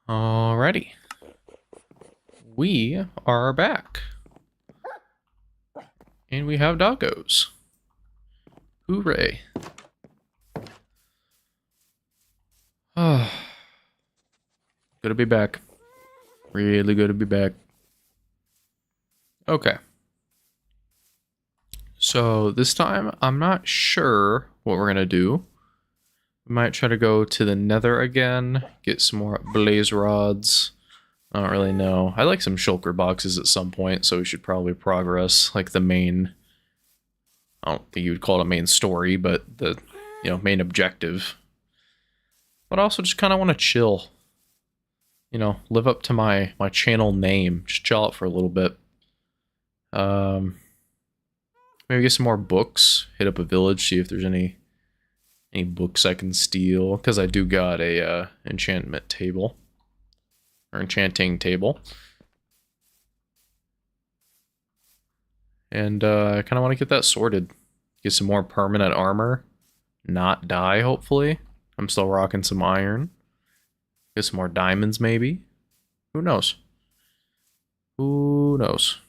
Alrighty. We are back. And we have doggos. Hooray. Good to be back. Really good to be back. Okay. So this time, I'm not sure what we're going to do. We might try to go to the nether again, get some more blaze rods. I don't really know. I like some shulker boxes at some point, so we should probably progress, like the main... I don't think you would call it a main story, but the, main objective. But I also just kind of want to chill. Live up to my channel name. Just chill out for a little bit. Maybe get some more books. Hit up a village, see if there's any books I can steal. Because I do got a enchantment table. Or enchanting table. And I kind of want to get that sorted. Get some more permanent armor. Not die, hopefully. I'm still rocking some iron. Get some more diamonds, maybe. Who knows? Who knows?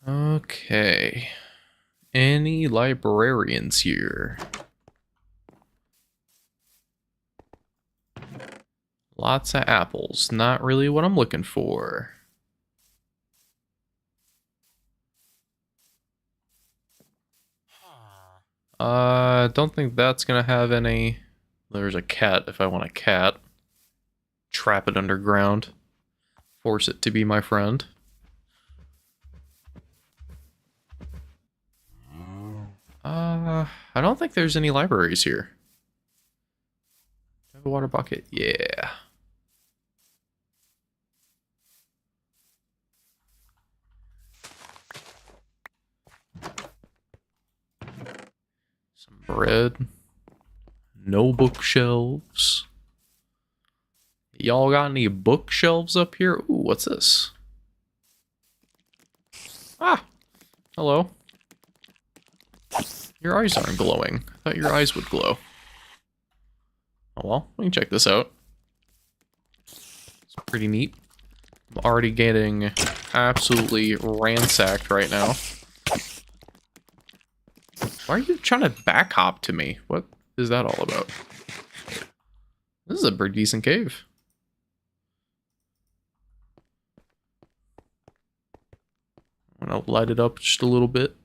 Okay. Any librarians here? Lots of apples. Not really what I'm looking for. Don't think that's gonna have any... There's a cat if I want a cat. Trap it underground. Force it to be my friend. I don't think there's any libraries here. Do I have a water bucket? Yeah. Some bread. No bookshelves. Y'all got any bookshelves up here? Ooh, what's this? Ah! Hello. Your eyes aren't glowing. I thought your eyes would glow. Oh well, we can check this out. It's pretty neat. I'm already getting absolutely ransacked right now. Why are you trying to back hop to me? What is that all about? This is a pretty decent cave. I'm gonna light it up just a little bit.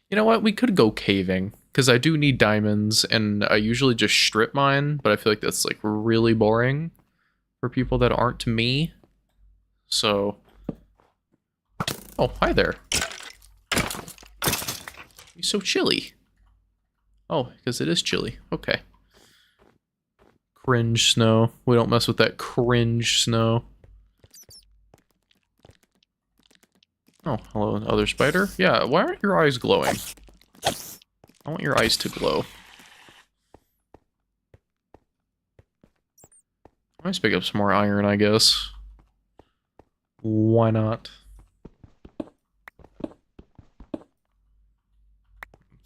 You know what? We could go caving, because I do need diamonds, and I usually just strip mine, but I feel like that's like really boring for people that aren't me. So... Oh, hi there. You're so chilly. Oh, because it is chilly. Okay. Cringe snow. We don't mess with that cringe snow. Oh, hello, other spider. Yeah, why aren't your eyes glowing? I want your eyes to glow. Let's pick up some more iron, I guess. Why not?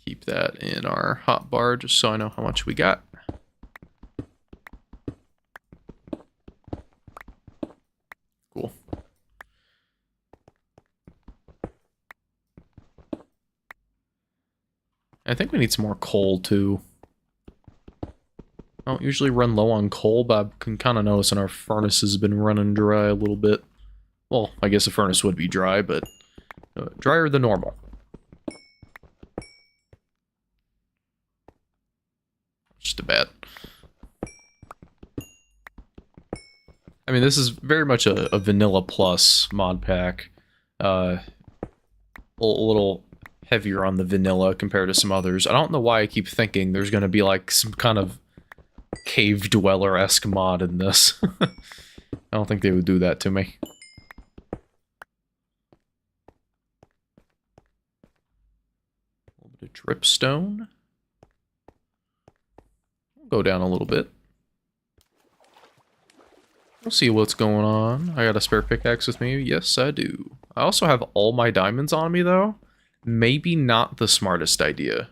Keep that in our hotbar just so I know how much we got. Cool. I think we need some more coal, too. I don't usually run low on coal, but I can kind of notice our furnace has been running dry a little bit. Well, I guess the furnace would be dry, but drier than normal. Just a bit. I mean, this is very much a vanilla plus mod pack. A little heavier on the vanilla compared to some others. I don't know why I keep thinking there's going to be like some kind of cave dweller-esque mod in this. I don't think they would do that to me. A little bit of dripstone. Go down a little bit. We'll see what's going on. I got a spare pickaxe with me. Yes, I do. I also have all my diamonds on me, though. Maybe not the smartest idea.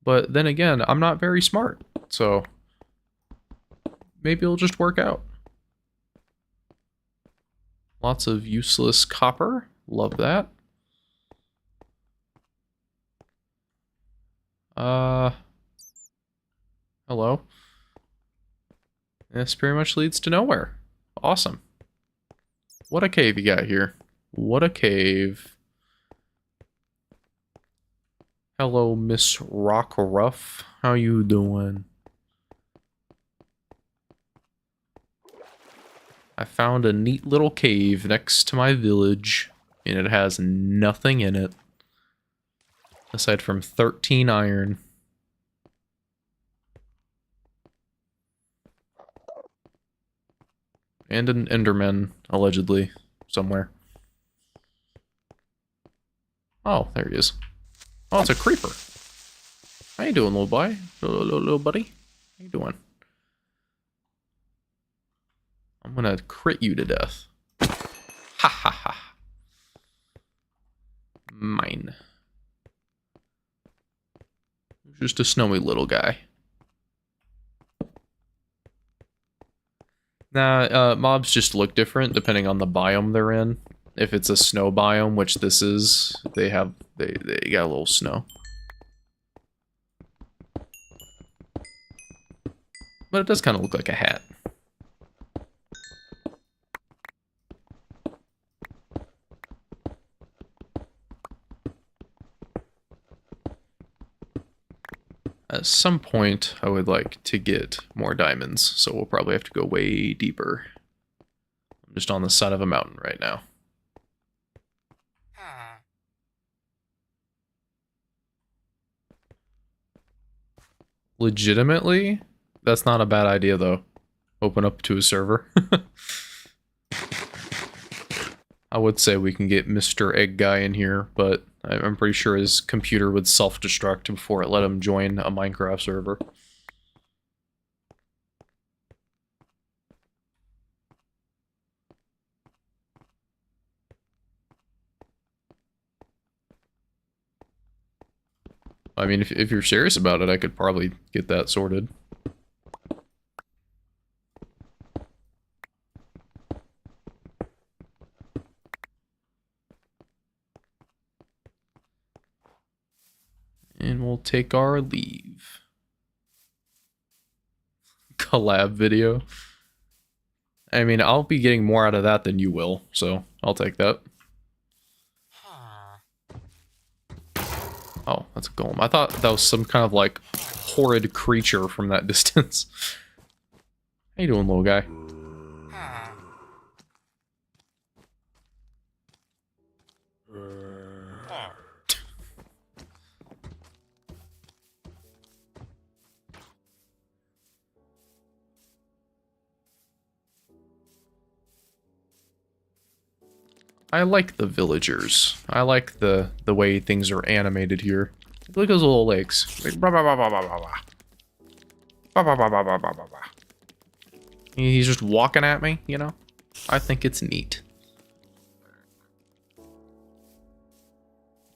But then again, I'm not very smart. So maybe it'll just work out. Lots of useless copper. Love that. Hello. This pretty much leads to nowhere. Awesome. What a cave you got here. What a cave. Hello, Miss Rockruff. How you doing? I found a neat little cave next to my village, and it has nothing in it. Aside from 13 iron. And an Enderman, allegedly, somewhere. Oh, there he is. Oh, it's a creeper. How you doing, little boy? Little buddy? How you doing? I'm gonna crit you to death. Ha ha ha. Mine. Just a snowy little guy. Nah, mobs just look different depending on the biome they're in. If it's a snow biome, which this is, they got a little snow. But it does kind of look like a hat. At some point, I would like to get more diamonds, so we'll probably have to go way deeper. I'm just on the side of a mountain right now. Legitimately, that's not a bad idea, though. Open up to a server. I would say we can get Mr. Egg Guy in here, but I'm pretty sure his computer would self-destruct before it let him join a Minecraft server. I mean, if you're serious about it, I could probably get that sorted. And we'll take our leave. Collab video. I mean, I'll be getting more out of that than you will, so I'll take that. Oh, that's a golem. I thought that was some kind of, like, horrid creature from that distance. How you doing, little guy? I like the villagers. I like the way things are animated here. Look at those little legs. Like, bah, bah, bah, bah, bah, bah, bah. Bah, bah, bah, bah, bah, bah, bah, bah. He's just walking at me, you know? I think it's neat.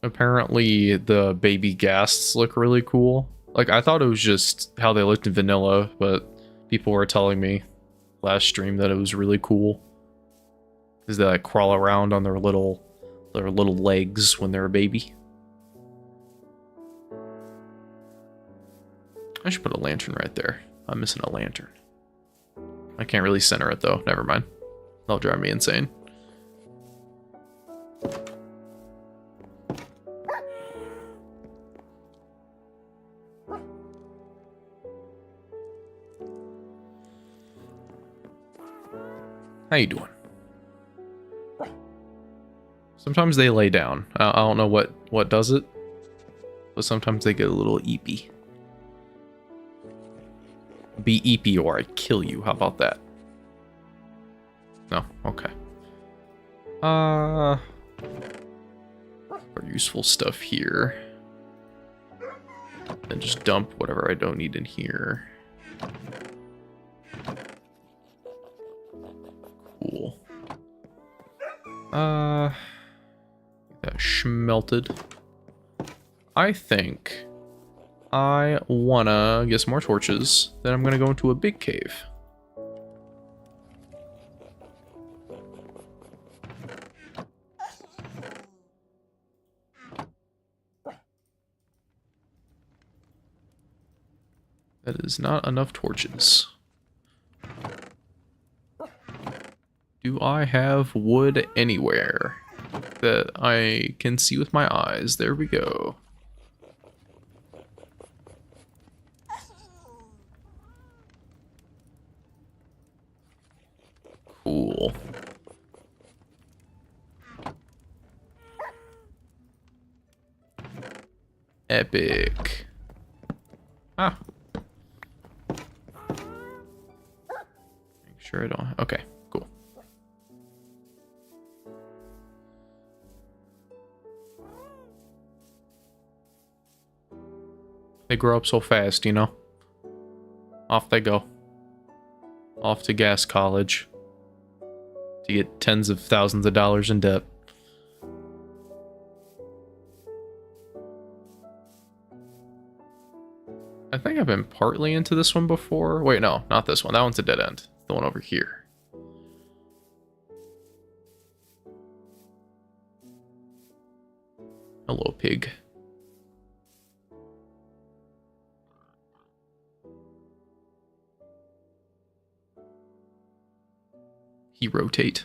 Apparently, the baby ghasts look really cool. Like, I thought it was just how they looked in vanilla, but people were telling me last stream that it was really cool. Because they like crawl around on their little legs when they're a baby. I should put a lantern right there. I'm missing a lantern. I can't really center it though. Never mind. That'll drive me insane. How you doing? Sometimes they lay down. I don't know what does it, but sometimes they get a little eepy. Be eepy or I kill you. How about that? No? Okay. For useful stuff here. Then just dump whatever I don't need in here. That schmelted. I think I wanna get some more torches. Then I'm gonna go into a big cave. That is not enough torches. Do I have wood anywhere that I can see with my eyes? There we go. Cool. Epic. Ah. Make sure I don't... Okay, cool. They grow up so fast, you know? Off they go. Off to gas college. To get tens of thousands of dollars in debt. I think I've been partly into this one before. Wait, no, not this one. That one's a dead end. The one over here. Hello, pig. He rotate.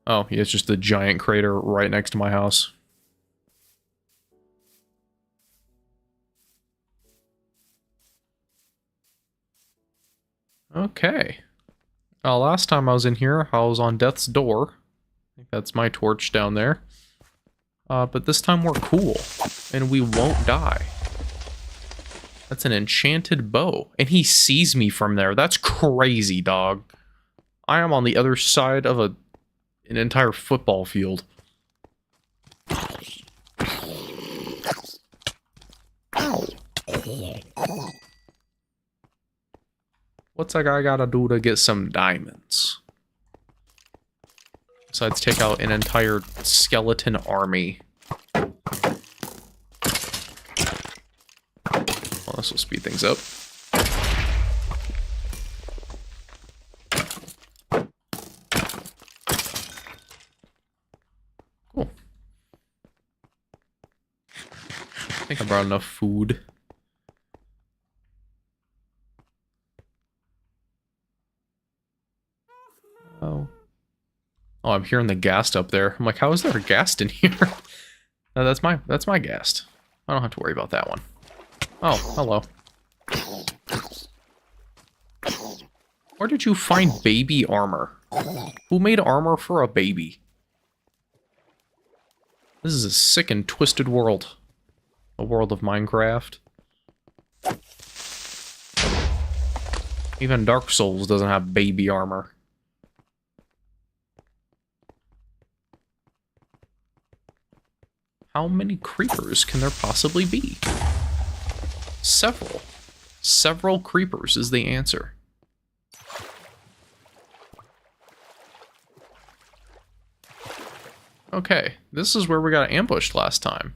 Oh, yeah, it's just a giant crater right next to my house. Okay. Last time I was in here, I was on death's door. I think that's my torch down there. But this time we're cool, and we won't die. That's an enchanted bow, and he sees me from there. That's crazy, dog. I am on the other side of an entire football field. What's that guy gotta do to get some diamonds? Besides take out an entire skeleton army. Well, this will speed things up. Cool. I think I brought enough food. Oh. Oh, I'm hearing the ghast up there. I'm like, how is there a ghast in here? No, that's my ghast. I don't have to worry about that one. Oh, hello. Where did you find baby armor? Who made armor for a baby? This is a sick and twisted world. A world of Minecraft. Even Dark Souls doesn't have baby armor. How many creepers can there possibly be? Several. Several creepers is the answer. Okay, this is where we got ambushed last time.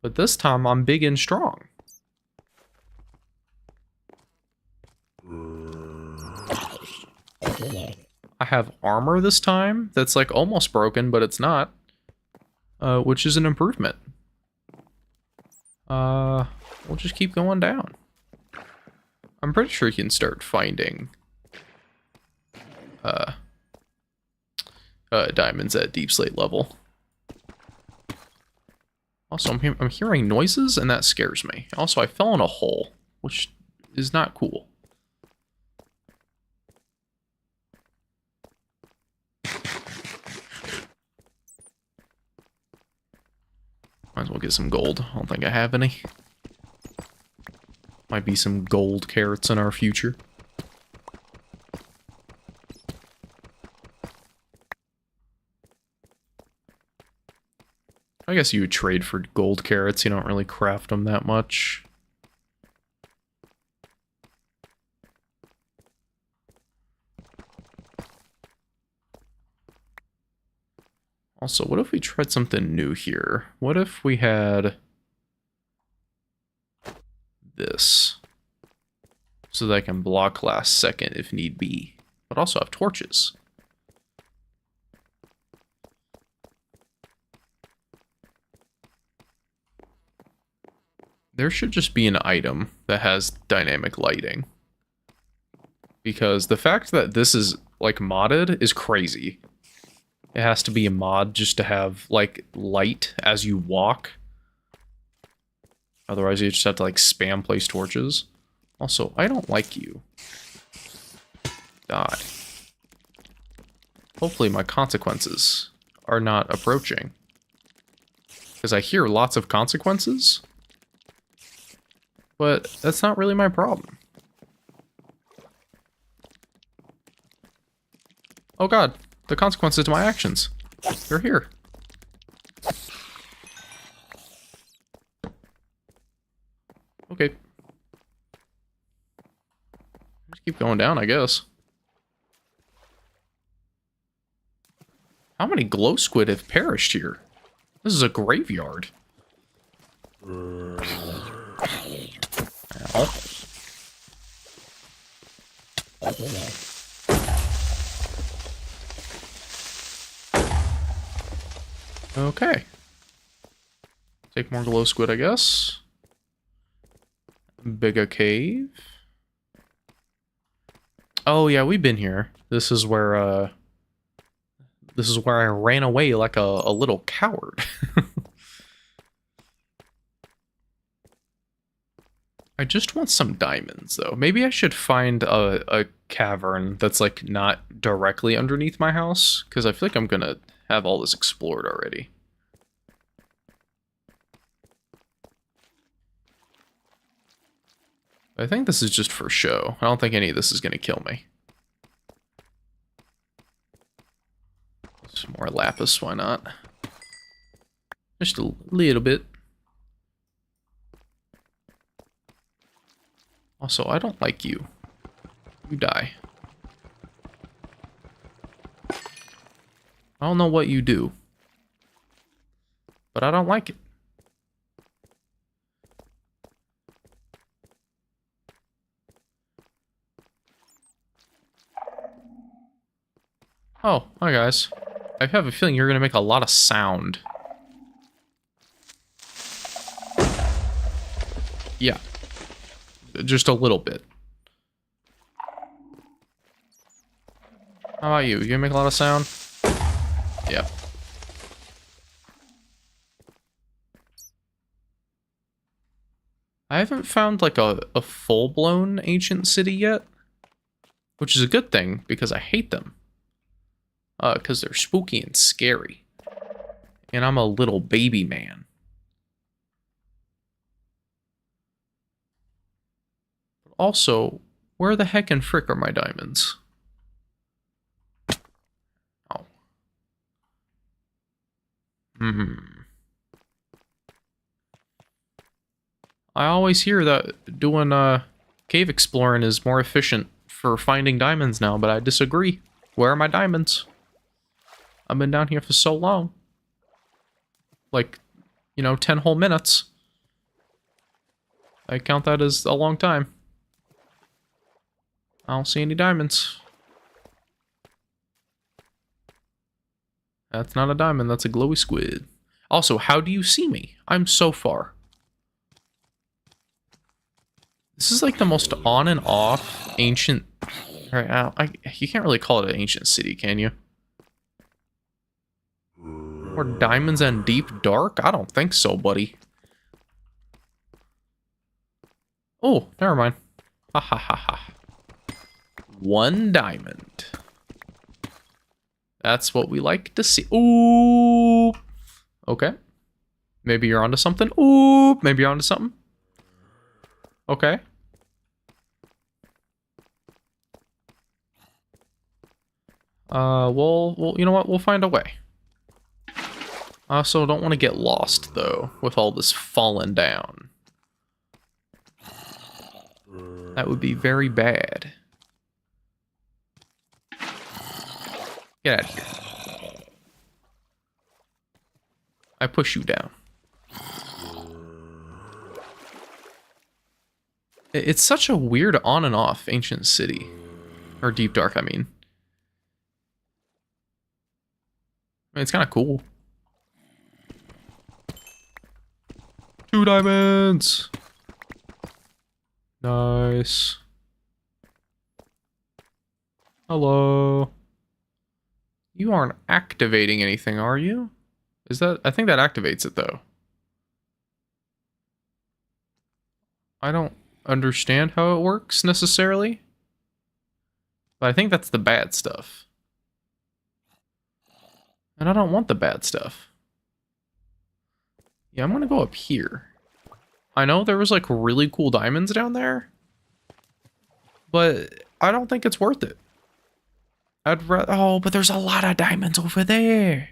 But this time I'm big and strong. I have armor this time that's like almost broken, but it's not. Which is an improvement. We'll just keep going down. I'm pretty sure you can start finding diamonds at deep slate level. Also, I'm hearing noises, and that scares me. Also, I fell in a hole, which is not cool. Might as well get some gold. I don't think I have any. Might be some gold carrots in our future. I guess you would trade for gold carrots. You don't really craft them that much. Also, what if we tried something new here? What if we had this? So that I can block last second if need be. But also have torches. There should just be an item that has dynamic lighting. Because the fact that this is, like, modded is crazy. It has to be a mod just to have, like, light as you walk. Otherwise, you just have to, like, spam place torches. Also, I don't like you. Die. Hopefully my consequences are not approaching. Because I hear lots of consequences. But that's not really my problem. Oh god, the consequences to my actions. They're here. Okay. Just keep going down, I guess. How many glow squid have perished here? This is a graveyard. Ow. Okay. Take more glow squid, I guess. Bigger cave. Oh yeah, we've been here. This is where I ran away like a little coward. I just want some diamonds, though. Maybe I should find a cavern that's, like, not directly underneath my house, because I feel like I'm gonna have all this explored already. I think this is just for show. I don't think any of this is gonna kill me. Some more lapis, why not? Just a little bit. Also, I don't like you. You die. I don't know what you do, but I don't like it. Oh, hi guys. I have a feeling you're gonna make a lot of sound. Yeah. Just a little bit. How about you? You gonna make a lot of sound? Yeah. I haven't found like a full-blown ancient city yet. Which is a good thing, because I hate them. Because they're spooky and scary. And I'm a little baby man. Also, where the heck and frick are my diamonds? Oh. I always hear that doing cave exploring is more efficient for finding diamonds now, but I disagree. Where are my diamonds? I've been down here for so long. Like, you know, 10 whole minutes. I count that as a long time. I don't see any diamonds. That's not a diamond, that's a glowy squid. Also, how do you see me? I'm so far. This is like the most on and off ancient... you can't really call it an ancient city, can you? Or diamonds and deep dark? I don't think so, buddy. Oh, never mind. Ha ha ha ha. 1 diamond. That's what we like to see. Ooh. Okay. Maybe you're onto something. Ooh. Maybe you're onto something. Okay. Well, you know what? We'll find a way. I also don't want to get lost, though, with all this falling down. That would be very bad. Get out of here. I push you down. It's such a weird on and off ancient city. Or Deep Dark, I mean. It's kind of cool. 2 diamonds! Nice. Hello. You aren't activating anything, are you? Is that... I think that activates it, though. I don't understand how it works, necessarily. But I think that's the bad stuff. And I don't want the bad stuff. Yeah, I'm gonna go up here. I know there was, like, really cool diamonds down there. But I don't think it's worth it. Oh, but there's a lot of diamonds over there.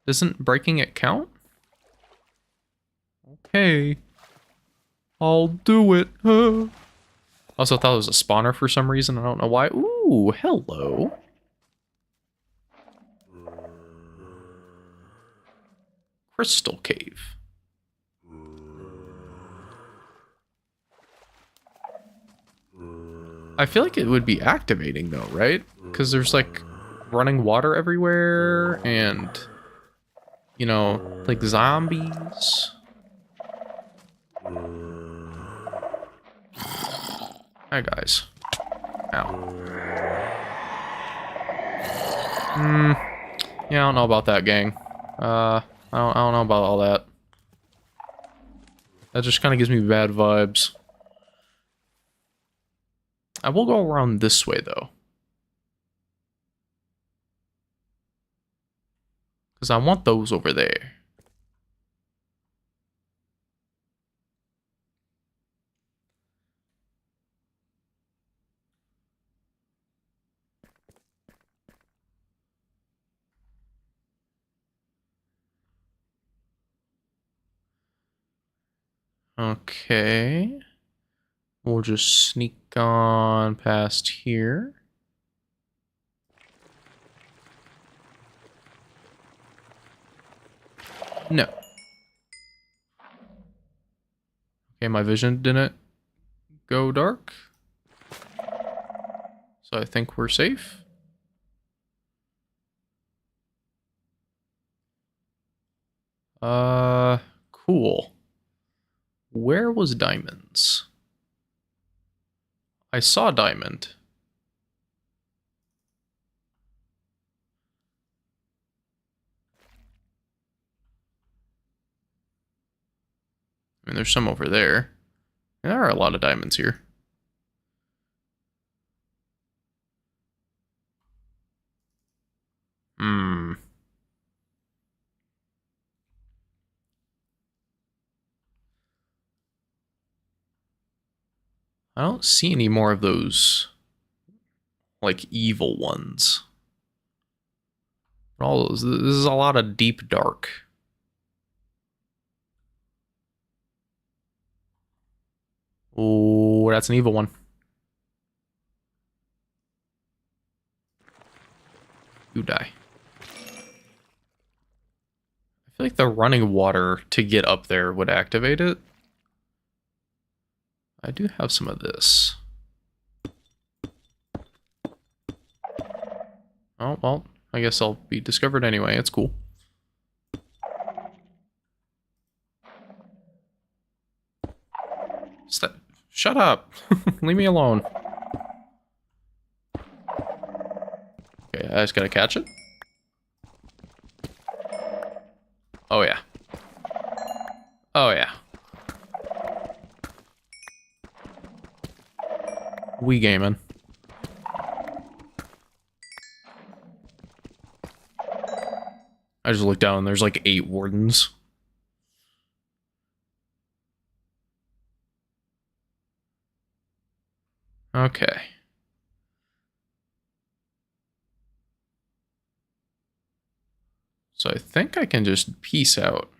Doesn't breaking it count? Okay. I'll do it. Also thought it was a spawner for some reason. I don't know why. Ooh, hello. Crystal cave. I feel like it would be activating though, right? Because there's like running water everywhere and, you know, like zombies. Hi guys. Ow. Yeah, I don't know about that, gang. I don't know about all that. That just kind of gives me bad vibes. I will go around this way, though. Because I want those over there. Okay. We'll just sneak on past here. No. Okay, my vision didn't go dark. So I think we're safe. Cool. Where was diamonds? I saw diamond. I mean, there's some over there. There are a lot of diamonds here. I don't see any more of those, like, evil ones. All those, this is a lot of deep dark. Oh, that's an evil one. You die. I feel like the running water to get up there would activate it. I do have some of this. Oh, well, I guess I'll be discovered anyway. It's cool. Shut up. Leave me alone. Okay, I just gotta catch it. Oh, yeah. Oh, yeah. We gaming. I just looked down and there's like 8 wardens. Okay. So I think I can just peace out.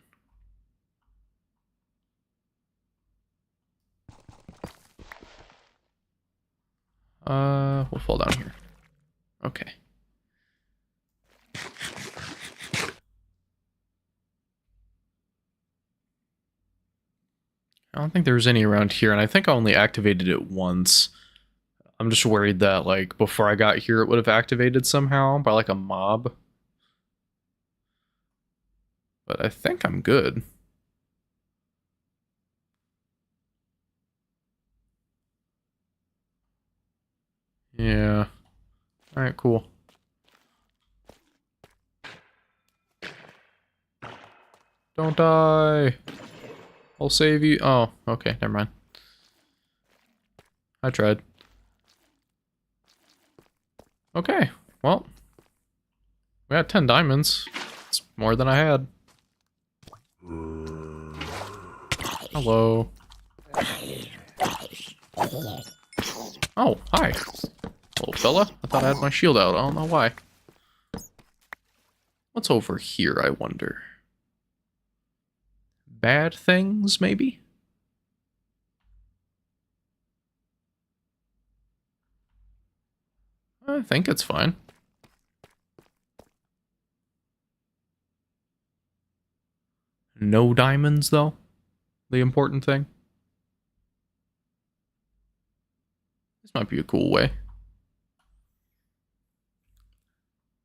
We'll fall down here. Okay. I don't think there's any around here, and I think I only activated it once. I'm just worried that, like, before I got here, it would have activated somehow by, like, a mob. But I think I'm good. Yeah. Alright, cool. Don't die! I'll save you. Oh, okay, never mind. I tried. Okay, well. We got 10 diamonds. It's more than I had. Hello. Oh, hi. Little fella. I thought I had my shield out. I don't know why. What's over here, I wonder? Bad things, maybe? I think it's fine. No diamonds, though? The important thing? This might be a cool way.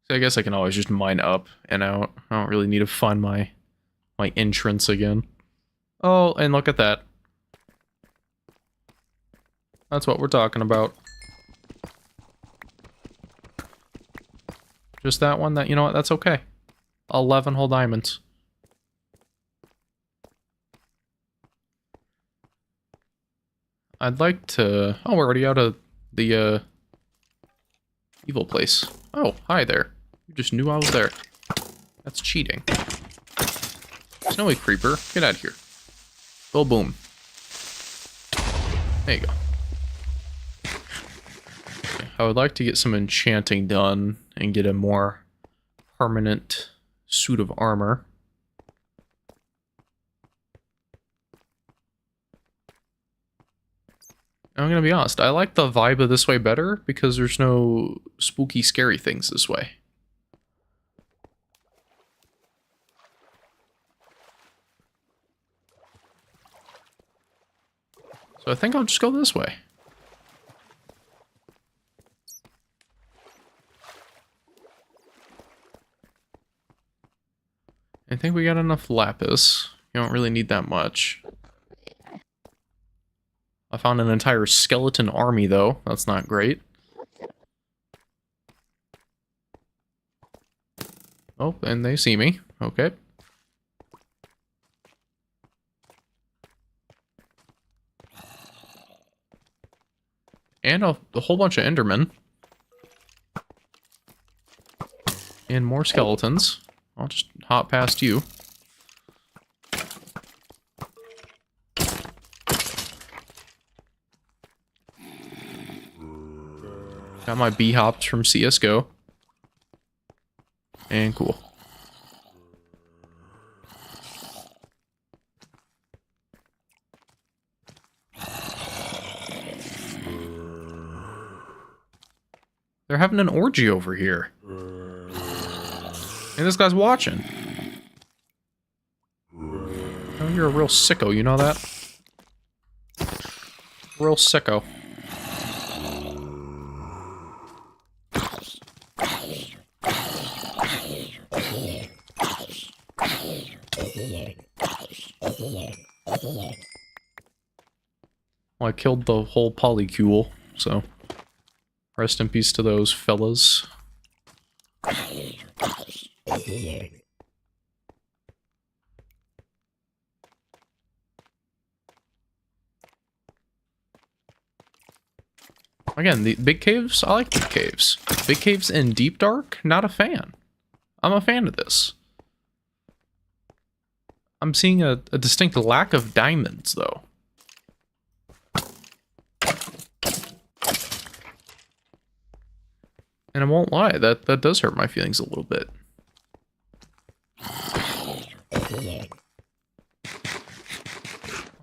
So I guess I can always just mine up and out. I don't really need to find my entrance again. Oh, and look at that. That's what we're talking about. Just that one, you know what, that's okay. 11 whole diamonds. I'd like to... Oh, we're already out of the, evil place. Oh, hi there. You just knew I was there. That's cheating. Snowy creeper, get out of here. Go boom. There you go. Okay, I would like to get some enchanting done and get a more permanent suit of armor. I'm gonna be honest, I like the vibe of this way better because there's no spooky, scary things this way. So I think I'll just go this way. I think we got enough lapis. You don't really need that much. I found an entire skeleton army, though. That's not great. Oh, and they see me. Okay. And a whole bunch of endermen. And more skeletons. I'll just hop past you. Got my bee hops from CSGO. And cool. They're having an orgy over here. And this guy's watching. Oh, you're a real sicko, you know that? Real sicko. Well, I killed the whole polycule, so rest in peace to those fellas. Again, the big caves, I like big caves. Big caves in Deep Dark, not a fan. I'm a fan of this. I'm seeing a distinct lack of diamonds, though. And I won't lie, that does hurt my feelings a little bit.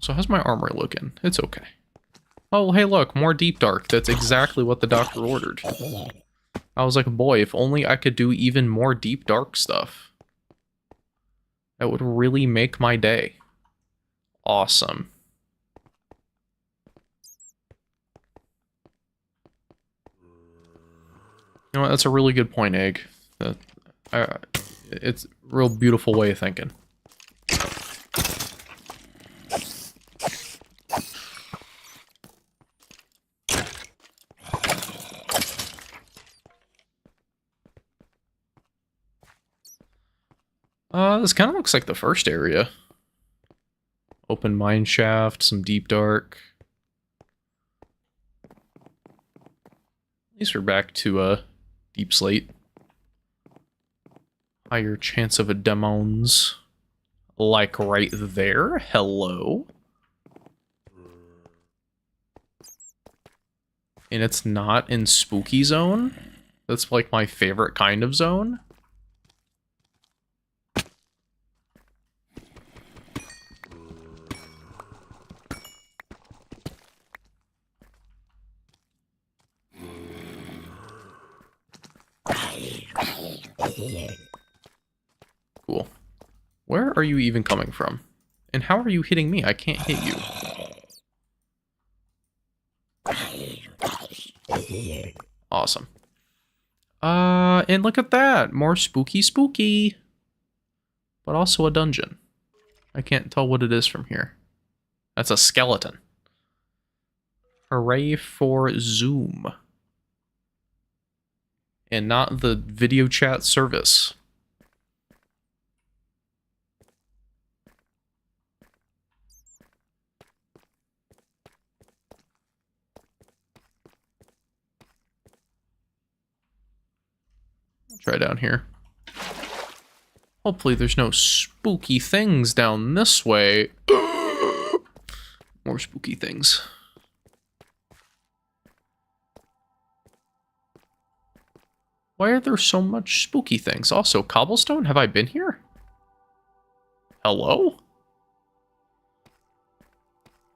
So how's my armor looking? It's okay. Oh, hey look, more Deep Dark. That's exactly what the doctor ordered. I was like, boy, if only I could do even more Deep Dark stuff. That would really make my day. Awesome. You know what? That's a really good point, Egg. Uh, it's a real beautiful way of thinking. This kind of looks like the first area. Open mine shaft, some deep dark. At least we're back to deep slate. Higher chance of a demons. Like right there. Hello. And it's not in spooky zone. That's like my favorite kind of zone. Cool. Where are you even coming from? And how are you hitting me? I can't hit you. Awesome. And look at that. More spooky. But also a dungeon. I can't tell what it is from here. That's a skeleton. Hooray for Zoom. And not the video chat service. I'll try down here. Hopefully there's no spooky things down this way. More spooky things. Why are there so much spooky things? Also, cobblestone? Have I been here? Hello?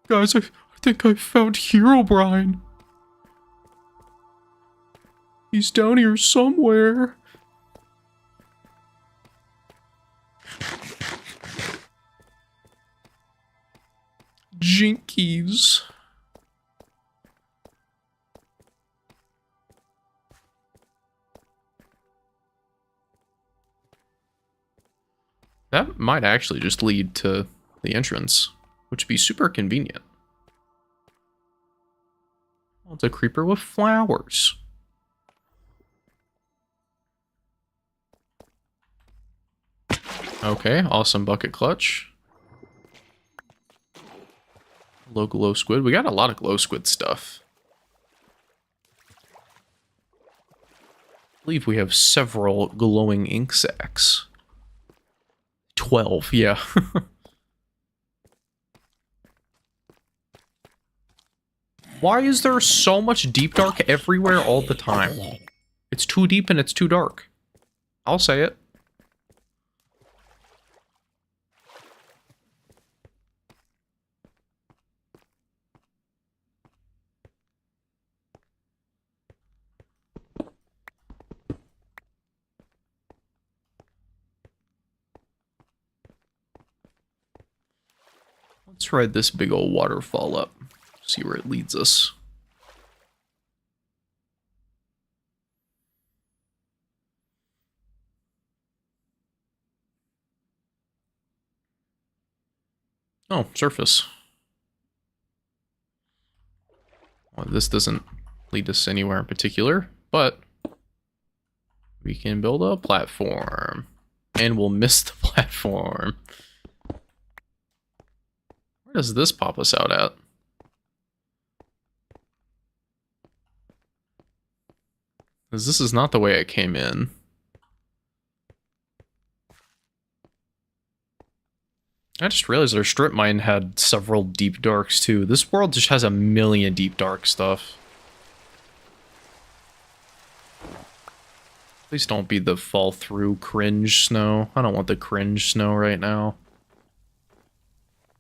Guys, I think I found Herobrine. He's down here somewhere. Jinkies. That might actually just lead to the entrance, which would be super convenient. Oh, it's a creeper with flowers. Okay, awesome bucket clutch. Low glow squid. We got a lot of glow squid stuff. I believe we have several glowing ink sacs. 12, yeah. Why is there so much deep dark everywhere all the time? It's too deep and it's too dark. I'll say it. Let's ride this big old waterfall up. See where it leads us. Oh, surface. Well, this doesn't lead us anywhere in particular, but we can build a platform. And we'll miss the platform. Where does this pop us out at? Because this is not the way I came in. I just realized our strip mine had several deep darks too. This world just has a million deep dark stuff. Please don't be the fall through cringe snow. I don't want the cringe snow right now.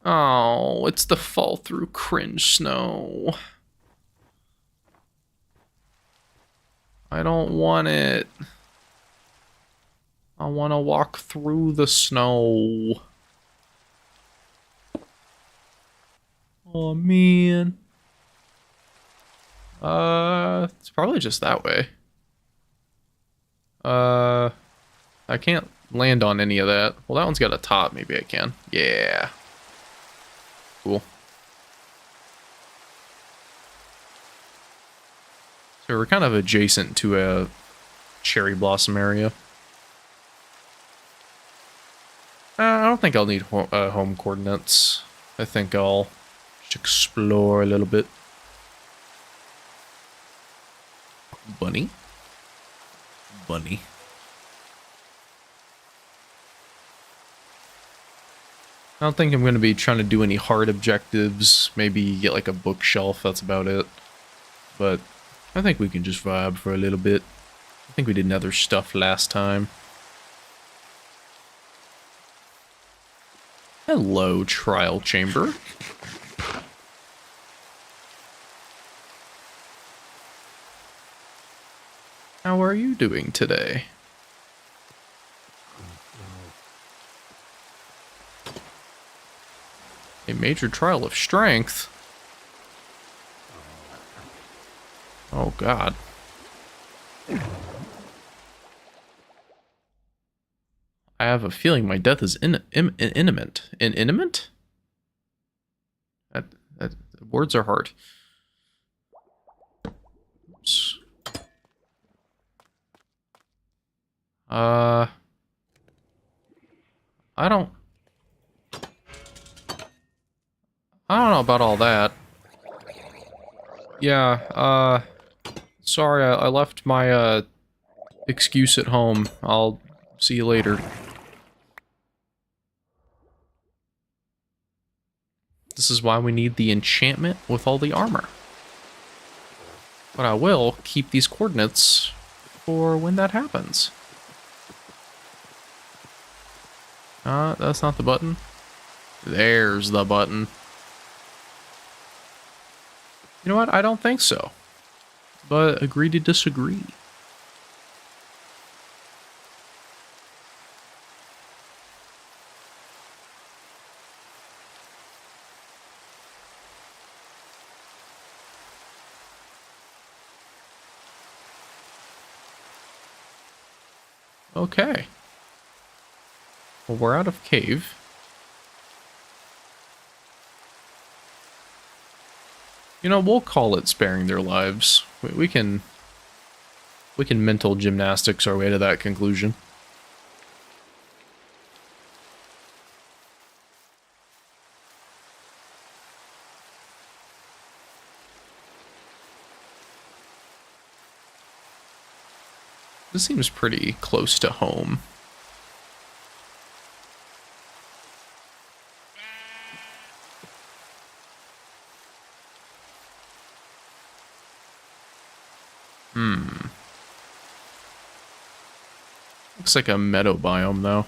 Oh, it's the fall through cringe snow. I don't want it. I want to walk through the snow. Oh, man. It's probably just that way. I can't land on any of that. Well, that one's got a top. Maybe I can. Yeah. Cool. So we're kind of adjacent to a cherry blossom area. I don't think I'll need home coordinates. I think I'll just explore a little bit. Bunny? Bunny. I don't think I'm going to be trying to do any hard objectives. Maybe get like a bookshelf, that's about it. But I think we can just vibe for a little bit. I think we did nether stuff last time. Hello, trial chamber. How are you doing today? A major trial of strength? Oh, God. I have a feeling my death is imminent. Imminent? That, words are hard. Oops. I don't know about all that. Yeah, sorry, I left my, excuse at home. I'll see you later. This is why we need the enchantment with all the armor. But I will keep these coordinates for when that happens. That's not the button. There's the button. You know what? I don't think so. But agree to disagree. Okay. Well, we're out of cave. You know, we'll call it sparing their lives. We can mental gymnastics our way to that conclusion. This seems pretty close to home. Looks like a meadow biome, though.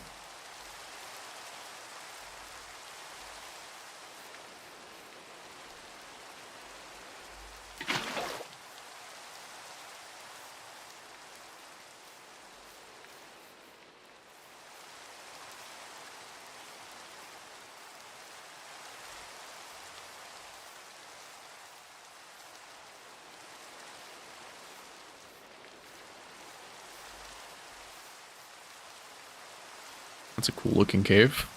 That's a cool looking cave.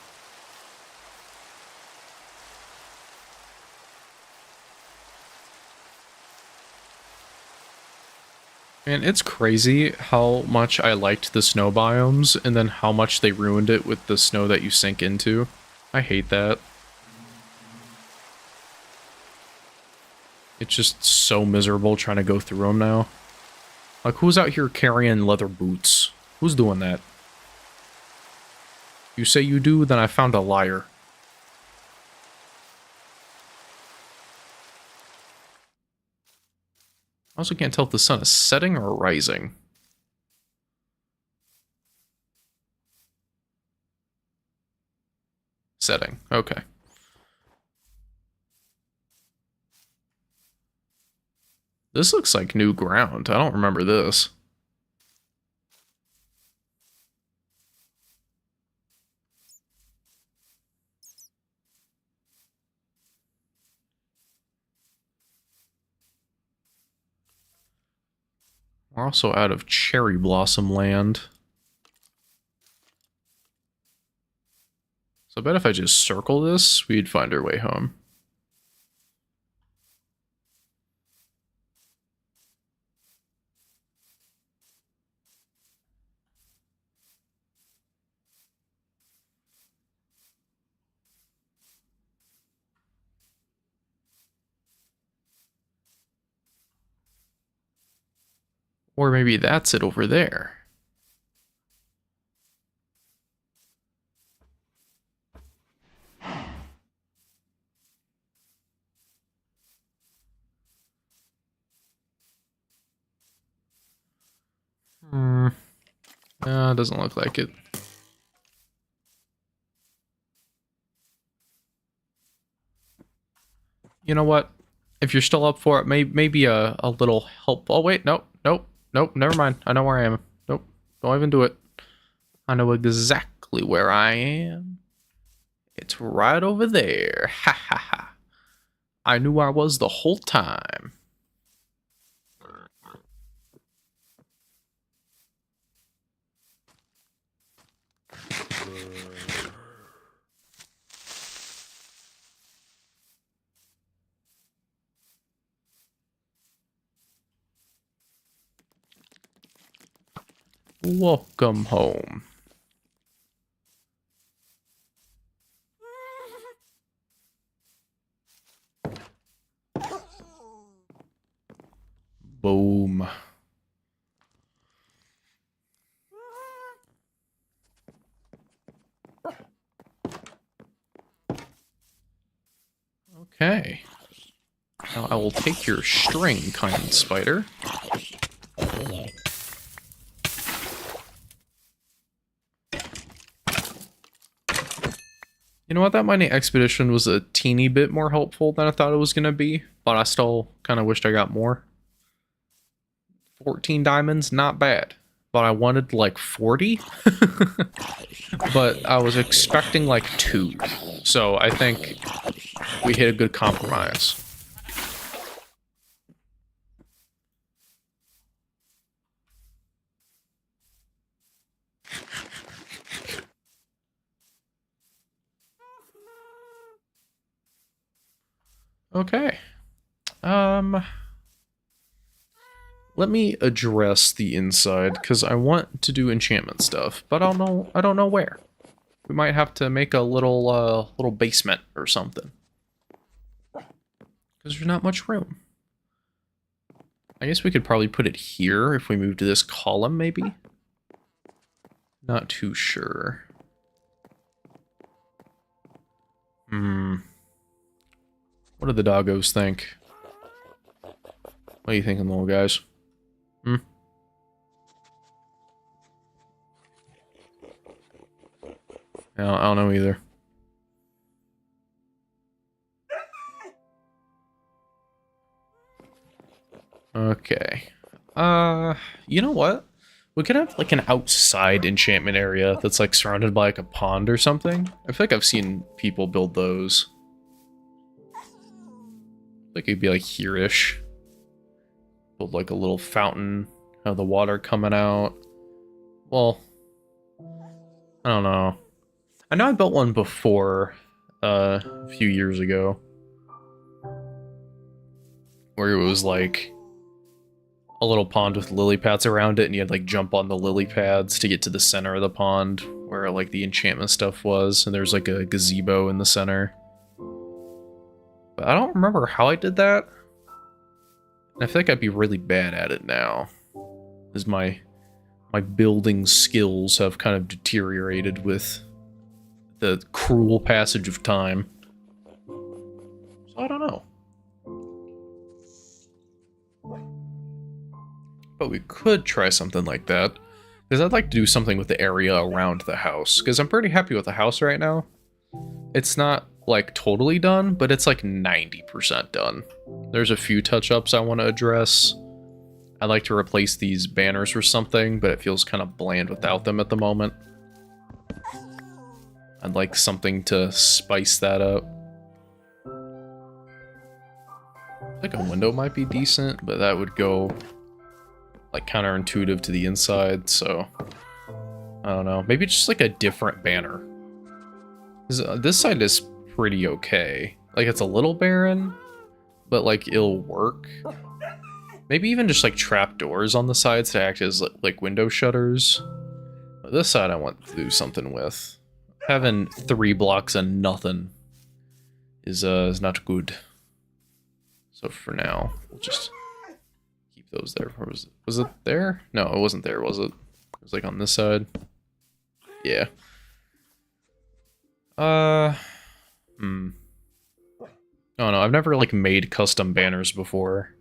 Man, it's crazy how much I liked the snow biomes and then how much they ruined it with the snow that you sink into. I hate that. It's just so miserable trying to go through them now. Like, who's out here carrying leather boots? Who's doing that? You say you do, then I found a liar. I also can't tell if the sun is setting or rising. Setting, okay. This looks like new ground. I don't remember this. We're also out of cherry blossom land. So I bet if I just circle this, we'd find our way home. Or maybe that's it over there. Doesn't look like it. You know what? If you're still up for it, maybe a little help. Oh, wait, nope, never mind. I know where I am. Nope, don't even do it. I know exactly where I am. It's right over there. Ha ha ha. I knew I was the whole time. Welcome home. Boom. Okay. Now I will take your string, kind spider. You know what, that mining expedition was a teeny bit more helpful than I thought it was going to be, but I still kind of wished I got more. 14 diamonds, not bad. But I wanted like 40? But I was expecting like 2. So I think we hit a good compromise. Okay. Let me address the inside, because I want to do enchantment stuff, but I don't know where. We might have to make a little basement or something. Because there's not much room. I guess we could probably put it here if we move to this column, maybe? Not too sure. What do the doggos think? What are you thinking, little guys? I don't know either. Okay. You know what? We could have like an outside enchantment area that's like surrounded by like a pond or something. I feel like I've seen people build those. Like it'd be like here-ish. Build like a little fountain, have the water coming out. Well, I don't know. I know I built one before, a few years ago. Where it was like a little pond with lily pads around it, and you had like jump on the lily pads to get to the center of the pond where like the enchantment stuff was, and there's like a gazebo in the center. But I don't remember how I did that. And I feel like I'd be really bad at it now, as my building skills have kind of deteriorated with the cruel passage of time. So I don't know. But we could try something like that, because I'd like to do something with the area around the house, because I'm pretty happy with the house right now. It's not like totally done, but it's like 90% done. There's a few touch-ups I want to address. I'd like to replace these banners or something, but it feels kind of bland without them at the moment. I'd like something to spice that up. I think a window might be decent, but that would go like counterintuitive to the inside, so I don't know. Maybe just like a different banner. This side is pretty okay. Like it's a little barren, but like it'll work. Maybe even just like trapdoors on the sides to act as like window shutters. But this side I want to do something with. Having 3 blocks and nothing is not good. So for now, we'll just keep those there. Or was it there? No, it wasn't there, was it? It was like on this side. Yeah. Oh no, I've never like made custom banners before.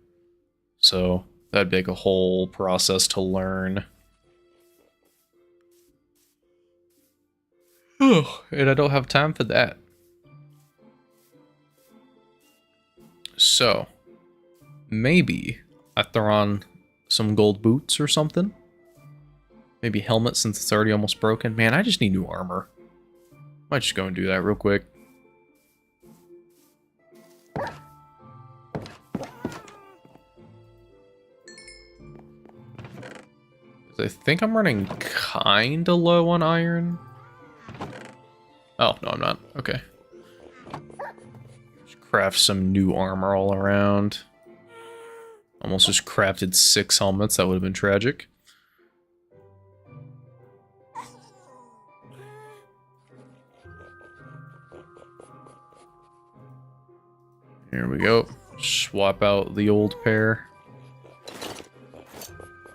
So that'd be like a whole process to learn. And I don't have time for that. So maybe I throw on some gold boots or something. Maybe helmet since it's already almost broken. Man, I just need new armor. Might just go and do that real quick. I think I'm running kinda low on iron. Oh, no, I'm not. Okay. Just craft some new armor all around. Almost just crafted 6 helmets. That would have been tragic. Here we go. Swap out the old pair.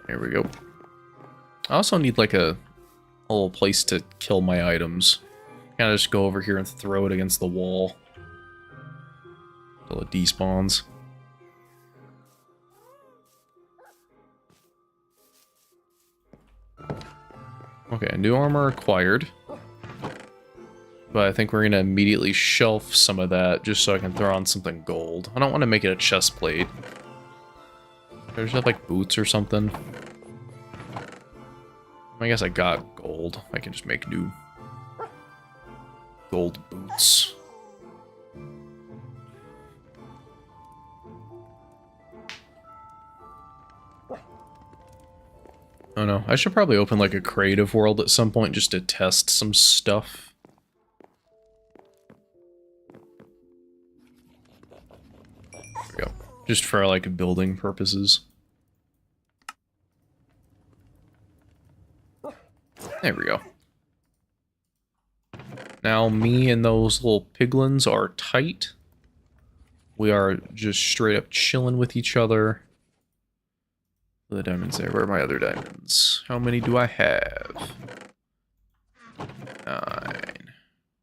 Here we go. I also need like a little place to kill my items. Kind of just go over here and throw it against the wall until it despawns. Okay, new armor acquired. But I think we're going to immediately shelf some of that just so I can throw on something gold. I don't want to make it a chest plate. I just have like boots or something. I guess I got gold. I can just make new gold boots. Oh no, I should probably open like a creative world at some point just to test some stuff. There we go. Just for like building purposes. There we go. Now me and those little piglins are tight. We are just straight up chilling with each other. The diamonds there. Where are my other diamonds? How many do I have? 9.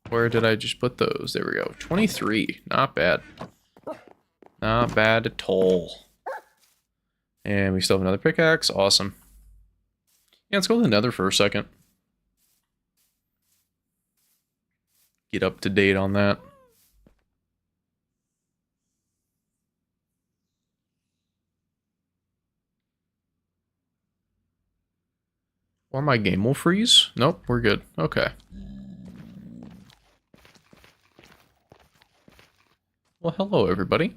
Where did I just put those? There we go. 23. Not bad. Not bad at all. And we still have another pickaxe. Awesome. Yeah, let's go to the nether for a second. Get up to date on that. Or my game will freeze? Nope, we're good. Okay. Well, hello, everybody.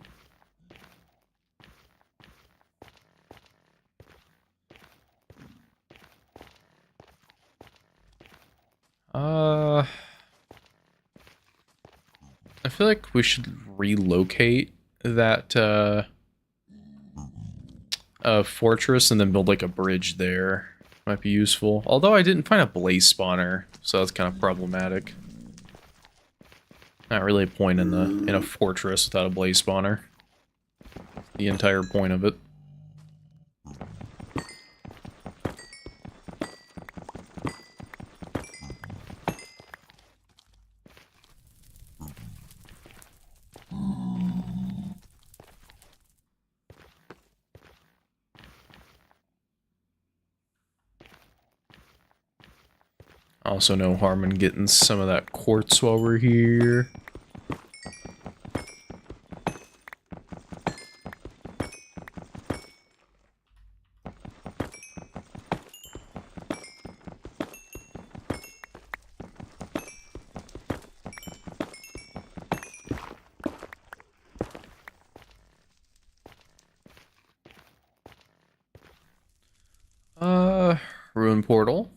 I feel like we should relocate that fortress and then build like a bridge there. Might be useful. Although I didn't find a blaze spawner, so that's kind of problematic. Not really a point in a fortress without a blaze spawner. The entire point of it. Also no harm in getting some of that quartz while we're here. Ruin portal.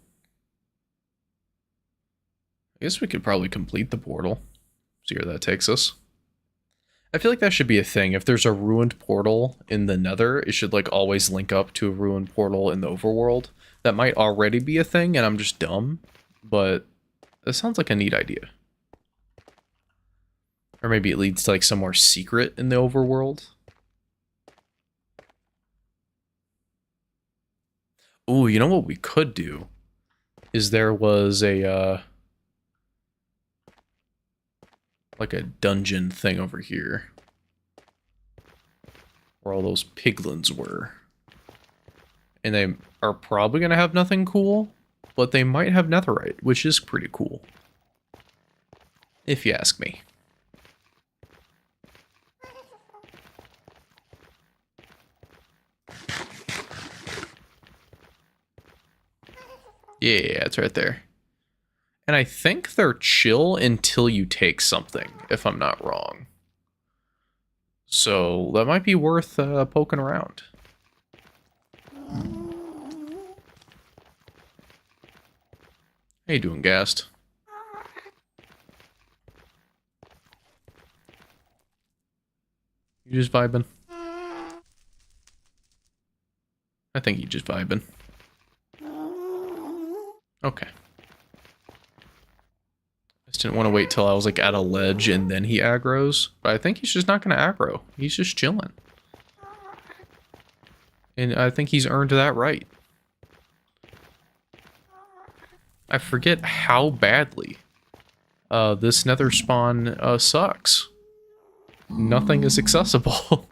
I guess we could probably complete the portal. See where that takes us. I feel like that should be a thing. If there's a ruined portal in the Nether, it should like always link up to a ruined portal in the overworld. That might already be a thing and I'm just dumb, but that sounds like a neat idea. Or maybe it leads to like somewhere secret in the overworld. Ooh, you know what we could do? Is there was a, like a dungeon thing over here. Where all those piglins were. And they are probably going to have nothing cool, but they might have netherite, which is pretty cool. If you ask me. Yeah, it's right there. And I think they're chill until you take something, if I'm not wrong. So that might be worth poking around. How you doing, Ghast? You just vibing? I think you just vibing. Okay. I just didn't want to wait till I was like at a ledge and then he aggroes. But I think he's just not going to aggro. He's just chilling. And I think he's earned that right. I forget how badly this nether spawn sucks. Nothing is accessible.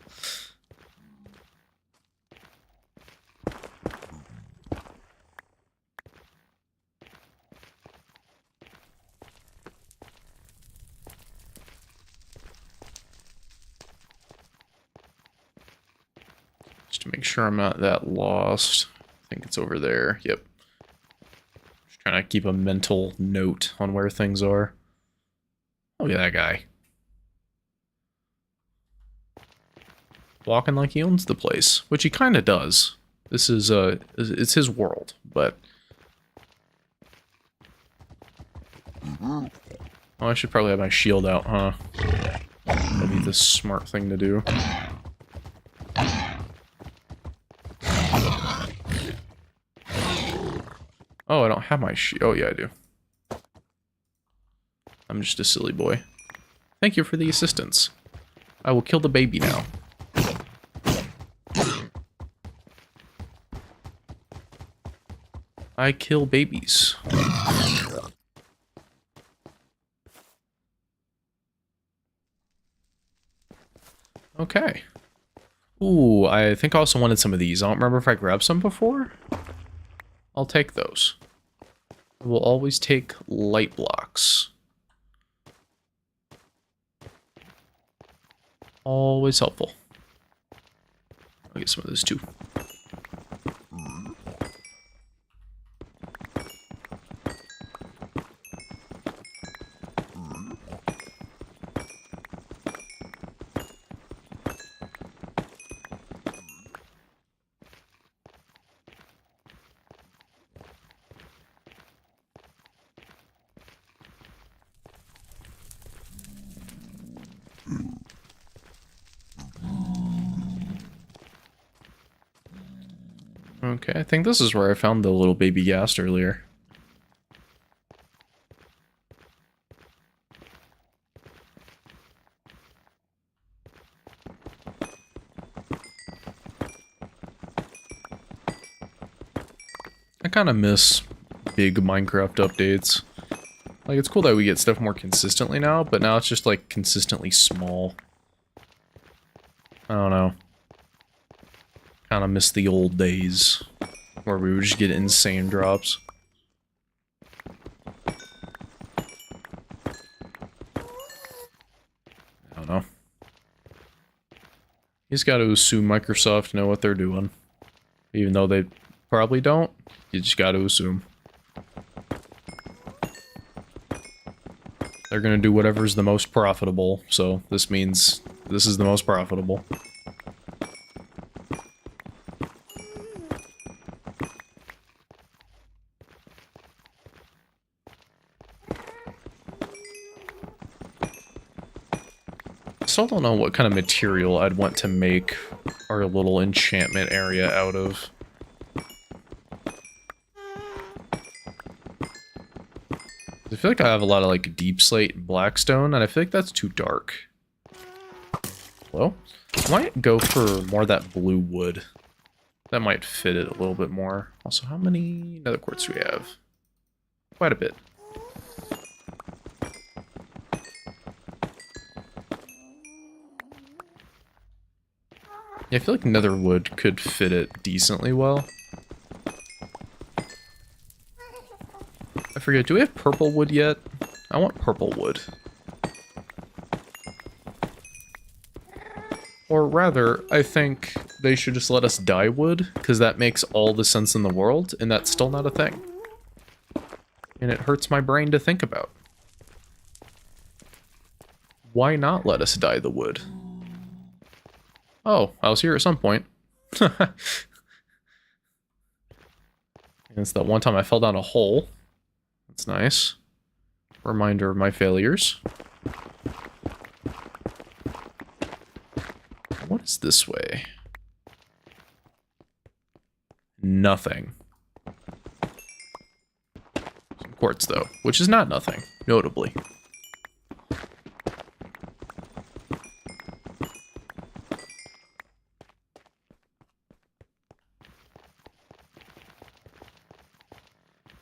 Just to make sure I'm not that lost. I think it's over there. Yep. Just trying to keep a mental note on where things are. Look at that guy. Walking like he owns the place, which he kind of does. This is, it's his world, but... Oh, I should probably have my shield out, huh? That'd be the smart thing to do. Oh, I don't have my shield. Oh, yeah, I do. I'm just a silly boy. Thank you for the assistance. I will kill the baby now. I kill babies. Okay. Ooh, I think I also wanted some of these. I don't remember if I grabbed some before. I'll take those. I will always take light blocks. Always helpful. I'll get some of this too. Okay, I think this is where I found the little baby ghast earlier. I kind of miss big Minecraft updates. Like, it's cool that we get stuff more consistently now, but now it's just, like, consistently small. I don't know. Kind of miss the old days where we would just get insane drops. I don't know. You just gotta assume Microsoft know what they're doing. Even though they probably don't, you just gotta assume. They're gonna do whatever's the most profitable, so this means this is the most profitable. still don't know what kind of material I'd want to make our little enchantment area out of. I feel like I have a lot of like deep slate and blackstone, and I feel like that's too dark. Well, I might go for more of that blue wood. That might fit it a little bit more. Also, how many nether quartz do we have? Quite a bit. Yeah, I feel like nether wood could fit it decently well. I forget, do we have purple wood yet? I want purple wood. Or rather, I think they should just let us dye wood, because that makes all the sense in the world, and that's still not a thing. And it hurts my brain to think about. Why not let us dye the wood? Oh, I was here at some point. It's that one time I fell down a hole. That's nice. Reminder of my failures. What is this way? Nothing. Some quartz, though, which is not nothing, notably.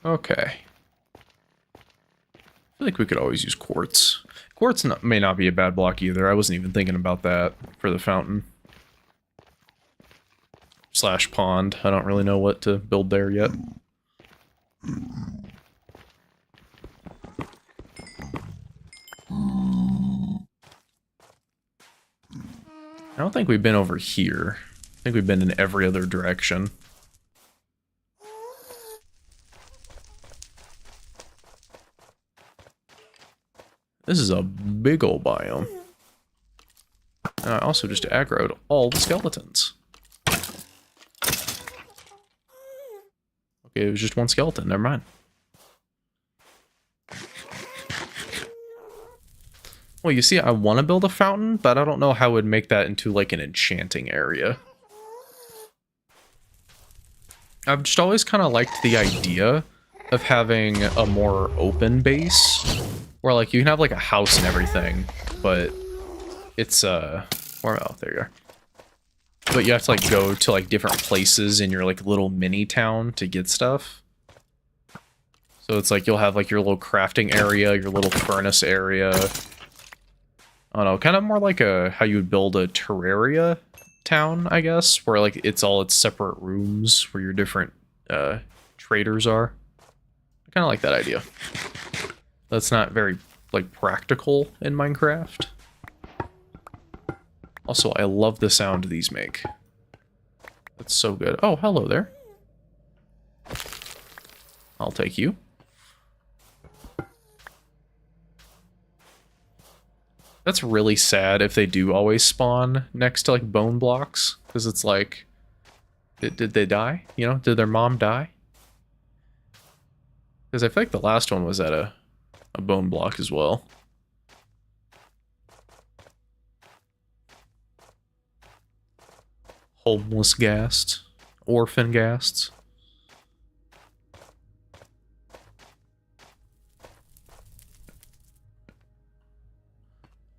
Okay. I feel like we could always use quartz. Quartz may not be a bad block either. I wasn't even thinking about that for the fountain. Slash pond. I don't really know what to build there yet. I don't think we've been over here. I think we've been in every other direction. This is a big ol' biome. And I also just aggroed all the skeletons. Okay, it was just one skeleton, never mind. Well, you see, I want to build a fountain, but I don't know how I would make that into, like, an enchanting area. I've just always kind of liked the idea of having a more open base, where, like, you can have, like, a house and everything, but it's, oh, there you are. But you have to, like, go to, like, different places in your, like, little mini-town to get stuff. So it's like you'll have, like, your little crafting area, your little furnace area. I don't know, kind of more like how you would build a Terraria town, I guess, where like it's all its separate rooms where your different traders are. I kind of like that idea. That's not very like practical in Minecraft. Also, I love the sound these make. That's so good. Oh, hello there. I'll take you. That's really sad if they do always spawn next to, like, bone blocks. Because it's like, did they die? You know, did their mom die? Because I feel like the last one was at a bone block as well. Homeless ghast. Orphan ghasts.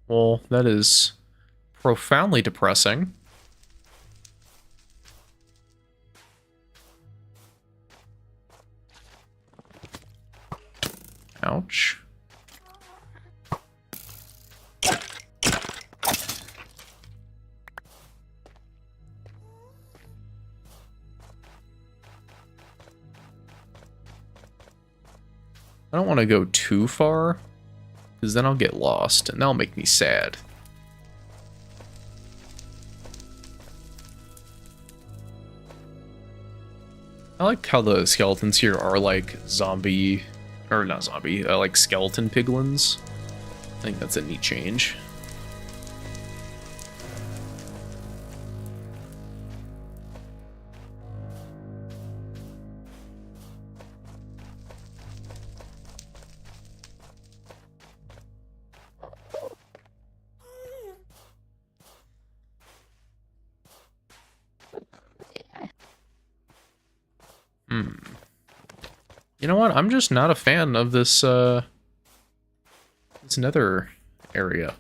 Well, that is profoundly depressing. Ouch. I don't want to go too far, because then I'll get lost, and that'll make me sad. I like how the skeletons here are like zombie, or not zombie, like skeleton piglins. I think that's a neat change. You know what? I'm just not a fan of this, this nether area.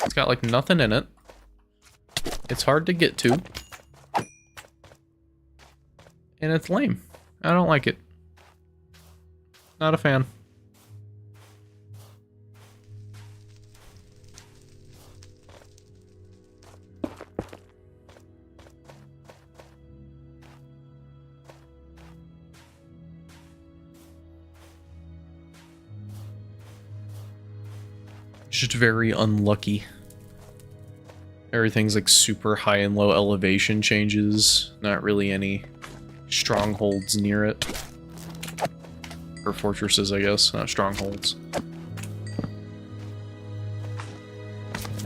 It's got, like, nothing in it. It's hard to get to. And it's lame. I don't like it. Not a fan. Just very unlucky. Everything's like super high and low elevation changes. Not really any strongholds near it. Or fortresses, I guess, not strongholds.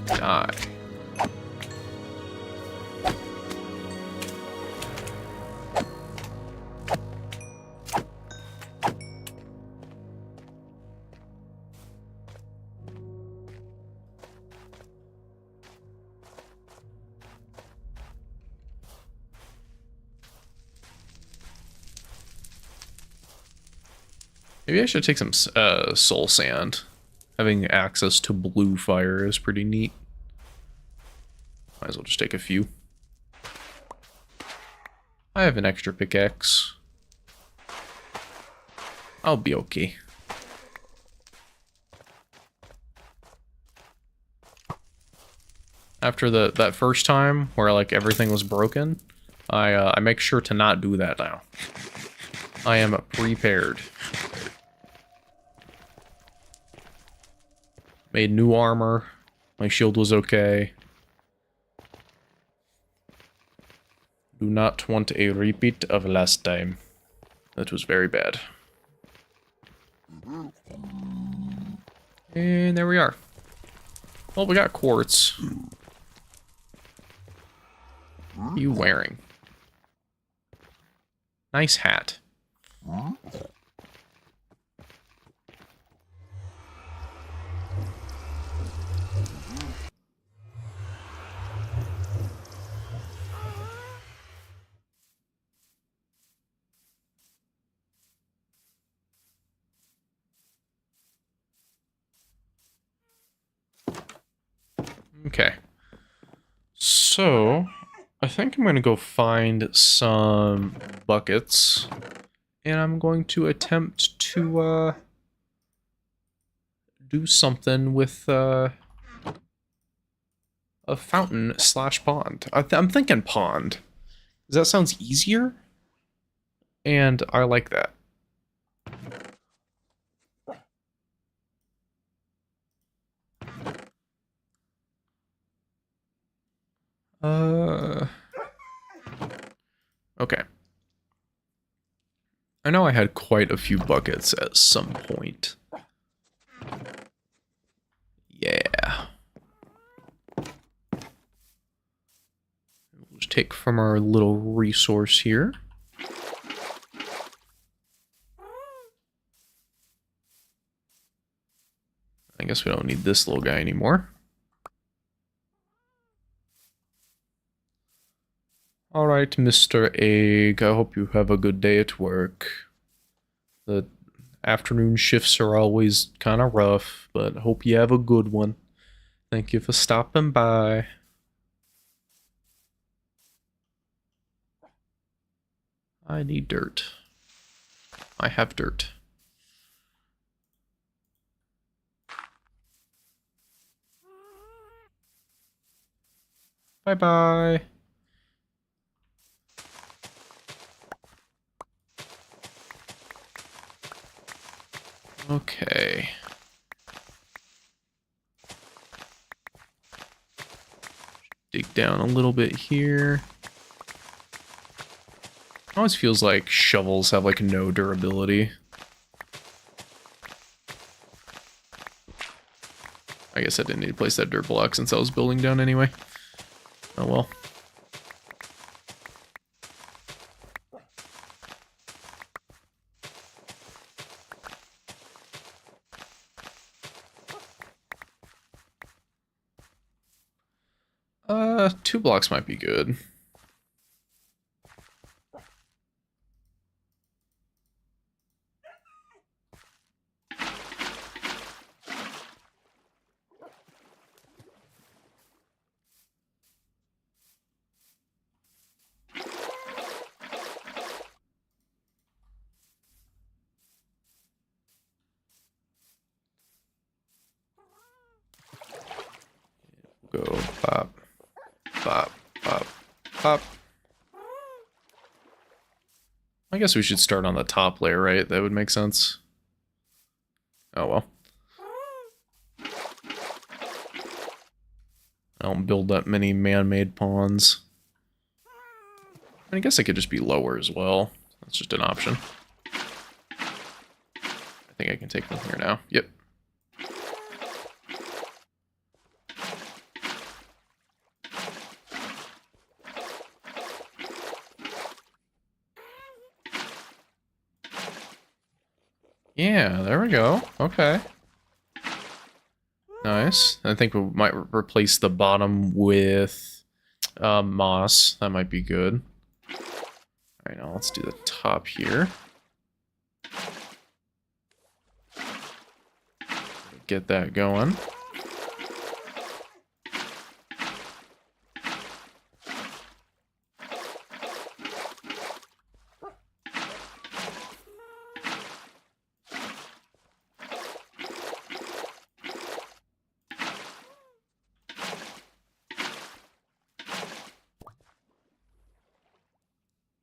Die. Maybe I should take some soul sand. Having access to blue fire is pretty neat. Might as well just take a few. I have an extra pickaxe. I'll be okay. After that first time where like everything was broken, I make sure to not do that now. I am prepared. Made new armor. My shield was okay. Do not want a repeat of last time. That was very bad. And there we are. Well, we got quartz. What are you wearing? Nice hat. Okay. So, I think I'm going to go find some buckets. And I'm going to attempt to, do something with, a fountain / pond. I'm thinking pond. Because that sounds easier. And I like that. Okay. I know I had quite a few buckets at some point. Yeah. We'll just take from our little resource here. I guess we don't need this little guy anymore. Alright, Mr. Egg, I hope you have a good day at work. The afternoon shifts are always kind of rough, but hope you have a good one. Thank you for stopping by. I need dirt. I have dirt. Bye-bye. Okay. Dig down a little bit here. It always feels like shovels have like no durability. I guess I didn't need to place that dirt block since I was building down anyway. Oh well. Two blocks might be good. Pop. I guess we should start on the top layer, right? That would make sense. Oh well. I don't build that many man-made ponds. I guess it could just be lower as well. That's just an option. I think I can take them here now. Yep. Yeah, there we go. Okay. Nice. I think we might replace the bottom with moss. That might be good. Alright, now let's do the top here. Get that going.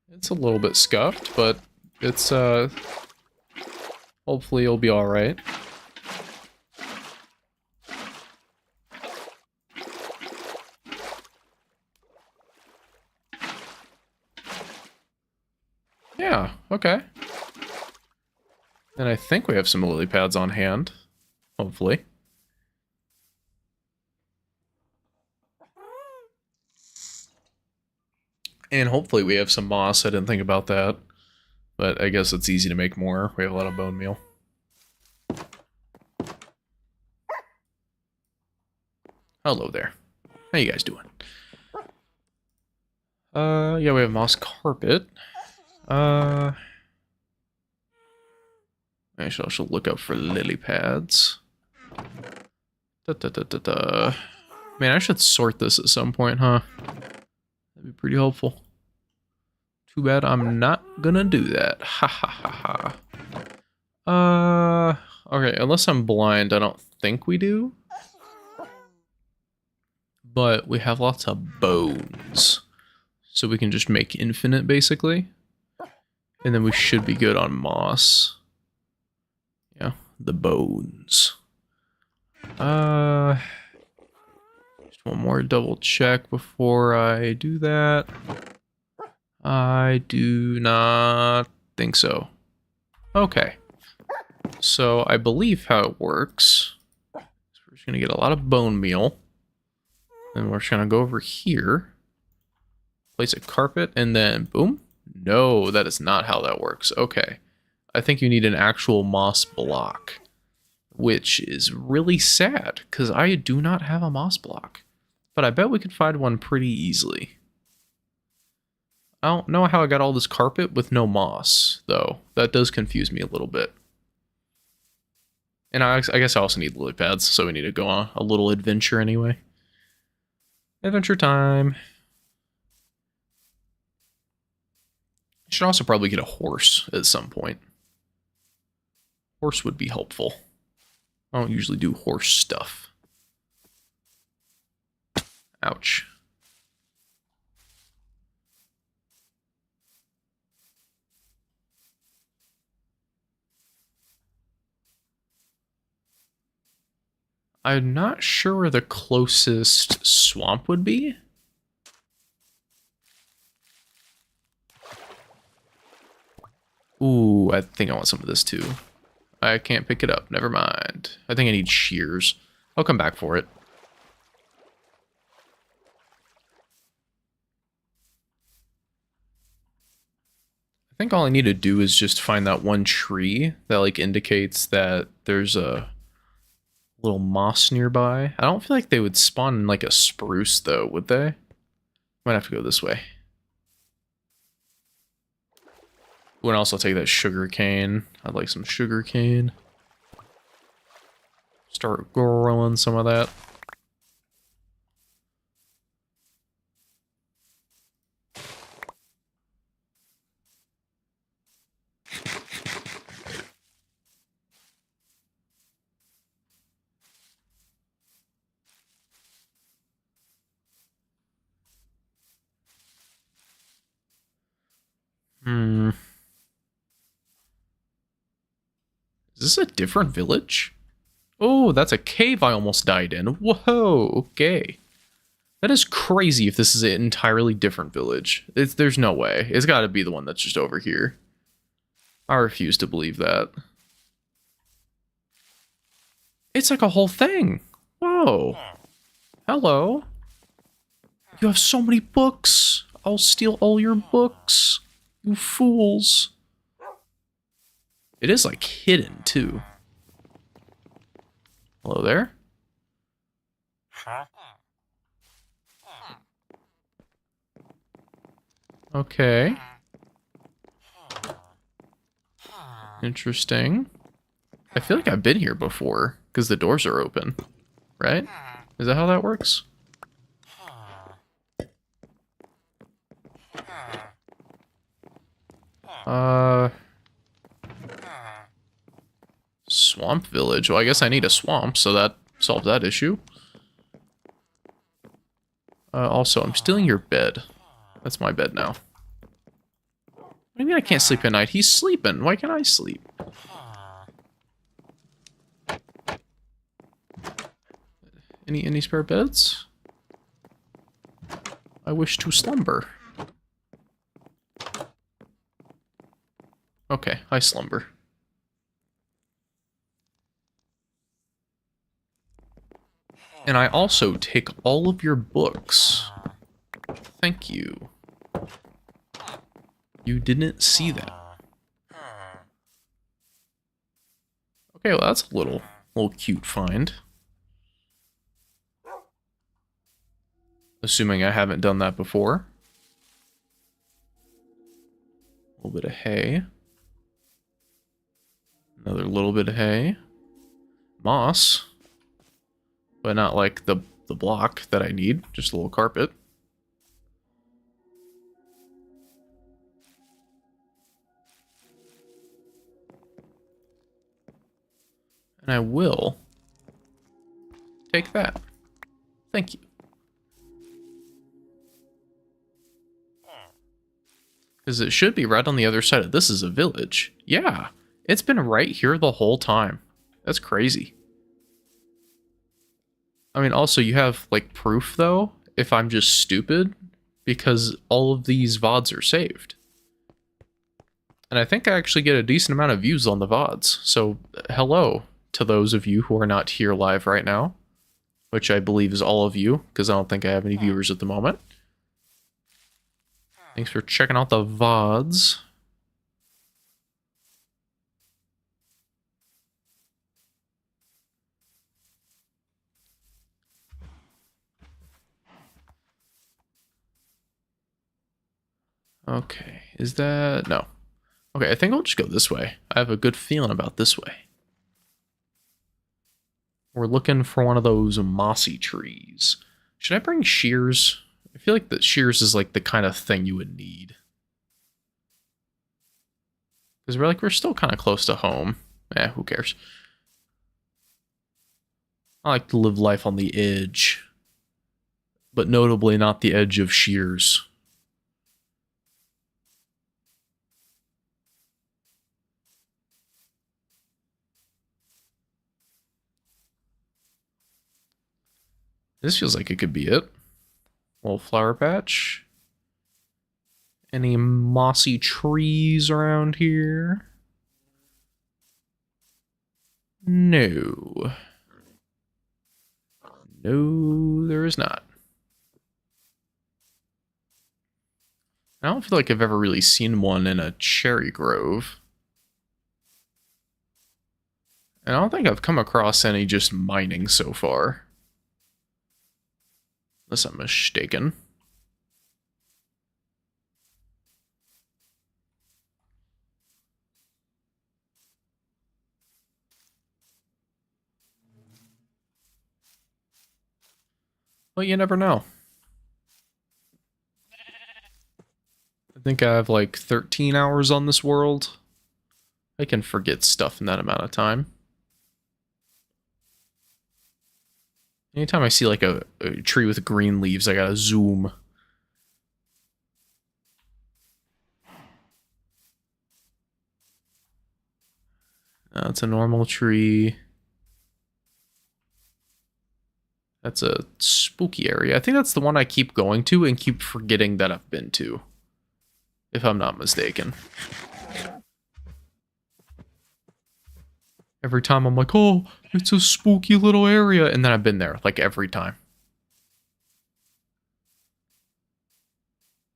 It's a little bit scuffed, but it's hopefully it'll be alright. Yeah, okay. And I think we have some lily pads on hand. Hopefully. And hopefully we have some moss. I didn't think about that. But I guess it's easy to make more. We have a lot of bone meal. Hello there. How you guys doing? Yeah, we have moss carpet. I should also look out for lily pads. Man, I should sort this at some point, huh? That'd be pretty helpful. Too bad I'm not gonna do that. Ha ha ha ha. Okay, unless I'm blind, I don't think we do. But we have lots of bones. So we can just make infinite, basically. And then we should be good on moss. Yeah, the bones. Just one more double check before I do that. I do not think so. Okay. So I believe how it works. So we're just gonna get a lot of bone meal. Then we're just gonna go over here. Place a carpet and then boom. No, that is not how that works. Okay. I think you need an actual moss block. Which is really sad, because I do not have a moss block. But I bet we could find one pretty easily. I don't know how I got all this carpet with no moss, though. That does confuse me a little bit. And I guess I also need lily pads, so we need to go on a little adventure anyway. Adventure time. Should also probably get a horse at some point. Horse would be helpful. I don't usually do horse stuff. Ouch. I'm not sure where the closest swamp would be. Ooh, I think I want some of this too. I can't pick it up. Never mind. I think I need shears. I'll come back for it. I think all I need to do is just find that one tree that like indicates that there's a little moss nearby. I don't feel like they would spawn in like a spruce though, would they? Might have to go this way. Would also take that sugar cane. I'd like some sugar cane. Start growing some of that. Is this a different village? Oh, that's a cave I almost died in. Whoa, okay. That is crazy if this is an entirely different village. There's no way. It's got to be the one that's just over here. I refuse to believe that. It's like a whole thing. Whoa. Hello. You have so many books. I'll steal all your books. You fools. It is like hidden too. Hello there. Okay. Interesting. I feel like I've been here before because the doors are open, right? Is that how that works? Swamp village. Well, I guess I need a swamp, so that solved that issue. Also, I'm stealing your bed. That's my bed now. What do you mean I can't sleep at night? He's sleeping. Why can't I sleep? Any spare beds? I wish to slumber. Okay, I slumber. And I also take all of your books. Thank you. You didn't see that. Okay, well that's a little cute find. Assuming I haven't done that before. A little bit of hay. Another little bit of hay. Moss. But not like the block that I need, just a little carpet. And I will take that. Thank you. Because it should be right on the other side of this is a village. Yeah, it's been right here the whole time. That's crazy. I mean, also, you have, like, proof, though, if I'm just stupid, because all of these VODs are saved. And I think I actually get a decent amount of views on the VODs, so hello to those of you who are not here live right now, which I believe is all of you, because I don't think I have any viewers at the moment. Thanks for checking out the VODs. Okay, is that... no. Okay, I think I'll just go this way. I have a good feeling about this way. We're looking for one of those mossy trees. Should I bring shears? I feel like that shears is like the kind of thing you would need. Because we're still kind of close to home. Eh, who cares? I like to live life on the edge. But notably not the edge of shears. This feels like it could be it. Little flower patch. Any mossy trees around here? No. No, there is not. I don't feel like I've ever really seen one in a cherry grove. And I don't think I've come across any just mining so far. Unless I'm mistaken. Well, you never know. I think I have like 13 hours on this world. I can forget stuff in that amount of time. Anytime I see like a tree with green leaves, I gotta zoom. It's a normal tree. That's a spooky area. I think that's the one I keep going to and keep forgetting that I've been to, if I'm not mistaken. Every time I'm like, oh, it's a spooky little area, and then I've been there, like, every time.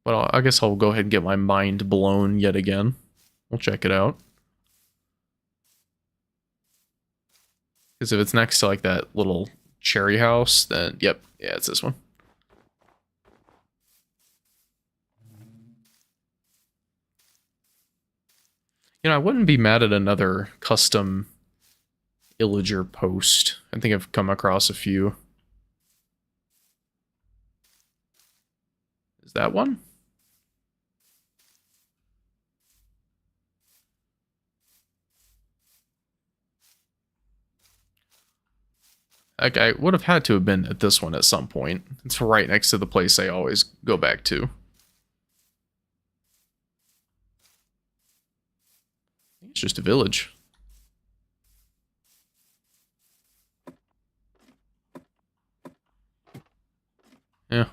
But I guess I'll go ahead and get my mind blown yet again. We'll check it out. Because if it's next to, like, that little cherry house, then, yep, yeah, it's this one. You know, I wouldn't be mad at another custom Illager post. I think I've come across a few. Is that one? Like, I would have had to have been at this one at some point. It's right next to the place I always go back to. It's just a village. Yeah.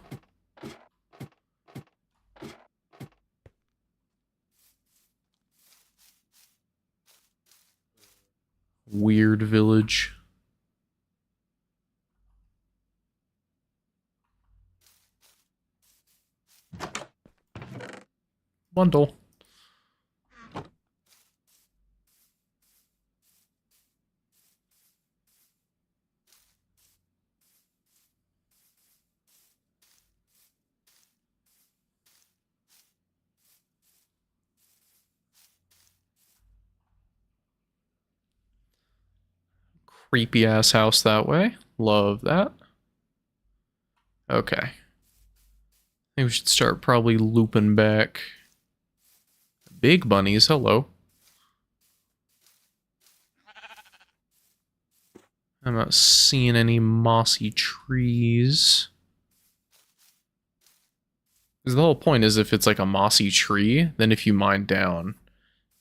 Weird village. Bundle. Creepy ass house that way. Love that. Okay. I think we should start probably looping back. Big bunnies, hello. I'm not seeing any mossy trees. Because the whole point is if it's like a mossy tree, then if you mine down,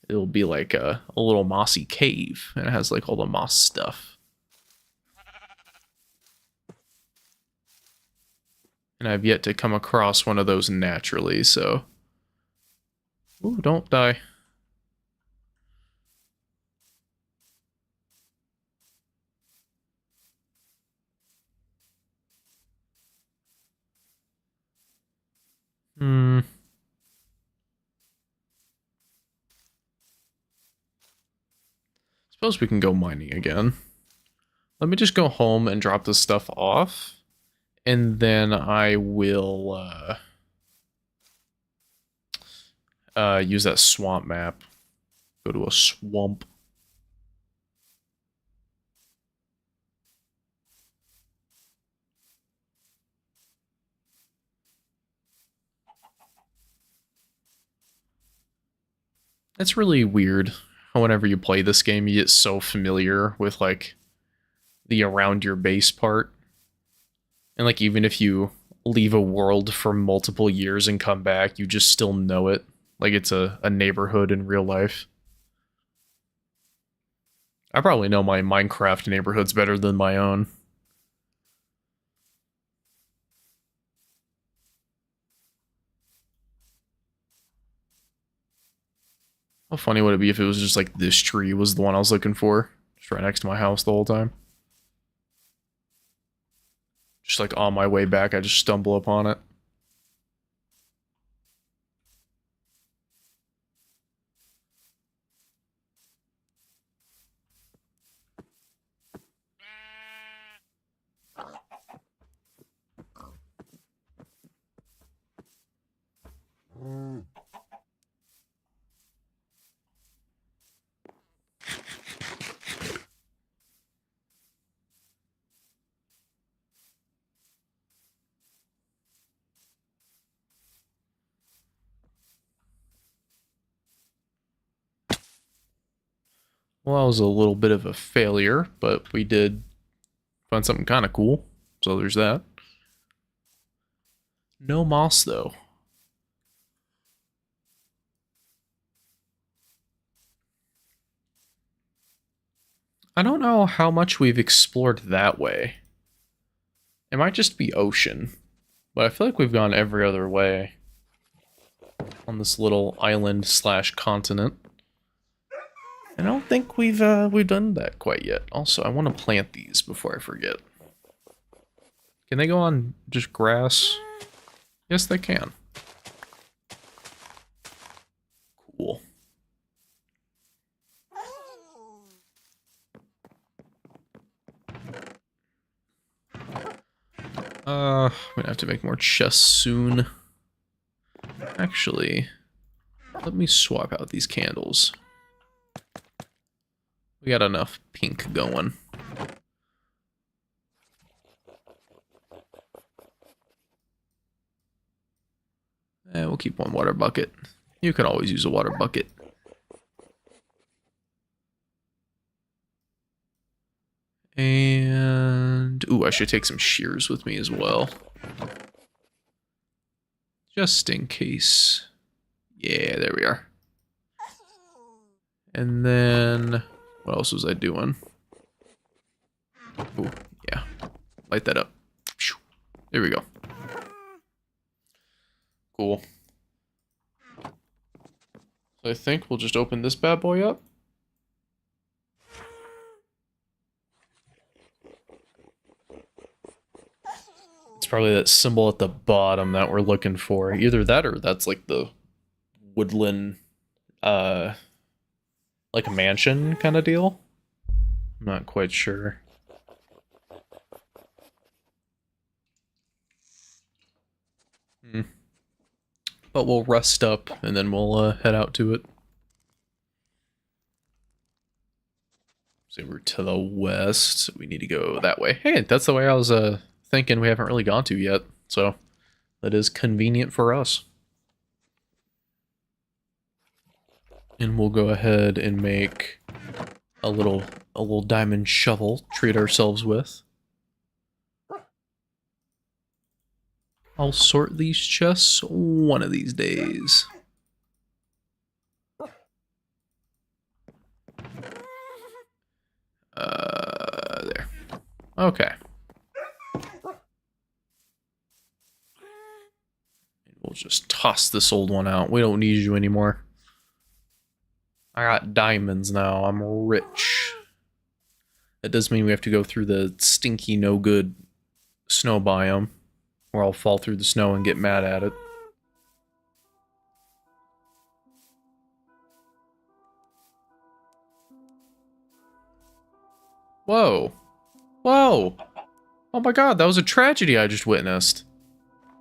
it'll be like a little mossy cave. And it has like all the moss stuff. And I've yet to come across one of those naturally, so... Ooh, don't die. Suppose we can go mining again. Let me just go home and drop this stuff off. And then I will use that swamp map. Go to a swamp. It's really weird how whenever you play this game, you get so familiar with, like, the around your base part. And, like, even if you leave a world for multiple years and come back, you just still know it. Like it's a neighborhood in real life. I probably know my Minecraft neighborhoods better than my own. How funny would it be if it was just like this tree was the one I was looking for? Just right next to my house the whole time. Just like on my way back, I just stumble upon it. Well, that was a little bit of a failure, but we did find something kind of cool. So there's that. No moss, though. I don't know how much we've explored that way. It might just be ocean, but I feel like we've gone every other way on this little island slash continent. I don't think we've done that quite yet. Also, I want to plant these before I forget. Can they go on just grass? Yes, they can. Cool. I'm gonna have to make more chests soon. Actually, let me swap out these candles. We got enough pink going. And we'll keep one water bucket. You can always use a water bucket. And ooh, I should take some shears with me as well. Just in case. Yeah, there we are. And then what else was I doing? Ooh, yeah. Light that up. There we go. Cool. So I think we'll just open this bad boy up. It's probably that symbol at the bottom that we're looking for. Either that or that's like the woodland, like a mansion kind of deal. I'm not quite sure. But we'll rest up and then we'll head out to it. So we're to the west. So we need to go that way. Hey, that's the way I was thinking we haven't really gone to yet. So that is convenient for us. And we'll go ahead and make a little diamond shovel to treat ourselves with. I'll sort these chests one of these days. There. Okay. We'll just toss this old one out. We don't need you anymore. I got diamonds now. I'm rich. That does mean we have to go through the stinky, no good snow biome. Or I'll fall through the snow and get mad at it. Whoa. Whoa. Oh my god, that was a tragedy I just witnessed.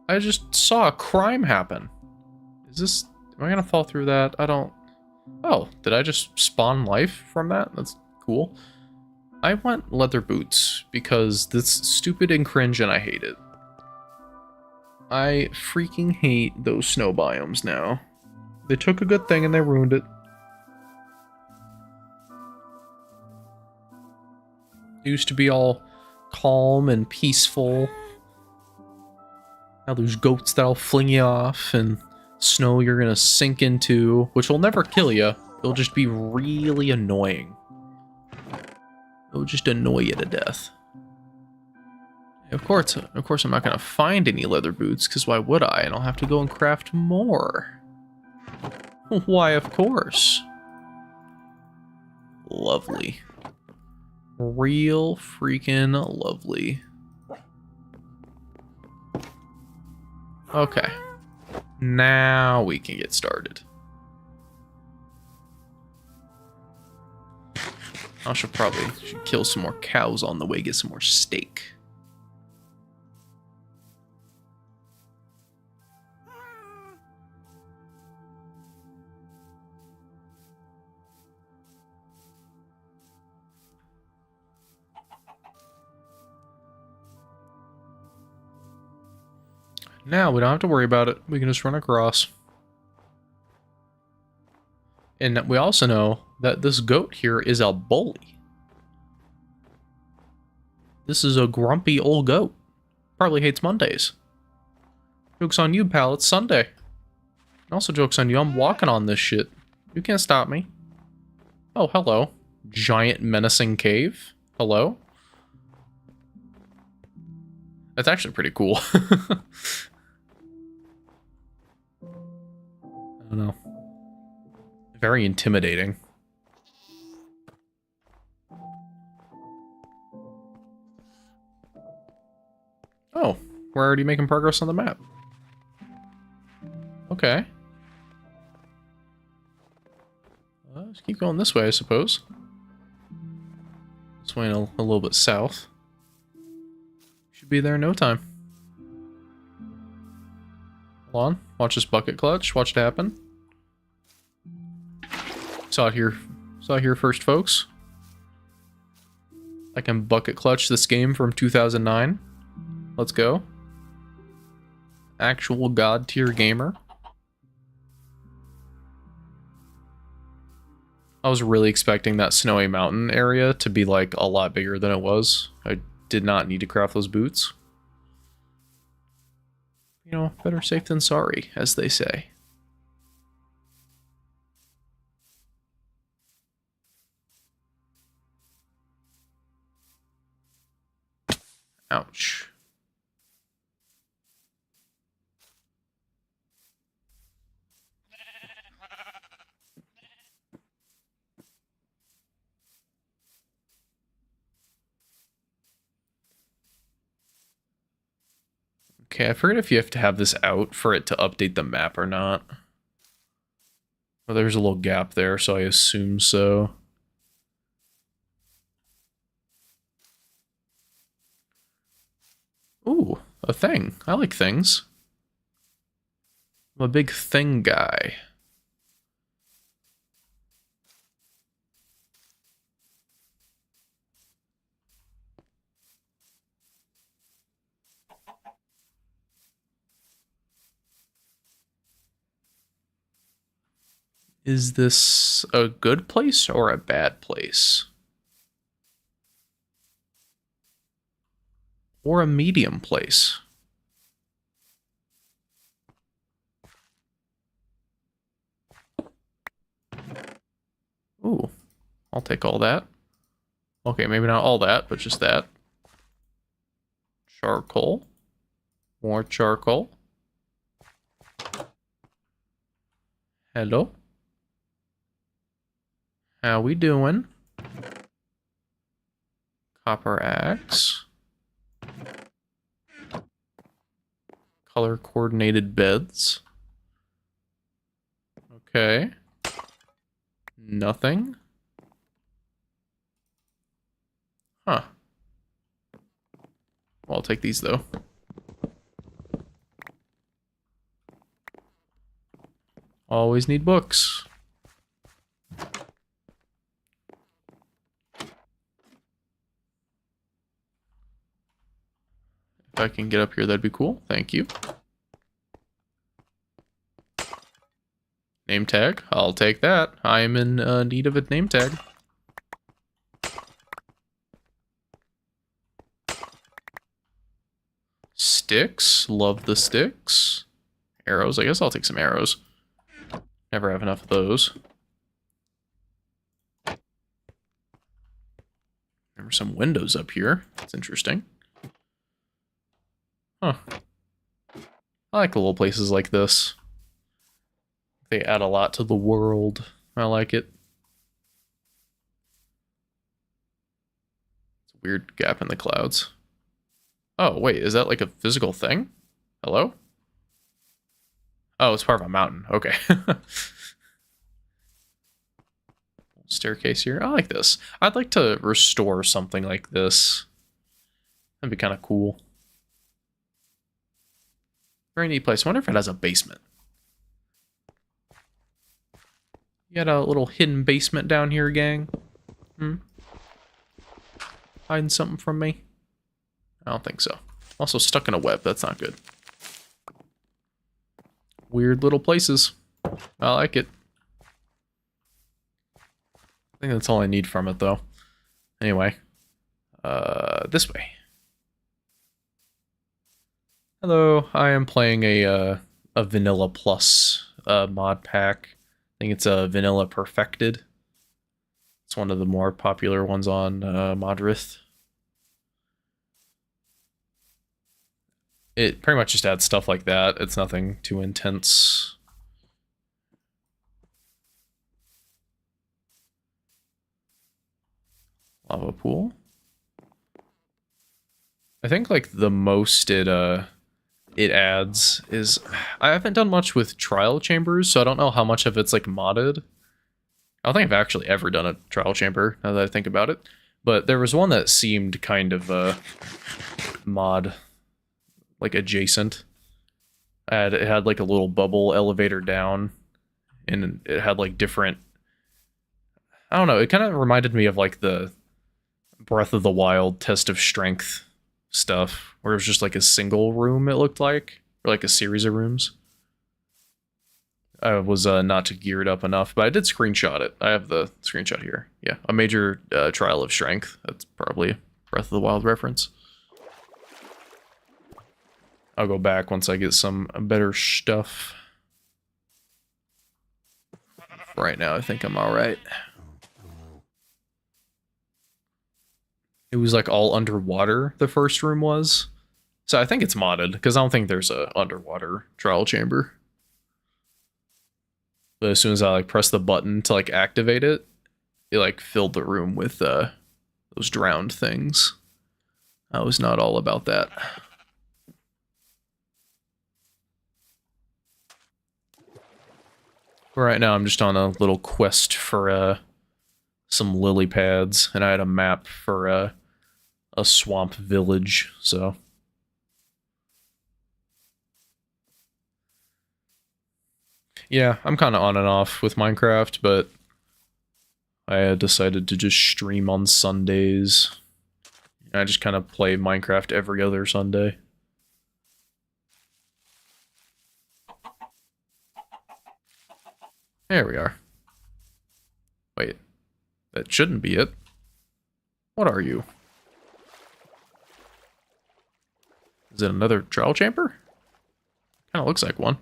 I just saw a crime happen. Is this... Am I gonna fall through that? I don't... Oh, did I just spawn life from that? That's cool. I want leather boots because this stupid and cringe and I hate it. I freaking hate those snow biomes now. They took a good thing and they ruined it. It used to be all calm and peaceful. Now there's goats that'll fling you off and snow you're gonna sink into, which will never kill you. It'll just be really annoying. It'll just annoy you to death. Of course I'm not gonna find any leather boots, because why would I? And I'll have to go and craft more. Why, of course. Lovely. Real freaking lovely. Okay. Now we can get started. I should probably kill some more cows on the way, get some more steak. Now we don't have to worry about it. We can just run across. And we also know that this goat here is a bully. This is a grumpy old goat. Probably hates Mondays. Joke's on you, pal. It's Sunday. And also joke's on you. I'm walking on this shit. You can't stop me. Oh, hello. Giant menacing cave? Hello? That's actually pretty cool. I don't know. Very intimidating. Oh, we're already making progress on the map. Okay. Let's keep going this way, I suppose. This way a little bit south. Should be there in no time. Hold on. Watch this bucket clutch. Watch it happen. Saw it here first, folks. I can bucket clutch this game from 2009. Let's go. Actual god tier gamer. I was really expecting that snowy mountain area to be like a lot bigger than it was. I did not need to craft those boots. You know, better safe than sorry, as they say. Ouch. Okay, I forget if you have to have this out for it to update the map or not. Well, there's a little gap there, so I assume so. Ooh, a thing. I like things. I'm a big thing guy. Is this a good place or a bad place? Or a medium place? Ooh, I'll take all that. Okay, maybe not all that, but just that. Charcoal. More charcoal. Hello. How we doing? Copper axe. Color coordinated beds. Okay. Nothing. Huh. Well, I'll take these though. Always need books. If I can get up here, that'd be cool. Thank you. Name tag. I'll take that. I am in need of a name tag. Sticks. Love the sticks. Arrows. I guess I'll take some arrows. Never have enough of those. There are some windows up here. That's interesting. Huh. I like little places like this. They add a lot to the world. I like it. It's a weird gap in the clouds. Oh, wait, is that like a physical thing? Hello? Oh, it's part of a mountain. Okay. Staircase here. I like this. I'd like to restore something like this. That'd be kind of cool. Very neat place. I wonder if it has a basement. You got a little hidden basement down here, gang? Hiding something from me? I don't think so. Also stuck in a web. That's not good. Weird little places. I like it. I think that's all I need from it, though. Anyway. This way. Hello, I am playing a Vanilla Plus mod pack. I think it's a Vanilla Perfected. It's one of the more popular ones on Modrith. It pretty much just adds stuff like that. It's nothing too intense. Lava pool. I think like the most it adds is I haven't done much with trial chambers, so I don't know how much of it's like modded. I don't think I've actually ever done a trial chamber now that I think about it. But there was one that seemed kind of mod like adjacent. It had like a little bubble elevator down, and it had like different. I don't know. It kind of reminded me of like the Breath of the Wild test of strength stuff, where it was just like a single room. It looked like, or like a series of rooms. I was not geared up enough, but I did screenshot it. I have the screenshot here. Yeah, a major trial of strength. That's probably a Breath of the Wild reference. I'll go back once I get some better stuff. Right now, I think I'm alright. It was like all underwater, the first room was. So I think it's modded, because I don't think there's a underwater trial chamber. But as soon as I like press the button to like activate it, it like filled the room with those drowned things. I was not all about that. Right now I'm just on a little quest for some lily pads, and I had a map for a swamp village, so. Yeah, I'm kind of on and off with Minecraft, but I had decided to just stream on Sundays. I just kind of play Minecraft every other Sunday. There we are. Wait, that shouldn't be it. What are you? Is it another trial chamber? Kind of looks like one.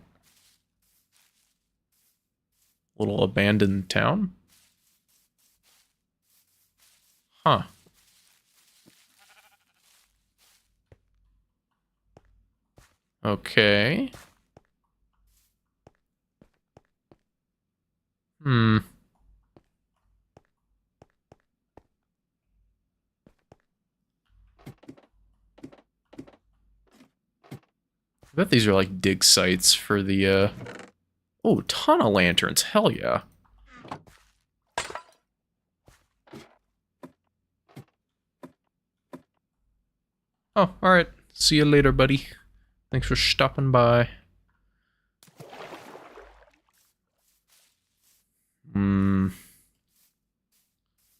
Little abandoned town? Huh. Okay. Hmm. I bet these are like dig sites for the, Oh, ton of lanterns. Hell yeah. Oh, alright. See you later, buddy. Thanks for stopping by. Hmm.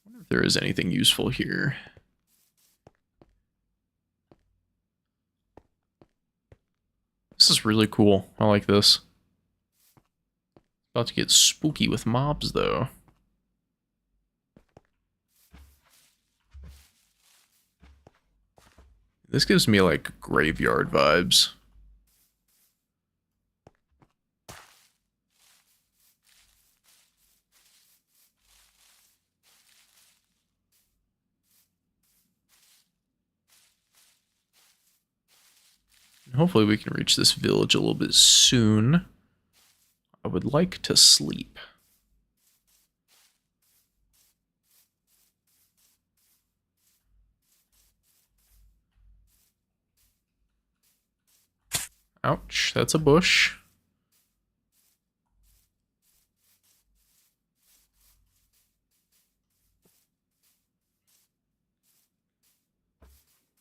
I wonder if there is anything useful here. This is really cool. I like this. About to get spooky with mobs, though. This gives me, like, graveyard vibes. Hopefully we can reach this village a little bit soon. I would like to sleep. Ouch, that's a bush.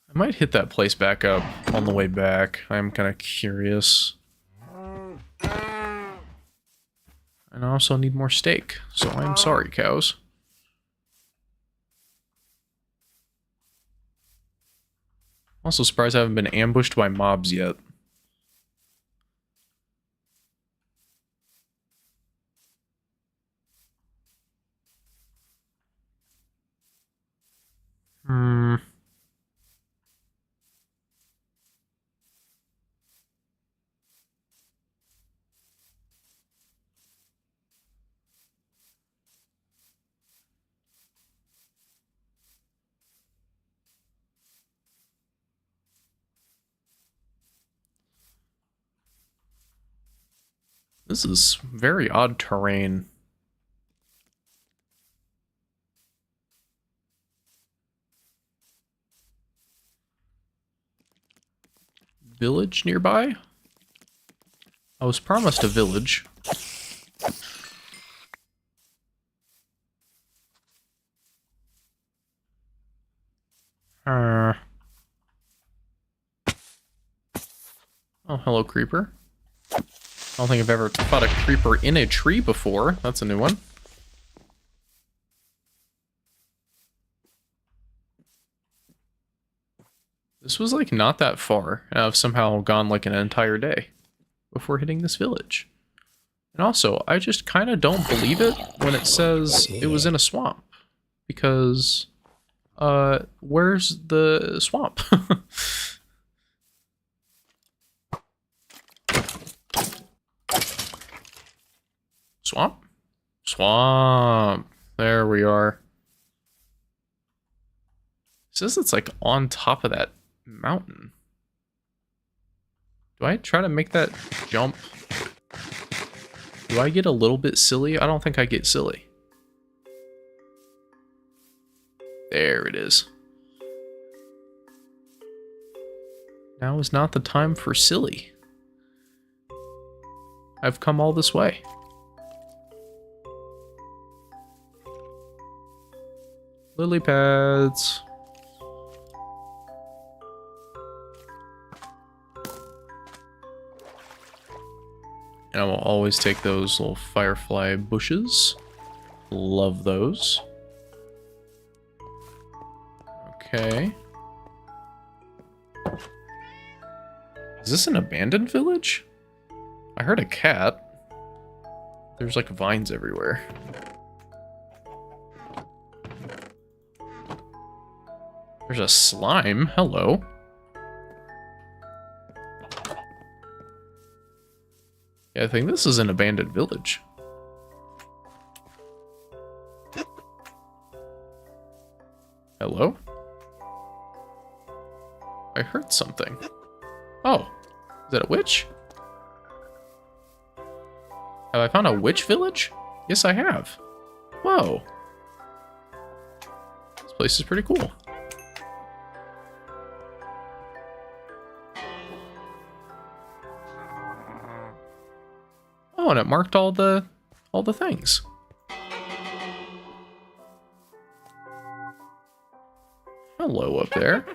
I might hit that place back up on the way back. I'm kind of curious. And I also need more steak, so I'm sorry, cows. Also surprised I haven't been ambushed by mobs yet. Hmm. This is very odd terrain. Village nearby? I was promised a village. Oh, hello, creeper. I don't think I've ever fought a creeper in a tree before. That's a new one. This was like not that far, and I've somehow gone like an entire day before hitting this village. And also, I just kind of don't believe it when it says it was in a swamp. Because, where's the swamp? Swamp? Swamp. There we are. It says it's like on top of that mountain. Do I try to make that jump? Do I get a little bit silly? I don't think I get silly. There it is. Now is not the time for silly. I've come all this way. Lily pads. And I will always take those little firefly bushes. Love those. Okay. Is this an abandoned village? I heard a cat. There's like vines everywhere. There's a slime. Hello. Yeah, I think this is an abandoned village. Hello? I heard something. Oh, is that a witch? Have I found a witch village? Yes, I have. Whoa. This place is pretty cool. Oh, and it marked all the things. Hello up there.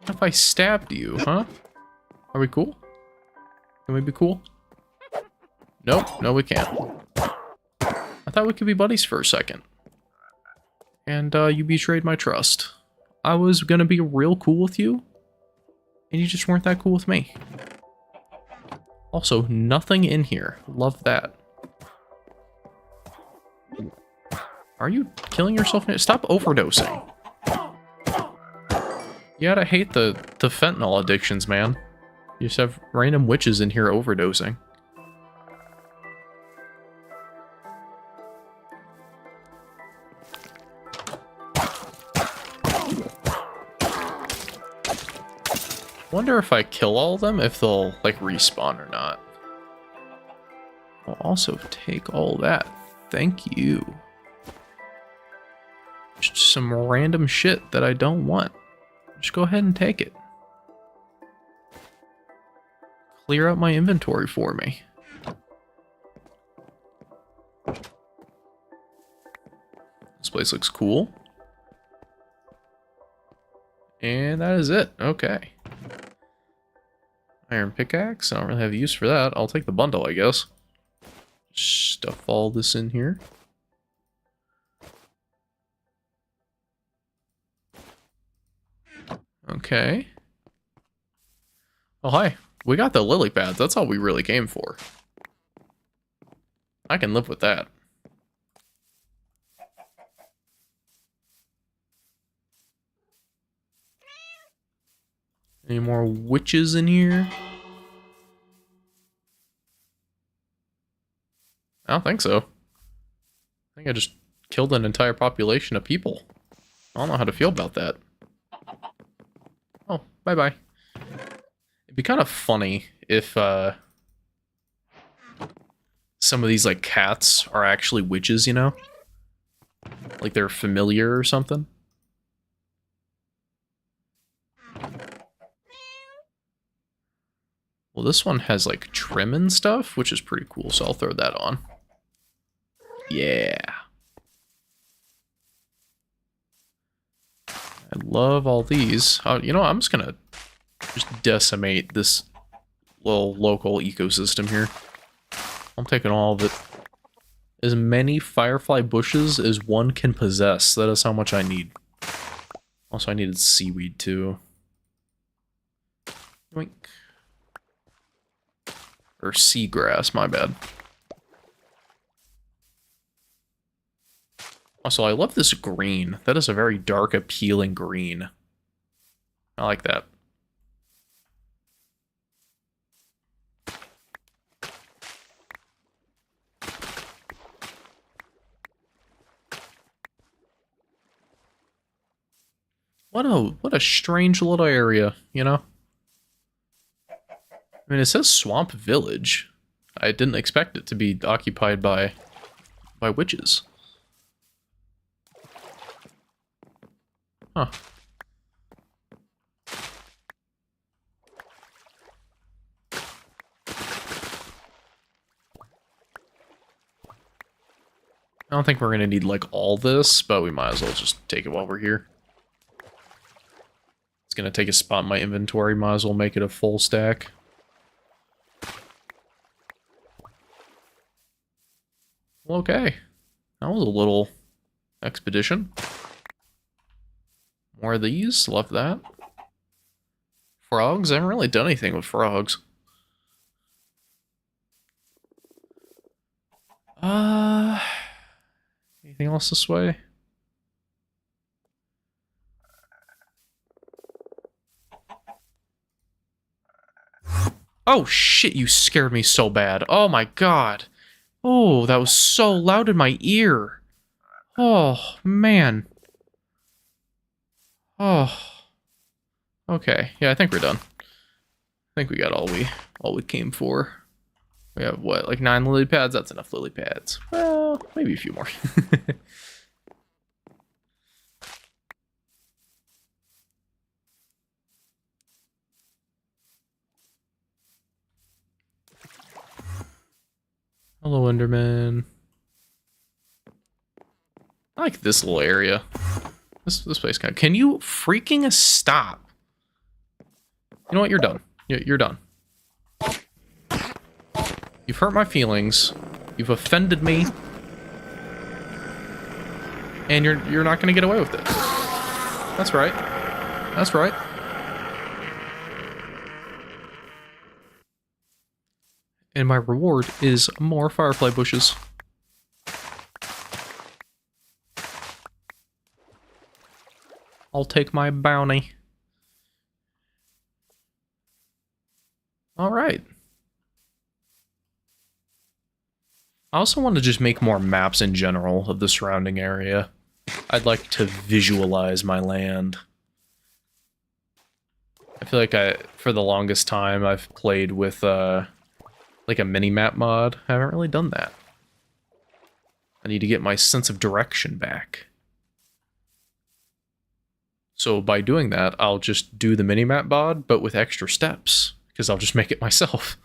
What if I stabbed you, huh? Are we cool? Can we be cool? Nope, no we can't. I thought we could be buddies for a second. And you betrayed my trust. I was gonna be real cool with you, and you just weren't that cool with me. Also, nothing in here. Love that. Are you killing yourself? Stop overdosing. You gotta hate the fentanyl addictions, man. You just have random witches in here overdosing. Wonder if I kill all of them, if they'll, like, respawn or not. I'll also take all that. Thank you. Just some random shit that I don't want. Just go ahead and take it. Clear out my inventory for me. This place looks cool. And that is it. Okay. Iron pickaxe. I don't really have use for that. I'll take the bundle, I guess. Stuff all this in here. Okay. Oh, hi. We got the lily pads. That's all we really came for. I can live with that. Any more witches in here? I don't think so. I think I just killed an entire population of people. I don't know how to feel about that. Oh, bye-bye. It'd be kind of funny if some of these like cats are actually witches, you know? Like they're familiar or something. Well, this one has like trim and stuff, which is pretty cool, so I'll throw that on. Yeah. I love all these. You know, I'm just gonna just decimate this little local ecosystem here. I'm taking all of it. As many firefly bushes as one can possess. That is how much I need. Also, I needed seaweed too. Yoink. Or seagrass, my bad. Also, I love this green. That is a very dark, appealing green. I like that. What a strange little area, you know? I mean, it says Swamp Village. I didn't expect it to be occupied by witches. Huh. I don't think we're gonna need, like, all this, but we might as well just take it while we're here. It's gonna take a spot in my inventory, might as well make it a full stack. Well, okay. That was a little expedition. More of these, love that. Frogs? I haven't really done anything with frogs. Anything else this way? Oh shit, you scared me so bad. Oh my god. Oh, that was so loud in my ear. Oh, man. Oh. Okay, yeah, I think we're done. I think we got all we came for. We have, what, like 9 lily pads? That's enough lily pads. Well, maybe a few more. Hello, Enderman. I like this little area. This place kind of... Can you freaking stop? You know what? You're done. You're done. You've hurt my feelings. You've offended me. And you're not going to get away with it. That's right. That's right. And my reward is more firefly bushes. I'll take my bounty. Alright. I also want to just make more maps in general of the surrounding area. I'd like to visualize my land. I feel like for the longest time, I've played with, like a mini-map mod. I haven't really done that. I need to get my sense of direction back. So by doing that, I'll just do the mini-map mod, but with extra steps, because I'll just make it myself.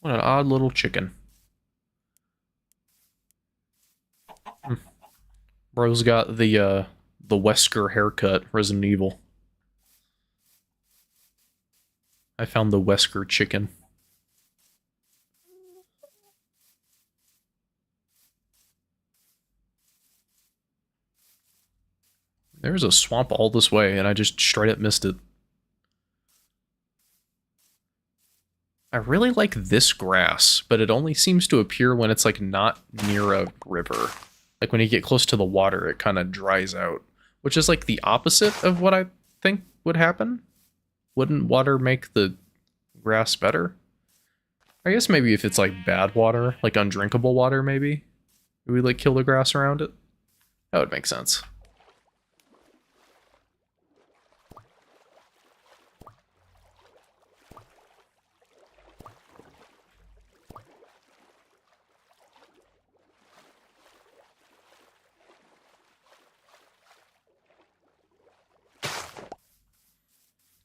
What an odd little chicken. Bro's got the Wesker haircut, Resident Evil. I found the Wesker chicken. There's a swamp all this way, and I just straight up missed it. I really like this grass, but it only seems to appear when it's like not near a river. Like when you get close to the water, it kind of dries out. which is like the opposite of what I think would happen. Wouldn't water make the grass better? I guess maybe if it's like bad water, like undrinkable water, maybe we like kill the grass around it. That would make sense.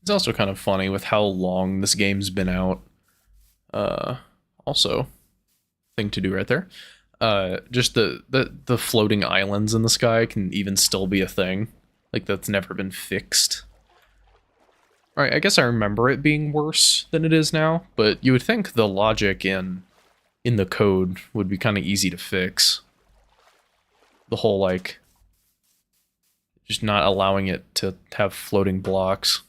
It's also kind of funny with how long this game's been out. Also, thing to do right there. Just the floating islands in the sky can even still be a thing. Like, that's never been fixed. Alright, I guess I remember it being worse than it is now, but you would think the logic in the code would be kind of easy to fix. The whole, like, just not allowing it to have floating blocks.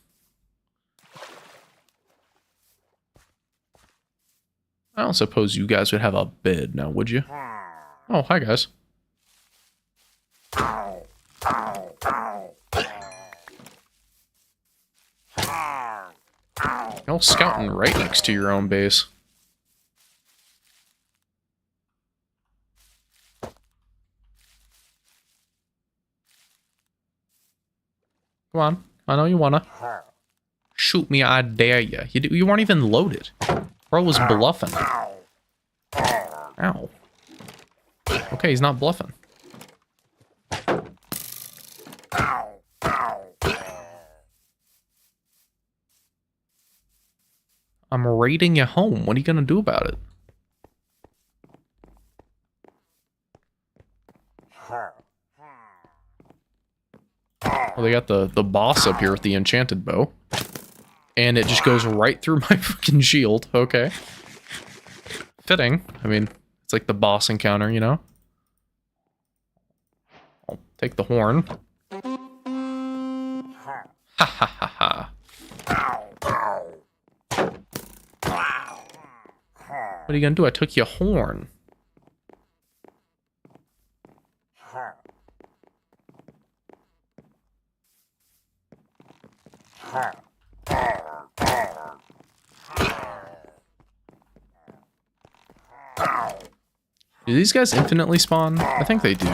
I don't suppose you guys would have a bed now, would you? Oh, hi guys. Y'all scouting right next to your own base. Come on, I know you wanna. Shoot me, I dare ya. You weren't even loaded. Bro was bluffing. Ow. Okay, he's not bluffing. I'm raiding your home. What are you gonna do about it? Well, they got the boss up here with the enchanted bow. And it just goes right through my fucking shield. Okay. Fitting. I mean, it's like the boss encounter, you know? I'll take the horn. Ha ha ha ha. What are you gonna do? I took your horn. Do these guys infinitely spawn? I think they do.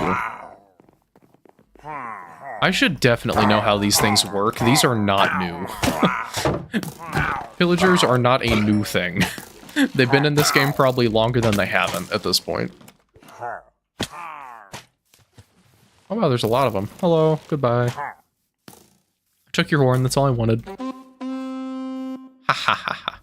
I should definitely know how these things work. These are not new. Pillagers are not a new thing. They've been in this game probably longer than they haven't at this point. Oh wow, there's a lot of them. Hello, goodbye. I took your horn, that's all I wanted. Ha ha ha ha.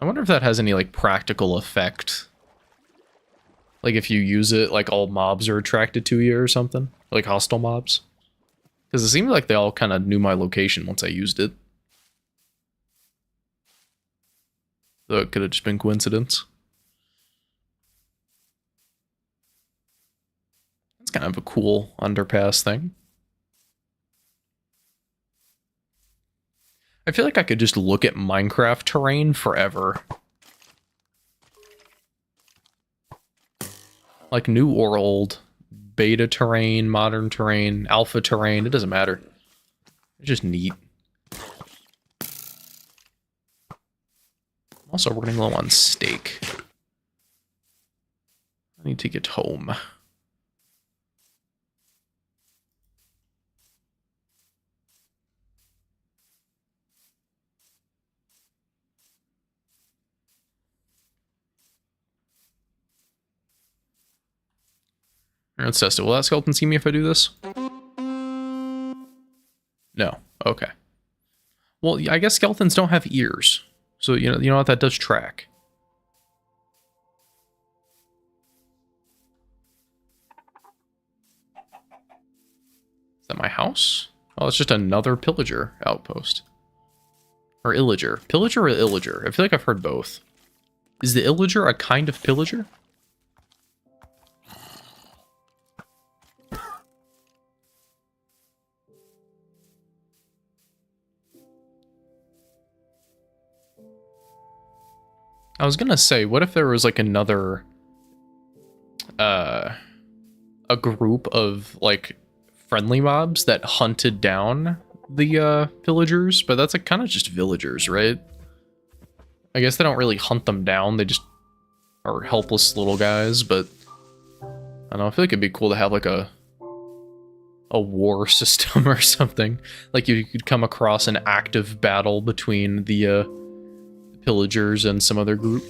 I wonder if that has any, like, practical effect. Like, if you use it, like, all mobs are attracted to you or something? Like, hostile mobs? Because it seemed like they all kind of knew my location once I used it. Though it could have just been coincidence. It's kind of a cool underpass thing. I feel like I could just look at Minecraft terrain forever. Like new or old, beta terrain, modern terrain, alpha terrain, it doesn't matter. It's just neat. I'm also running low on steak. I need to get home. Let's test it. Will that skeleton see me if I do this? No. Okay. Well, I guess skeletons don't have ears. So, you know what? That does track. Is that my house? Oh, it's just another pillager outpost. Or illager. Pillager or illager? I feel like I've heard both. Is the illager a kind of pillager? I was gonna say, what if there was like another, a group of like friendly mobs that hunted down the villagers, but that's like kind of just villagers, right? I guess they don't really hunt them down, they just are helpless little guys, but I don't know, I feel like it'd be cool to have like a war system or something. Like you could come across an active battle between the pillagers and some other group.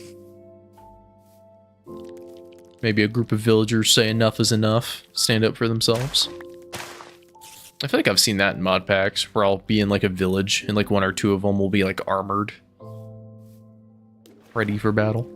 Maybe a group of villagers say enough is enough, stand up for themselves. I feel like I've seen that in mod packs, where I'll be in like a village, and like one or two of them will be like armored, ready for battle.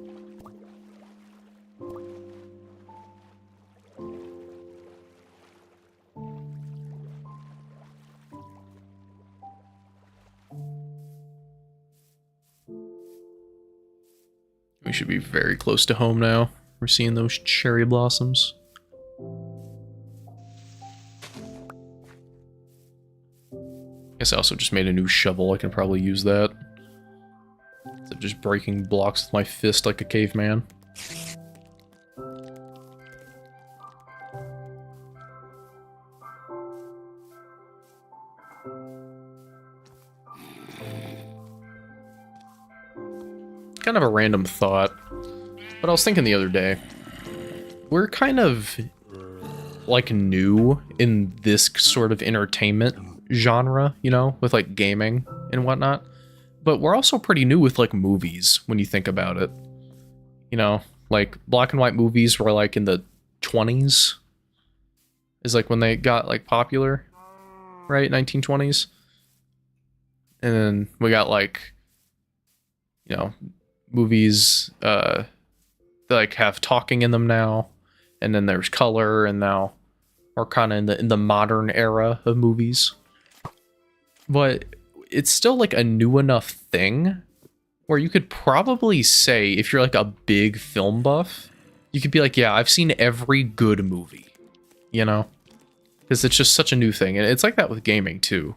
We should be very close to home now. We're seeing those cherry blossoms. Guess I also just made a new shovel. I can probably use that. Instead of just breaking blocks with my fist like a caveman. Kind of a random thought, but I was thinking the other day, we're kind of like new in this sort of entertainment genre, you know, with like gaming and whatnot, but we're also pretty new with like movies when you think about it. You know, like black and white movies were like in the 20s is like when they got like popular, right? 1920s. And then we got like, you know, movies that like have talking in them now, and then there's color, and now we're kind of in the modern era of movies. But it's still like a new enough thing where you could probably say, if you're like a big film buff, you could be like, yeah, I've seen every good movie, you know? Because it's just such a new thing. And it's like that with gaming too,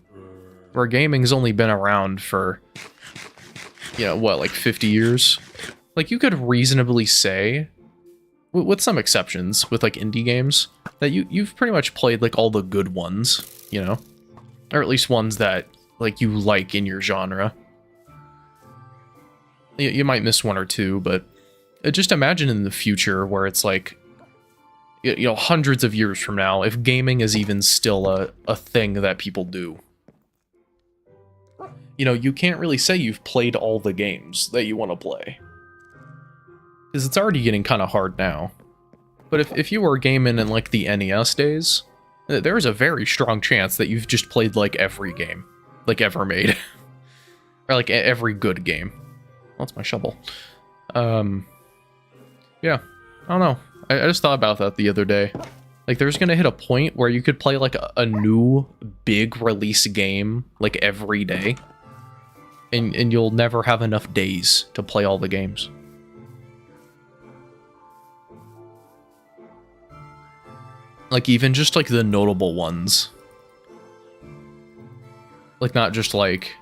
where gaming's only been around for, you know, what, like 50 years? Like, you could reasonably say, with some exceptions, with like indie games, that you've pretty much played like all the good ones, you know? Or at least ones that like you like in your genre. You might miss one or two, but just imagine in the future where it's like, you know, hundreds of years from now, if gaming is even still a thing that people do. You know, you can't really say you've played all the games that you want to play, because it's already getting kind of hard now. But if you were gaming in like the NES days, there is a very strong chance that you've just played like every game like ever made. Or like every good game. Well, that's my shovel. Yeah, I don't know. I just thought about that the other day. Like, there's gonna hit a point where you could play like a new big release game like every day. And you'll never have enough days to play all the games. Like, even just like the notable ones. Like, not just like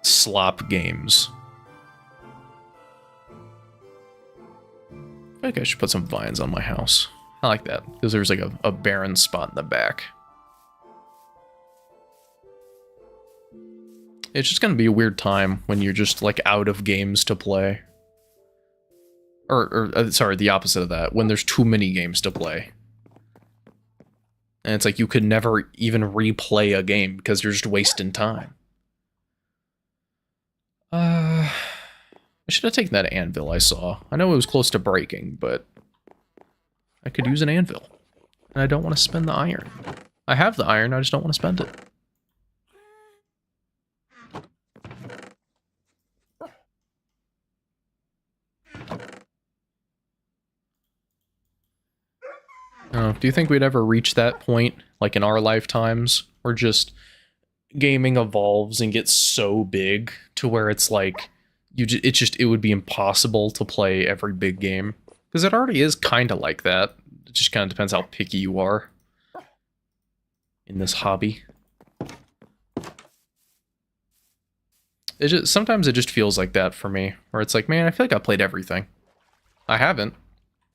slop games. I think I should put some vines on my house. I like that, because there's like a barren spot in the back. It's just gonna be a weird time when you're just like out of games to play. Or sorry, the opposite of that, when there's too many games to play. And it's like you could never even replay a game because you're just wasting time. I should have taken that anvil I saw. I know it was close to breaking, but I could use an anvil. And I don't want to spend the iron. I have the iron, I just don't want to spend it. Do you think we'd ever reach that point, like in our lifetimes, where just gaming evolves and gets so big to where it's like, it would be impossible to play every big game? Because it already is kind of like that. It just kind of depends how picky you are in this hobby. Sometimes it just feels like that for me, where it's like, man, I feel like I played everything. I haven't.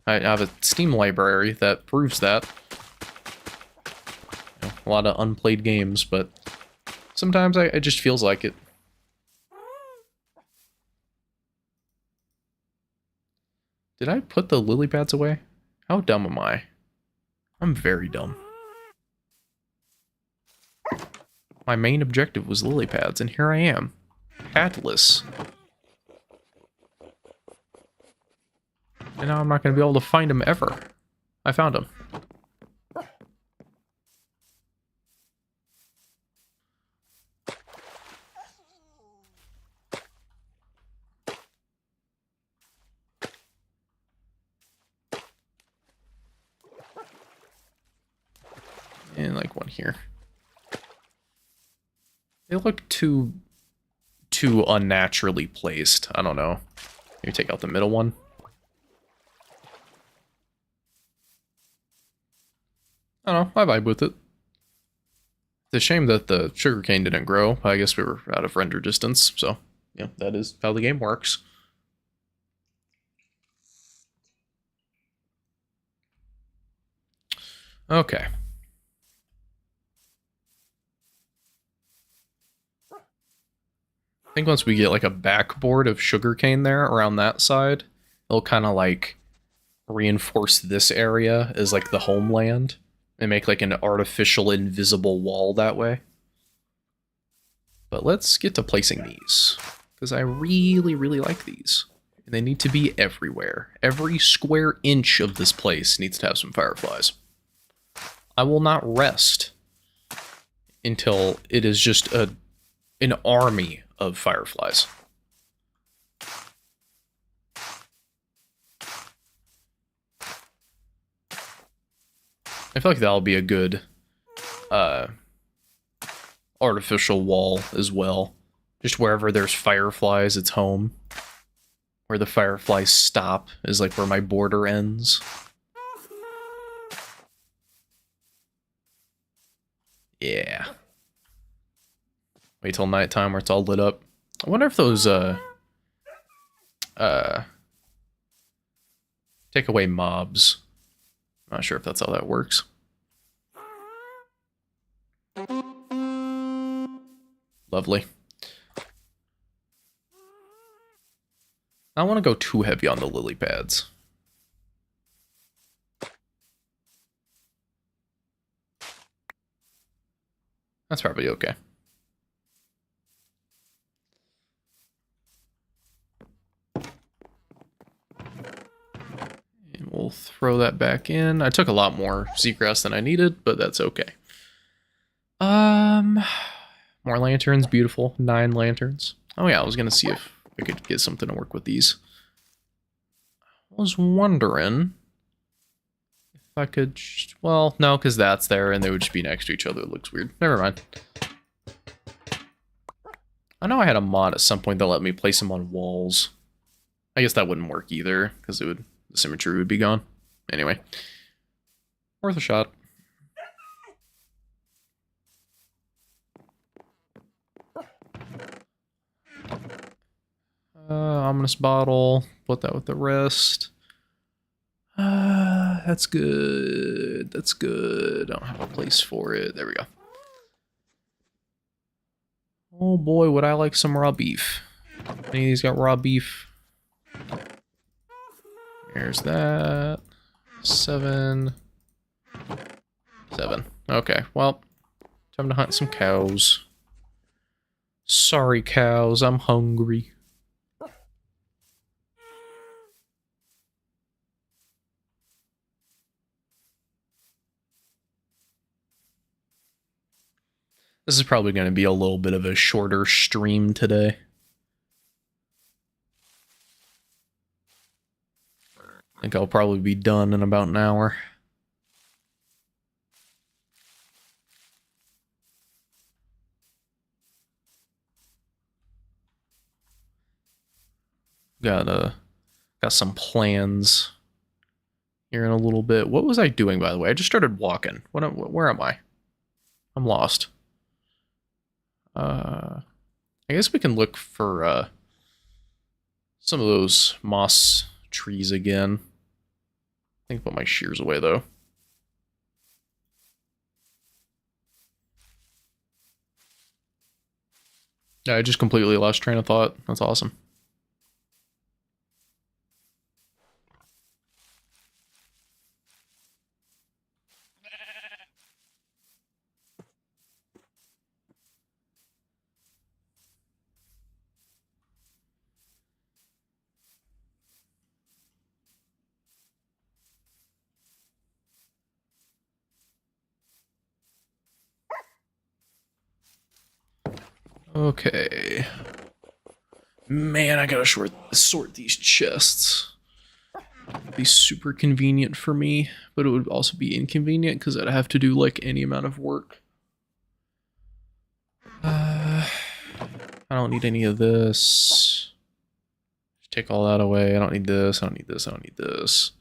I have a Steam library that proves that. You know, a lot of unplayed games, but sometimes it just feels like it. Did I put the lily pads away? How dumb am I? I'm very dumb. My main objective was lily pads, and here I am. Padless. And now I'm not going to be able to find them ever. I found them. And like one here. They look too unnaturally placed. I don't know. Maybe take out the middle one. I don't know. I vibe with it. It's a shame that the sugarcane didn't grow. I guess we were out of render distance, so yeah, that is how the game works. Okay. I think once we get like a backboard of sugarcane there around that side, it'll kind of like reinforce this area as like the homeland and make like an artificial invisible wall that way. But let's get to placing these, because I really, really like these. And they need to be everywhere. Every square inch of this place needs to have some fireflies. I will not rest until it is just an army of fireflies. I feel like that'll be a good artificial wall as well. Just wherever there's fireflies, it's home. Where the fireflies stop is like where my border ends. Yeah. Wait till nighttime where it's all lit up. I wonder if those take away mobs. I'm not sure if that's how that works. Lovely. I don't want to go too heavy on the lily pads. That's probably okay. And we'll throw that back in. I took a lot more seagrass than I needed, but that's okay. More lanterns, beautiful. 9 lanterns. Oh yeah, I was gonna see if I could get something to work with these. I was wondering if I could, well, no, because that's there and they would just be next to each other. It looks weird. Never mind. I know I had a mod at some point that let me place them on walls. I guess that wouldn't work either, because the symmetry would be gone. Anyway, worth a shot. Ominous bottle. Put that with the rest. That's good. That's good. I don't have a place for it. There we go. Oh boy, would I like some raw beef. Any of these got raw beef? There's that. 7. 7. Okay, well, time to hunt some cows. Sorry, cows, I'm hungry. This is probably going to be a little bit of a shorter stream today. I think I'll probably be done in about an hour. Got some plans here in a little bit. What was I doing, by the way? I just started walking. Where am I? I'm lost. I guess we can look for some of those moss trees again. I think put my shears away though. Yeah, I just completely lost train of thought. That's awesome. Okay. Man, I gotta sort these chests. It'd be super convenient for me, but it would also be inconvenient because I'd have to do like any amount of work. I don't need any of this. Just take all that away. I don't need this. I don't need this. I don't need this.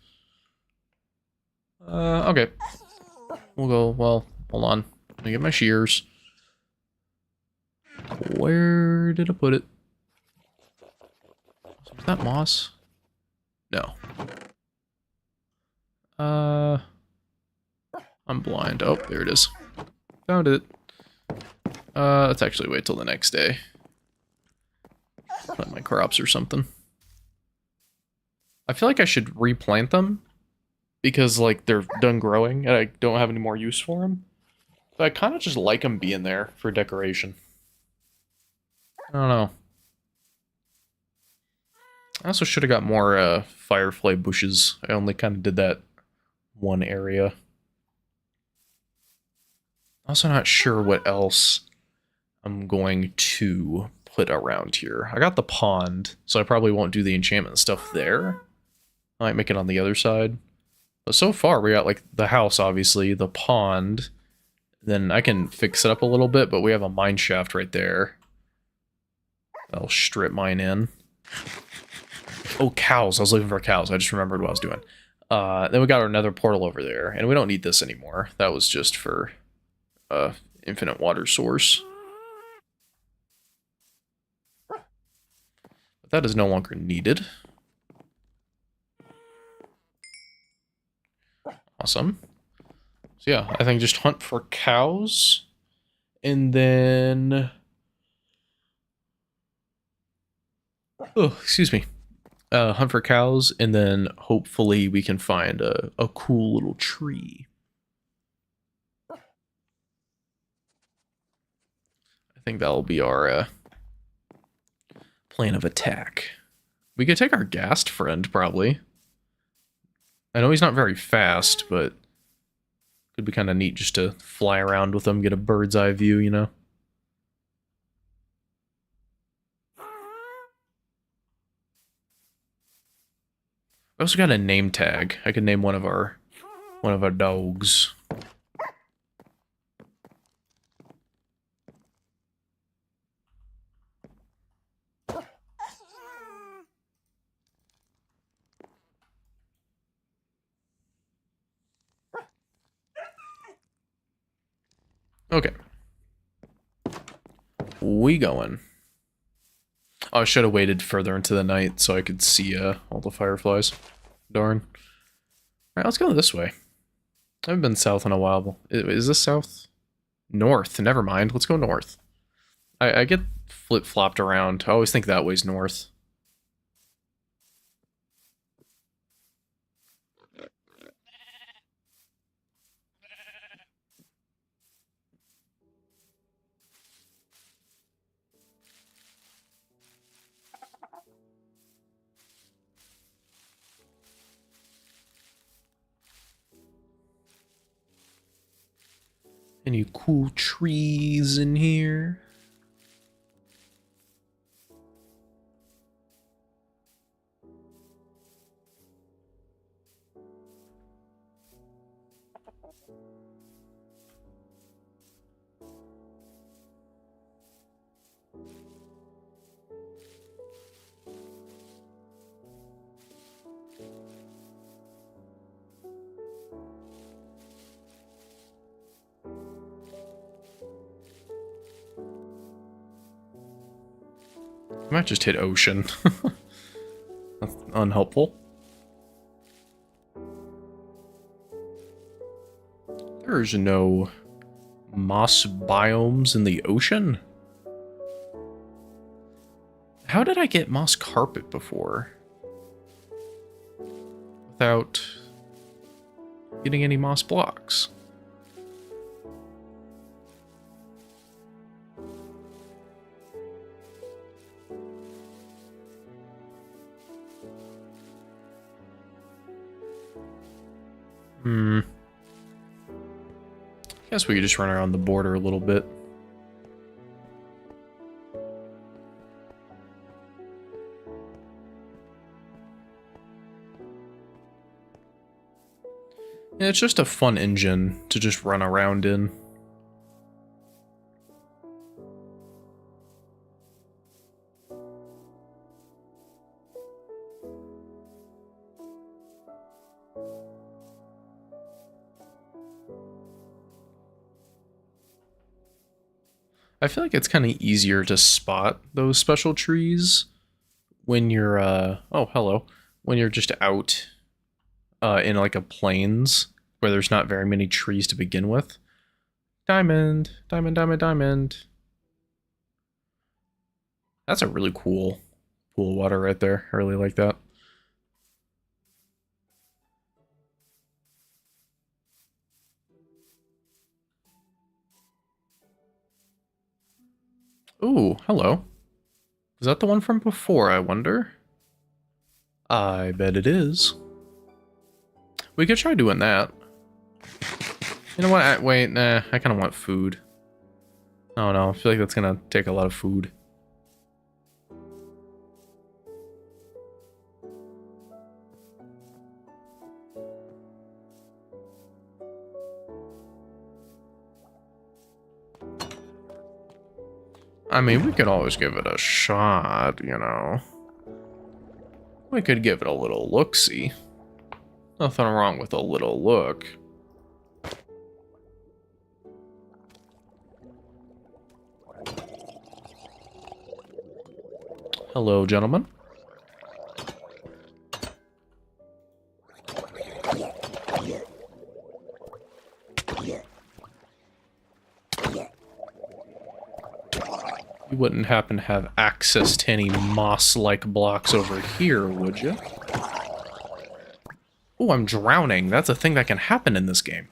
Okay. We'll go. Well, hold on. Let me get my shears. Where did I put it? Was that moss? No. I'm blind. Oh, there it is. Found it. Let's actually wait till the next day. Plant my crops or something. I feel like I should replant them because like they're done growing and I don't have any more use for them. But I kind of just like them being there for decoration. I don't know. I also should have got more firefly bushes. I only kind of did that one area. Also not sure what else I'm going to put around here. I got the pond, so I probably won't do the enchantment stuff there. I might make it on the other side. But so far, we got like the house, obviously, the pond. Then I can fix it up a little bit, but we have a mine shaft right there. I'll strip mine in. Oh, cows. I was looking for cows. I just remembered what I was doing. Then we got our nether portal over there, and we don't need this anymore. That was just for infinite water source. But that is no longer needed. Awesome. So yeah, I think just hunt for cows, and then... Oh, excuse me. Hunt for cows, and then hopefully we can find a cool little tree. I think that'll be our plan of attack. We could take our ghast friend, probably. I know he's not very fast, but could be kind of neat just to fly around with him, get a bird's eye view, you know? I also got a name tag. I could name one of our dogs. Okay. We going. Oh, I should have waited further into the night so I could see all the fireflies. Darn. Alright, let's go this way. I haven't been south in a while. Is this south? North. Never mind. Let's go north. I get flip-flopped around. I always think that way's north. Any cool trees in here? might just hit ocean. That's unhelpful. There's no moss biomes in the ocean? How did I get moss carpet before? Without getting any moss blocks? Guess we could just run around the border a little bit. Yeah, it's just a fun engine to just run around in. I feel like it's kind of easier to spot those special trees when you're, oh, hello. When you're just out in like a plains where there's not very many trees to begin with. Diamond, diamond, diamond, diamond. That's a really cool pool of water right there. I really like that. Ooh, hello. Is that the one from before, I wonder? I bet it is. We could try doing that. You know what? Wait, nah, I kind of want food. Oh no, I feel like that's gonna take a lot of food. I mean, we could always give it a shot, you know. We could give it a little look-see. Nothing wrong with a little look. Hello, gentlemen. You wouldn't happen to have access to any moss-like blocks over here, would you? Oh, I'm drowning. That's a thing that can happen in this game.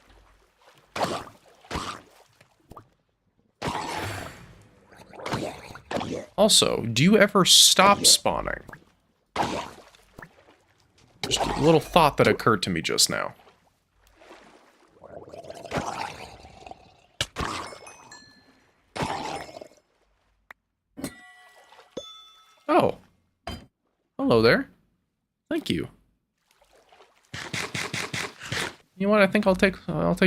Also, do you ever stop spawning? Just a little thought that occurred to me just now. Oh. Hello there. Thank you. You know what? I think I'll take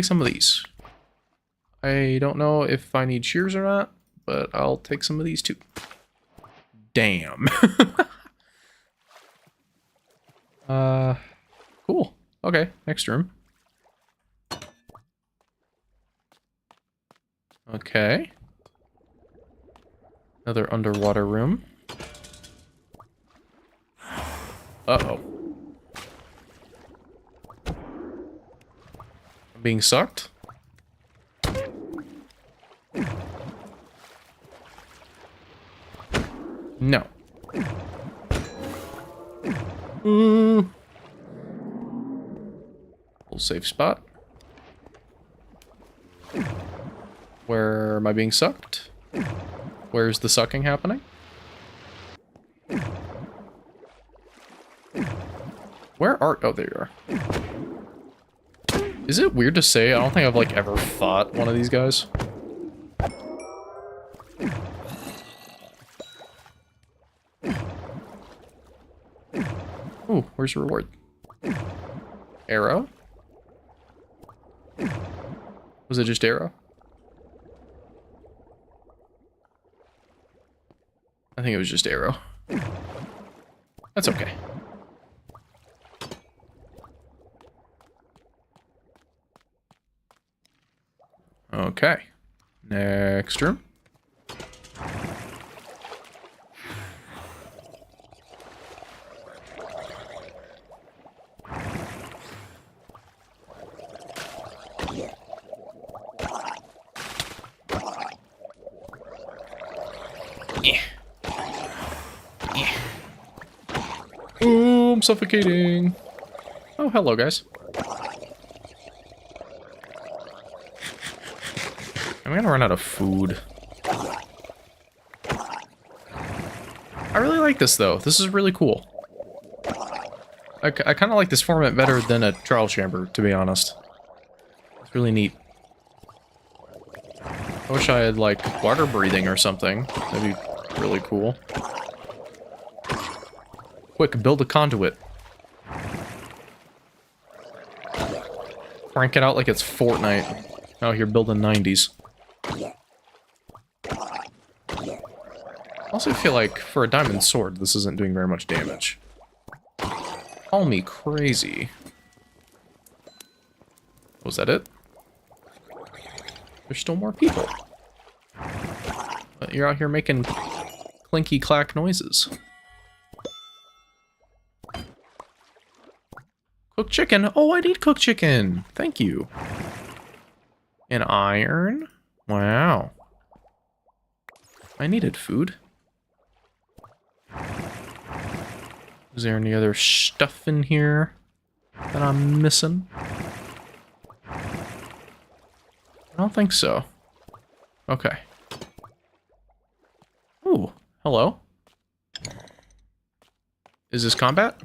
some of these. I don't know if I need shears or not, but I'll take some of these too. Damn. Cool. Okay, next room. Okay. Another underwater room. Uh-oh. I'm being sucked? No. Little safe spot. Where am I being sucked? Where's the sucking happening? Where are... Oh, there you are. Is it weird to say? I don't think I've, like, ever fought one of these guys. Ooh, where's your reward? Arrow? Was it just arrow? I think it was just arrow. That's okay. Okay. Next room. Eh. Eh. Oh, I'm suffocating. Oh, hello, guys. I'm gonna run out of food. I really like this, though. This is really cool. I kind of like this format better than a trial chamber, to be honest. It's really neat. I wish I had, like, water breathing or something. That'd be really cool. Quick, build a conduit. Crank it out like it's Fortnite. Oh, you're building 90s. I also feel like, for a diamond sword, this isn't doing very much damage. Call me crazy. Was that it? There's still more people. But you're out here making clinky clack noises. Cooked chicken? Oh, I need cooked chicken! Thank you. An iron? Wow. I needed food. Is there any other stuff in here that I'm missing? I don't think so. Okay. Ooh, hello. Is this combat?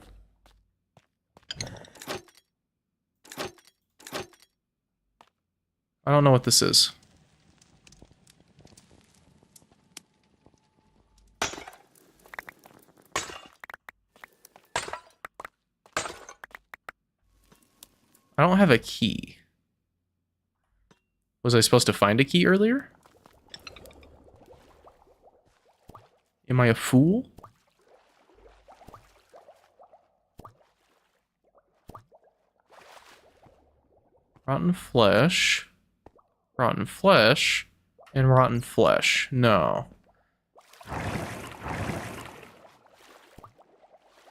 I don't know what this is. I don't have a key. Was I supposed to find a key earlier? Am I a fool? Rotten flesh. Rotten flesh. And rotten flesh. No.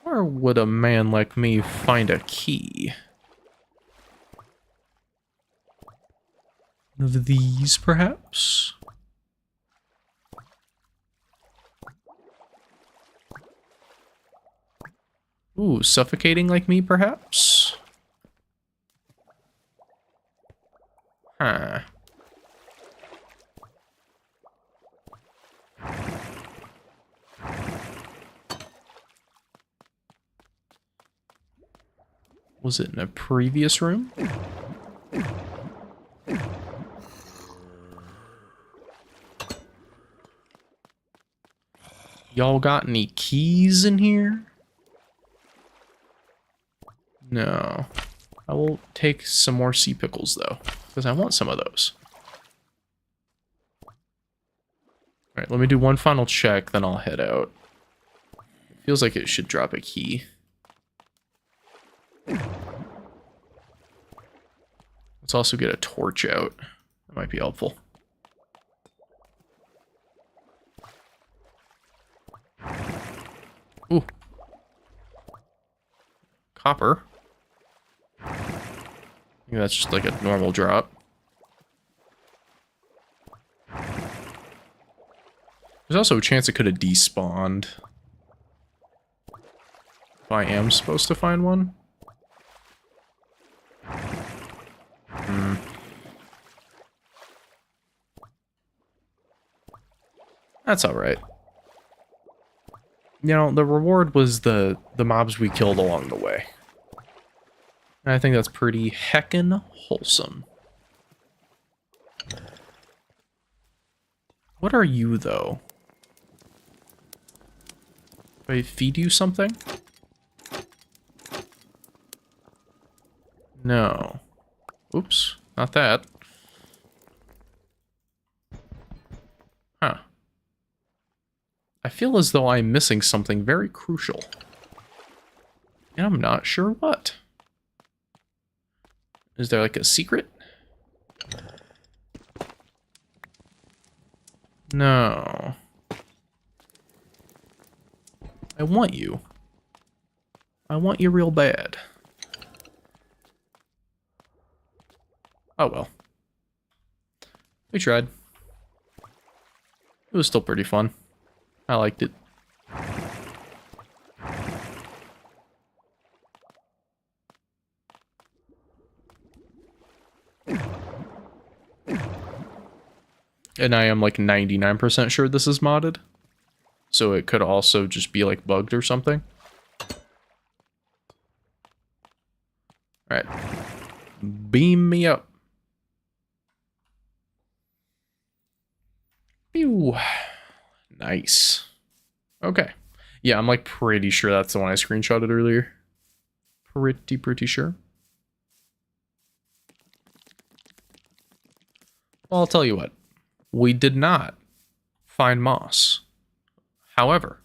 Where would a man like me find a key? One of these, perhaps? Ooh, suffocating like me, perhaps? Huh. Was it in a previous room? Y'all got any keys in here? No. I will take some more sea pickles, though, because I want some of those. Alright, let me do one final check, then I'll head out. It feels like it should drop a key. Let's also get a torch out. That might be helpful. Ooh. Copper. I think that's just like a normal drop. There's also a chance it could have despawned. If I am supposed to find one. That's alright. You know, the reward was the mobs we killed along the way. And I think that's pretty heckin' wholesome. What are you, though? Do I feed you something? No. Oops, not that. Huh. I feel as though I'm missing something very crucial. And I'm not sure what. Is there like a secret? No. I want you. I want you real bad. Oh well. We tried. It was still pretty fun. I liked it. And I am like 99% sure this is modded. So it could also just be like bugged or something. Alright. Beam me up. Pew. Nice. Okay. Yeah, I'm like pretty sure that's the one I screenshotted earlier. Pretty sure. Well, I'll tell you what. We did not find moss. However,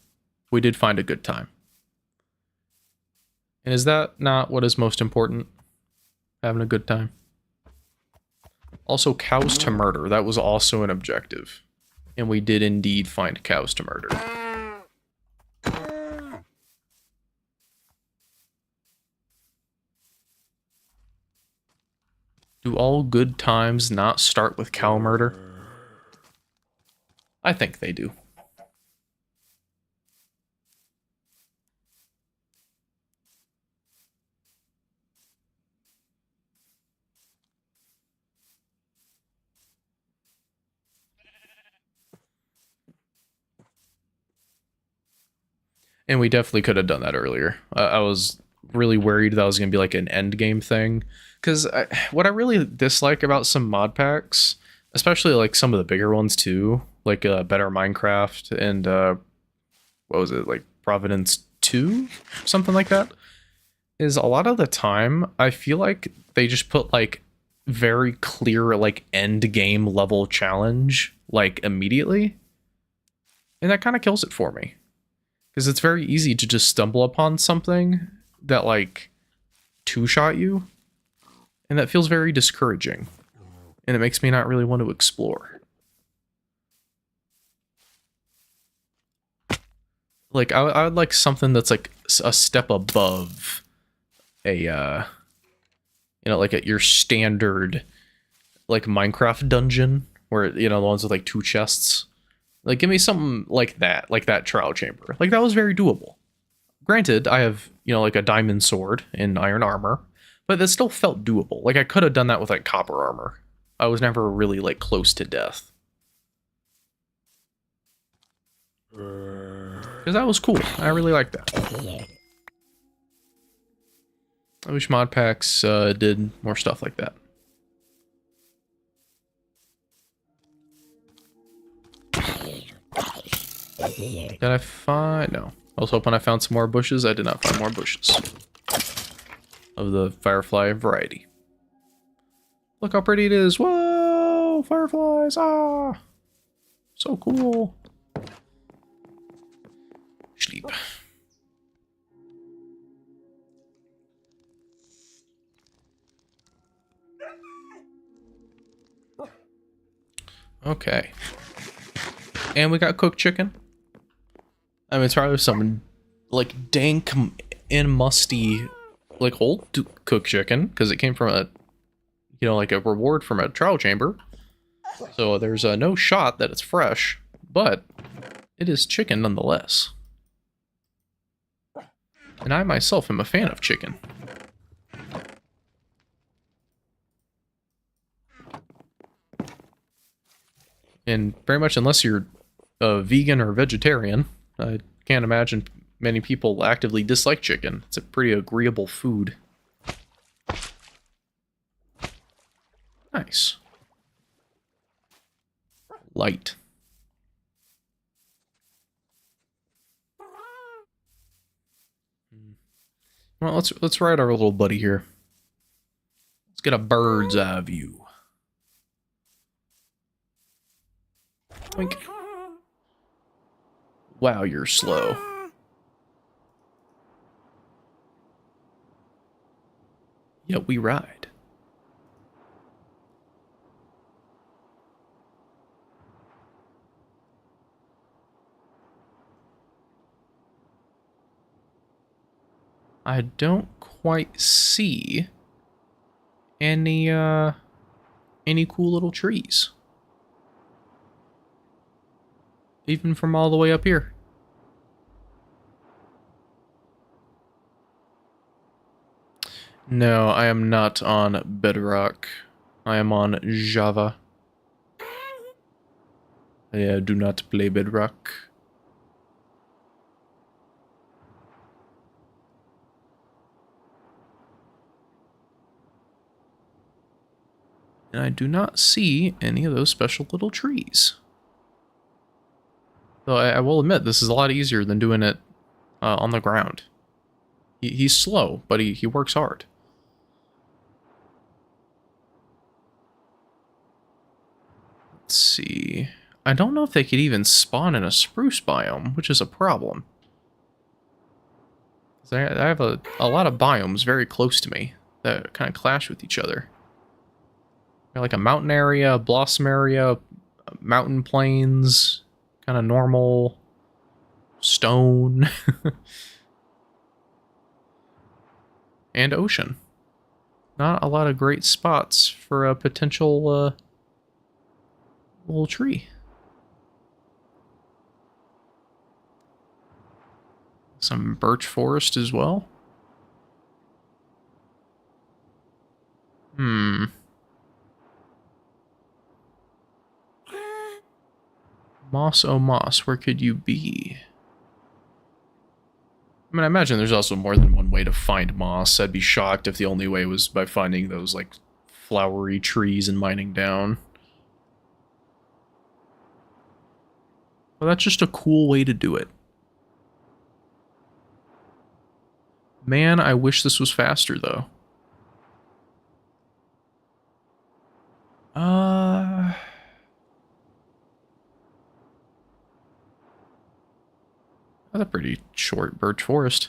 we did find a good time. And is that not what is most important? Having a good time. Also, cows to murder. That was also an objective. And we did indeed find cows to murder. Do all good times not start with cow murder? I think they do. And we definitely could have done that earlier. I was really worried that was going to be like an end game thing. Because what I really dislike about some mod packs, especially like some of the bigger ones too, like Better Minecraft and what was it, like Providence 2? Something like that, is a lot of the time I feel like they just put like very clear like end game level challenge like immediately. And that kind of kills it for me. Because it's very easy to just stumble upon something that, like, two-shot you. And that feels very discouraging. And it makes me not really want to explore. Like, I would like something that's, like, a step above a, you know, like your standard, like, Minecraft dungeon. Where, you know, the ones with, like, 2 chests. Like, give me something like that trial chamber. Like, that was very doable. Granted, I have, you know, like a diamond sword and iron armor, but that still felt doable. Like, I could have done that with, like, copper armor. I was never really, like, close to death. Because that was cool. I really liked that. I wish mod packs did more stuff like that. Did I find... No. I was hoping I found some more bushes. I did not find more bushes. Of the firefly variety. Look how pretty it is. Whoa! Fireflies! Ah! So cool. Sleep. Okay. And we got cooked chicken. I mean, it's probably some, like, dank and musty, like, old cooked chicken, because it came from a, you know, like a reward from a trial chamber. So there's no shot that it's fresh, but it is chicken nonetheless. And I myself am a fan of chicken. And very much unless you're a vegan or vegetarian, I can't imagine many people actively dislike chicken. It's a pretty agreeable food. Nice. Light. Well, let's ride our little buddy here. Let's get a bird's eye view. Wink. Wow, you're slow. Yet we ride. I don't quite see any cool little trees. Even from all the way up here. No, I am not on Bedrock. I am on Java. I do not play Bedrock. And I do not see any of those special little trees. Though I will admit, this is a lot easier than doing it on the ground. He's slow, but he works hard. Let's see. I don't know if they could even spawn in a spruce biome, which is a problem. I have a lot of biomes very close to me that kind of clash with each other. Like a mountain area, a blossom area, mountain plains, kind of normal, stone, and ocean. Not a lot of great spots for a potential little tree. Some birch forest as well. Moss, oh moss, where could you be? I mean, I imagine there's also more than one way to find moss. I'd be shocked if the only way was by finding those, like, flowery trees and mining down. Well, that's just a cool way to do it. Man, I wish this was faster, though. That's a pretty short birch forest.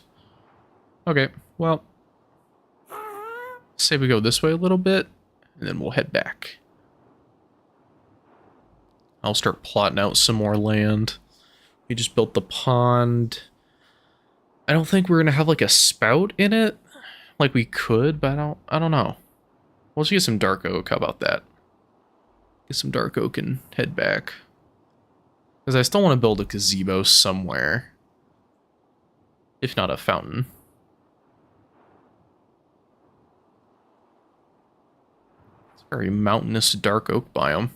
Okay, well, say we go this way a little bit, and then we'll head back. I'll start plotting out some more land. We just built the pond. I don't think we're gonna have like a spout in it, like we could, but I don't know. We'll just get some dark oak. How about that? Get some dark oak and head back. Because I still want to build a gazebo somewhere. If not a fountain. It's a very mountainous dark oak biome.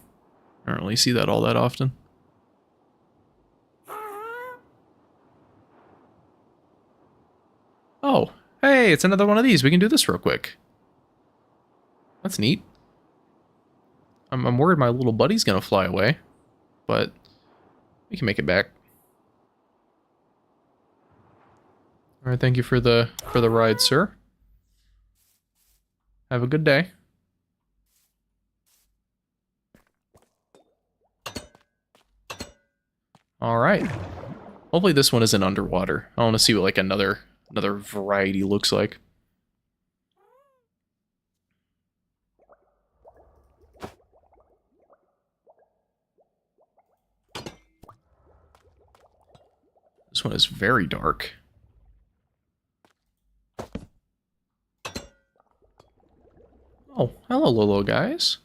I don't really see that all that often. Oh, hey, it's another one of these. We can do this real quick. That's neat. I'm worried my little buddy's gonna fly away, but we can make it back. All right, thank you for the ride, sir. Have a good day. All right. Hopefully this one isn't underwater. I want to see what like another variety looks like. This one is very dark. Oh, hello, Lolo guys.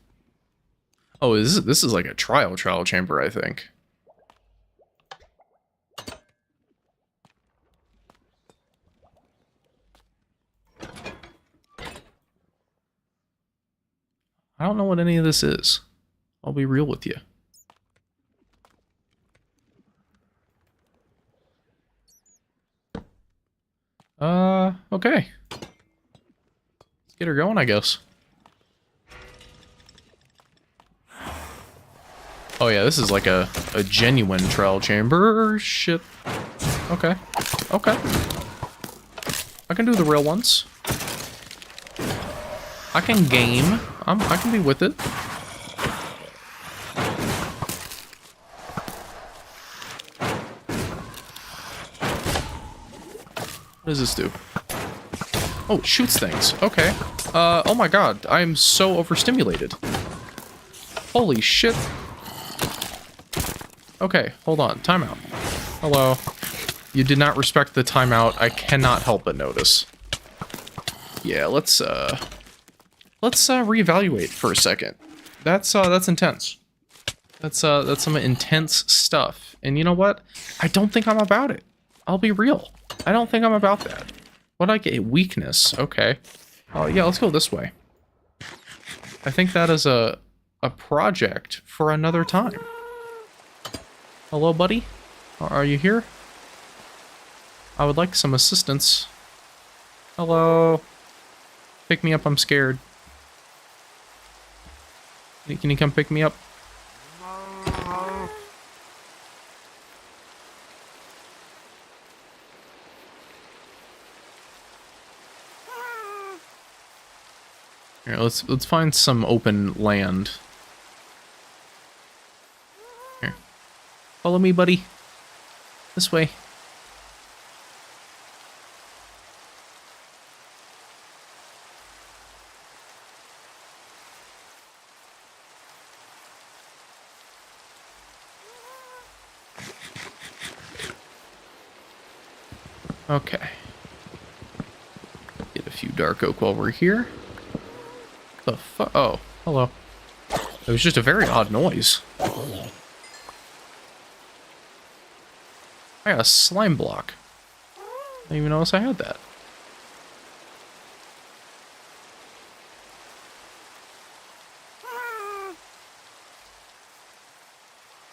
Oh, this is like a trial chamber, I think. I don't know what any of this is. I'll be real with you. Okay. Let's get her going, I guess. Oh yeah, this is like a genuine trial chamber. Shit. Okay. Okay. I can do the real ones. I can game. I can be with it. What does this do? Oh, it shoots things. Okay. Oh my god. I'm so overstimulated. Holy shit. Okay, hold on. Timeout. Hello. You did not respect the timeout. I cannot help but notice. Yeah, let's reevaluate for a second. That's intense. That's some intense stuff. And you know what? I don't think I'm about it. I'll be real. I don't think I'm about that. What I get? Weakness. Okay. Oh, yeah, let's go this way. I think that is a project for another time. Hello, buddy? Are you here? I would like some assistance. Hello? Pick me up, I'm scared. Can you come pick me up? Here, let's find some open land. Here. Follow me, buddy. This way. Okay. Get a few dark oak while we're here. The fu- Oh, hello. It was just a very odd noise. I got a slime block. I didn't even notice I had that.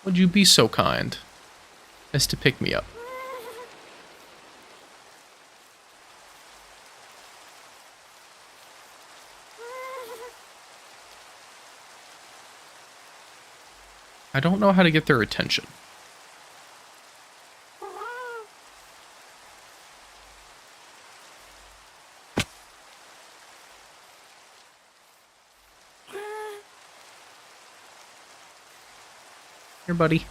Would you be so kind as to pick me up? I don't know how to get their attention. Here, buddy.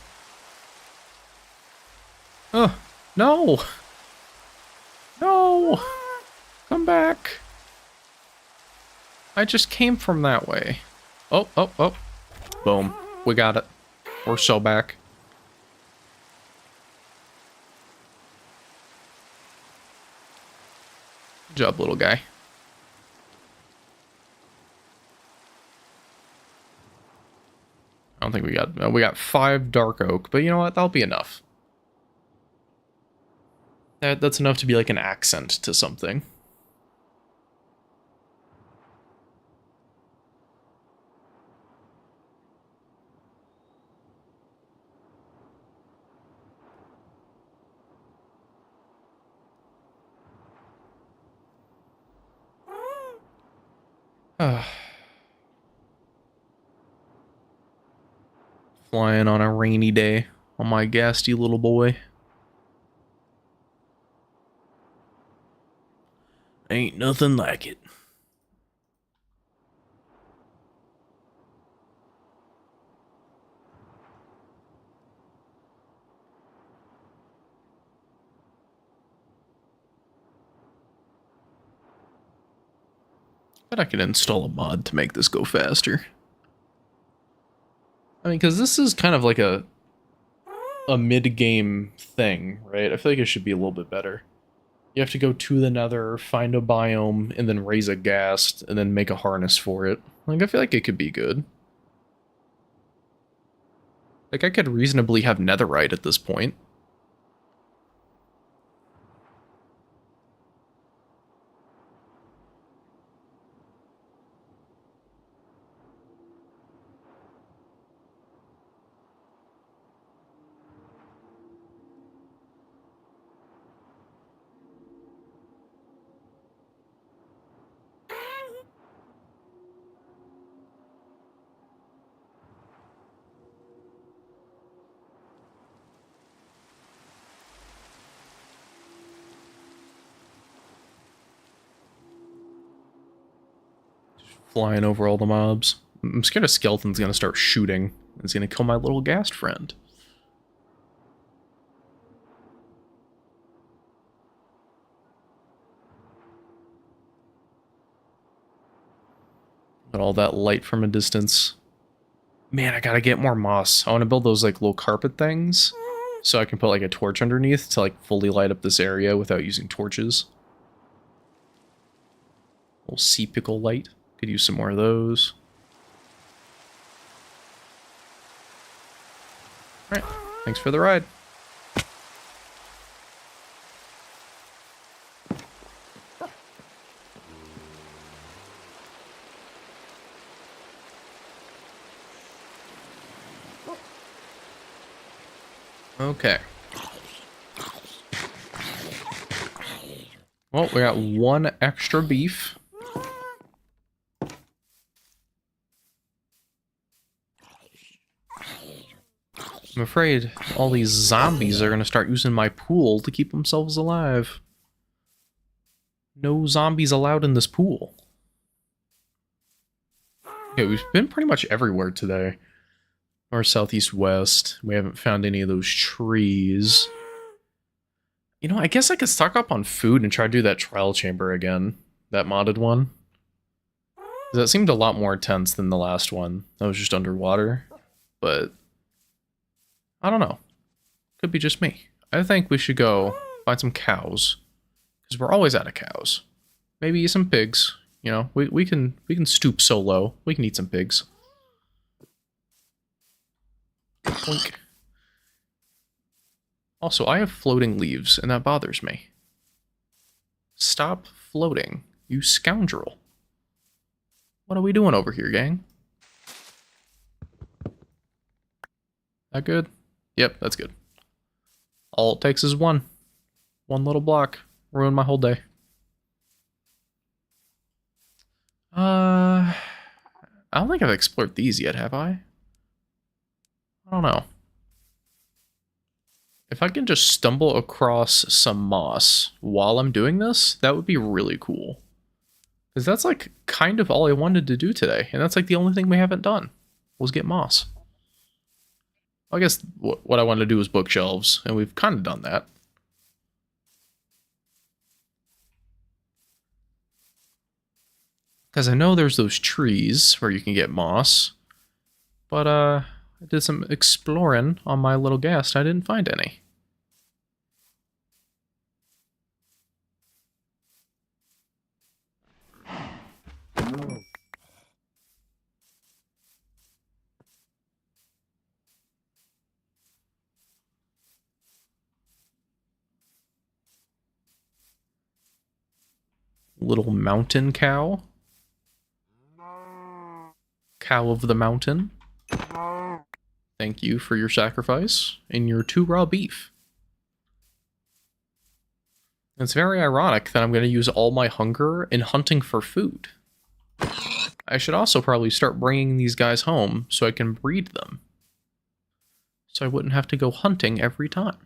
Oh, no! No! Come back! I just came from that way. Oh, oh, oh. Boom. We got it. We're so back. Good job, little guy. I don't think we got 5 dark oak, but you know what? That'll be enough. That's enough to be like an accent to something. Flying on a rainy day on my gasty little boy. Ain't nothing like it. Bet I could install a mod to make this go faster. I mean, because this is kind of like a mid-game thing, right? I feel like it should be a little bit better. You have to go to the nether, find a biome, and then raise a ghast, and then make a harness for it. Like, I feel like it could be good. Like, I could reasonably have netherite at this point. Flying over all the mobs. I'm scared a skeleton's gonna start shooting. It's gonna kill my little ghast friend. Got all that light from a distance. Man, I gotta get more moss. I want to build those like little carpet things, so I can put like a torch underneath to like fully light up this area without using torches. Little sea pickle light. Could use some more of those. Alright, thanks for the ride. Okay. Well, we got one extra beef. I'm afraid all these zombies are going to start using my pool to keep themselves alive. No zombies allowed in this pool. Okay, we've been pretty much everywhere today. Or southeast west. We haven't found any of those trees. You know, I guess I could stock up on food and try to do that trial chamber again. That modded one. That seemed a lot more intense than the last one. That was just underwater. But I don't know. Could be just me. I think we should go find some cows. Because we're always out of cows. Maybe eat some pigs. You know, we can stoop so low. We can eat some pigs. Boink. Also, I have floating leaves, and that bothers me. Stop floating, you scoundrel. What are we doing over here, gang? That good? Yep, that's good. All it takes is one. One little block. Ruin my whole day. I don't think I've explored these yet, have I? I don't know. If I can just stumble across some moss while I'm doing this, that would be really cool. Because that's like kind of all I wanted to do today. And that's like the only thing we haven't done was get moss. I guess what I wanted to do was bookshelves, and we've kind of done that. Because I know there's those trees where you can get moss. But I did some exploring on my little guest. I didn't find any. Little mountain cow. Cow of the mountain. Thank you for your sacrifice and your 2 raw beef. It's very ironic that I'm going to use all my hunger in hunting for food. I should also probably start bringing these guys home so I can breed them. So I wouldn't have to go hunting every time.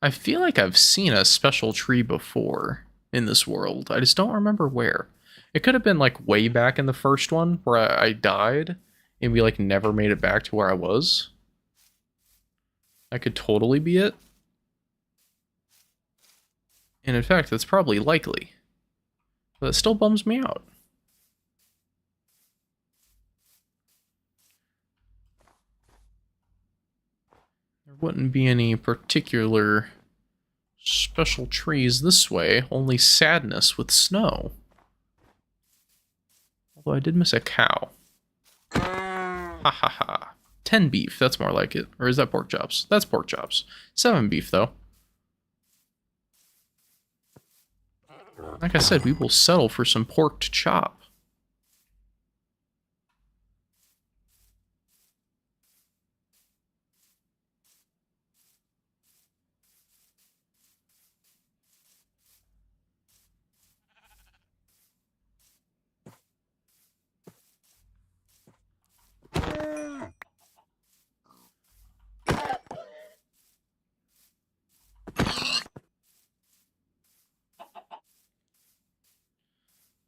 I feel like I've seen a special tree before in this world. I just don't remember where. It could have been like way back in the first one where I died and we like never made it back to where I was. That could totally be it. And in fact, that's probably likely. But that still bums me out. There wouldn't be any particular special trees this way, only sadness with snow. Although I did miss a cow. Ha ha ha. 10 beef, that's more like it. Or is that pork chops? That's pork chops. 7 beef, though. Like I said, we will settle for some porked chop.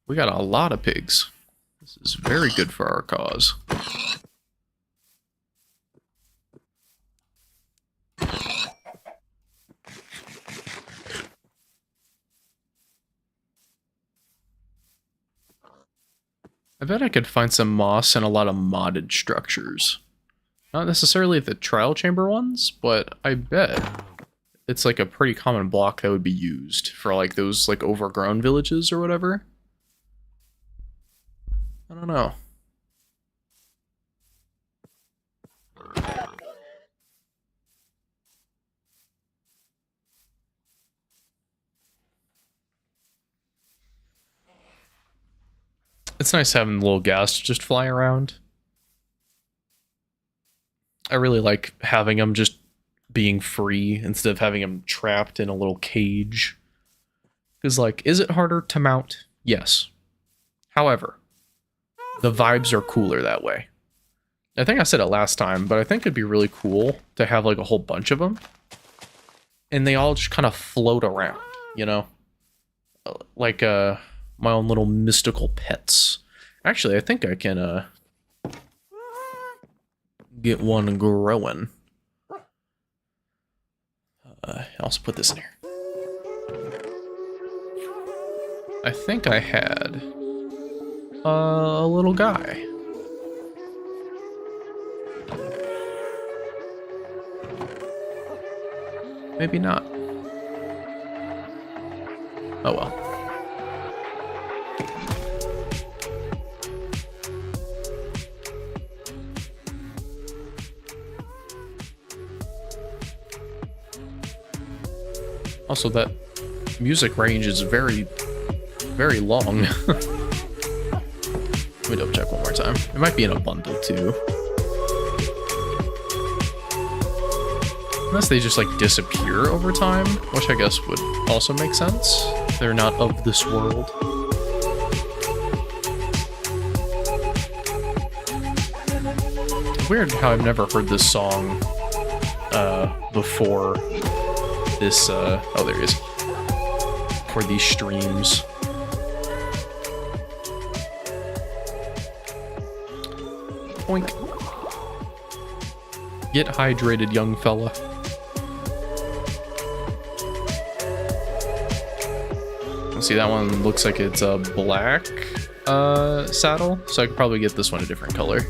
We got a lot of pigs. This is very good for our cause. I bet I could find some moss and a lot of modded structures. Not necessarily the trial chamber ones, but I bet it's like a pretty common block that would be used for like those like overgrown villages or whatever. I don't know. It's nice having little gas just fly around. I really like having them just being free instead of having them trapped in a little cage. Because, like, is it harder to mount? Yes. However, the vibes are cooler that way. I think I said it last time, but I think it'd be really cool to have, like, a whole bunch of them. And they all just kind of float around, you know? Like, my own little mystical pets. Actually, I think I can, get one growing. I'll also put this in here. I think I had a little guy. Maybe not. Oh well. Also, that music range is very, very long. Let me double check one more time. It might be in a bundle too. Unless they just like disappear over time, which I guess would also make sense. They're not of this world. Weird how I've never heard this song before this, oh there he is. For these streams. Oink. Get hydrated, young fella. See, that one looks like it's a black saddle, so I could probably get this one a different color.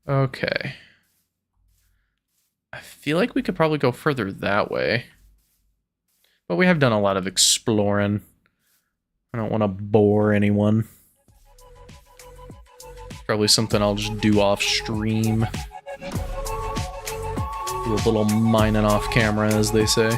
Okay. I feel like we could probably go further that way. But we have done a lot of exploring. I don't want to bore anyone. Probably something I'll just do off stream. Do a little mining off camera, as they say.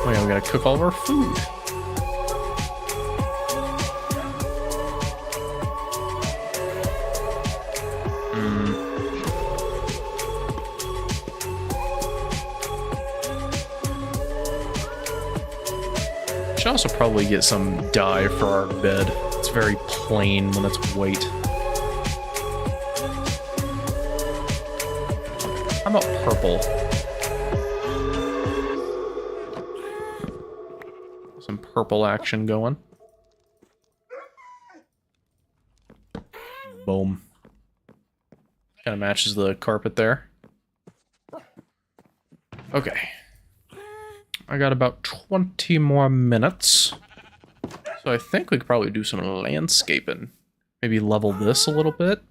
Oh yeah, we gotta cook all of our food. Should also probably get some dye for our bed. It's very plain when it's white. How about purple? Some purple action going. Boom. Kind of matches the carpet there. Okay. I got about 20 more minutes. So I think we could probably do some landscaping. Maybe level this a little bit.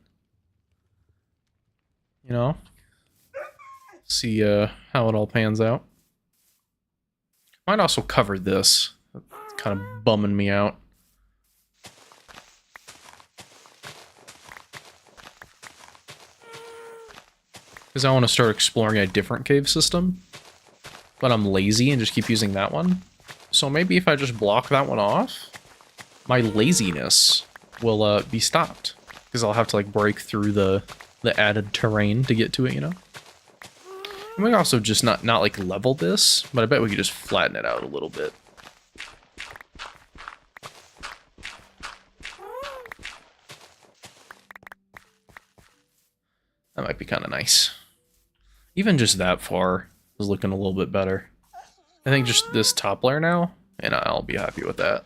You know? See how it all pans out. Might also cover this. That's kind of bumming me out. Because I want to start exploring a different cave system. But I'm lazy and just keep using that one. So maybe if I just block that one off, my laziness will be stopped. Because I'll have to like break through the added terrain to get to it, you know? And we also just not like level this, but I bet we could just flatten it out a little bit. That might be kind of nice. Even just that far is looking a little bit better. I think just this top layer now, and I'll be happy with that.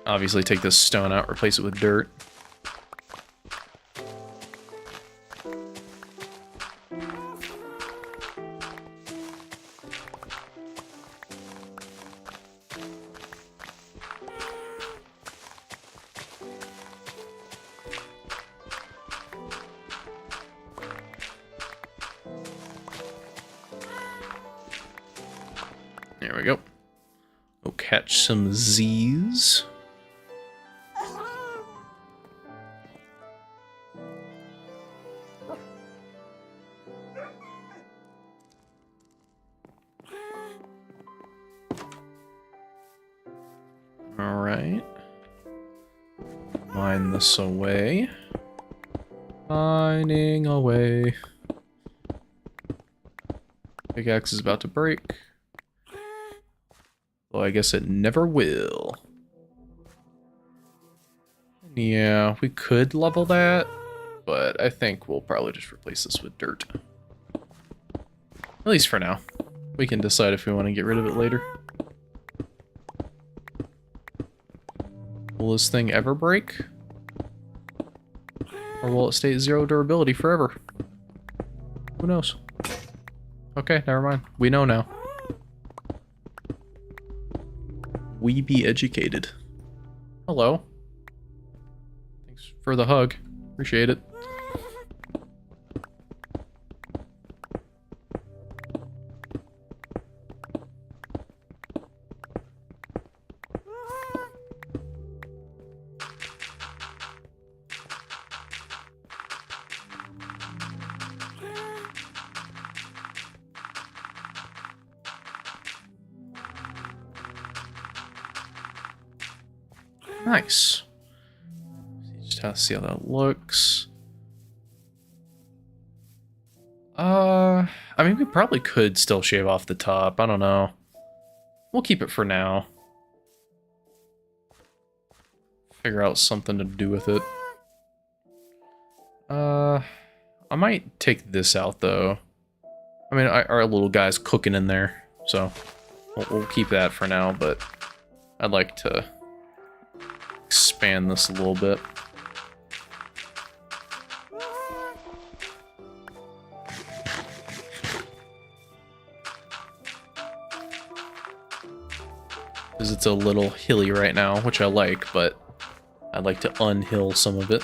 Obviously take this stone out, replace it with dirt. There we go. Go catch some Z's. Alright. Mine this away. Mining away. Pickaxe is about to break. Well, I guess it never will. Yeah, we could level that, but I think we'll probably just replace this with dirt. At least for now. We can decide if we want to get rid of it later. Will this thing ever break? Or will it stay at 0 durability forever? Who knows? Okay, never mind. We know now. We be educated. Hello. Thanks for the hug. Appreciate it. Nice. Just have to see how that looks. I mean, we probably could still shave off the top. I don't know. We'll keep it for now. Figure out something to do with it. I might take this out, though. I mean, our little guy's cooking in there, so we'll keep that for now, but I'd like to expand this a little bit. Because it's a little hilly right now, which I like, but I'd like to unhill some of it.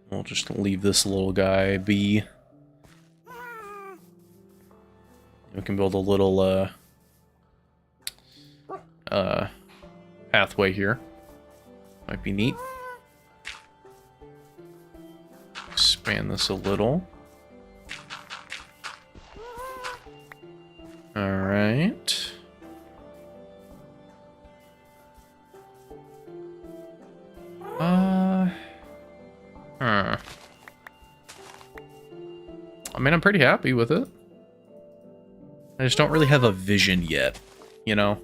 We'll just leave this little guy be. We can build a little pathway here. Might be neat. Expand this a little. Alright. I mean, I'm pretty happy with it. I just don't really have a vision yet, you know?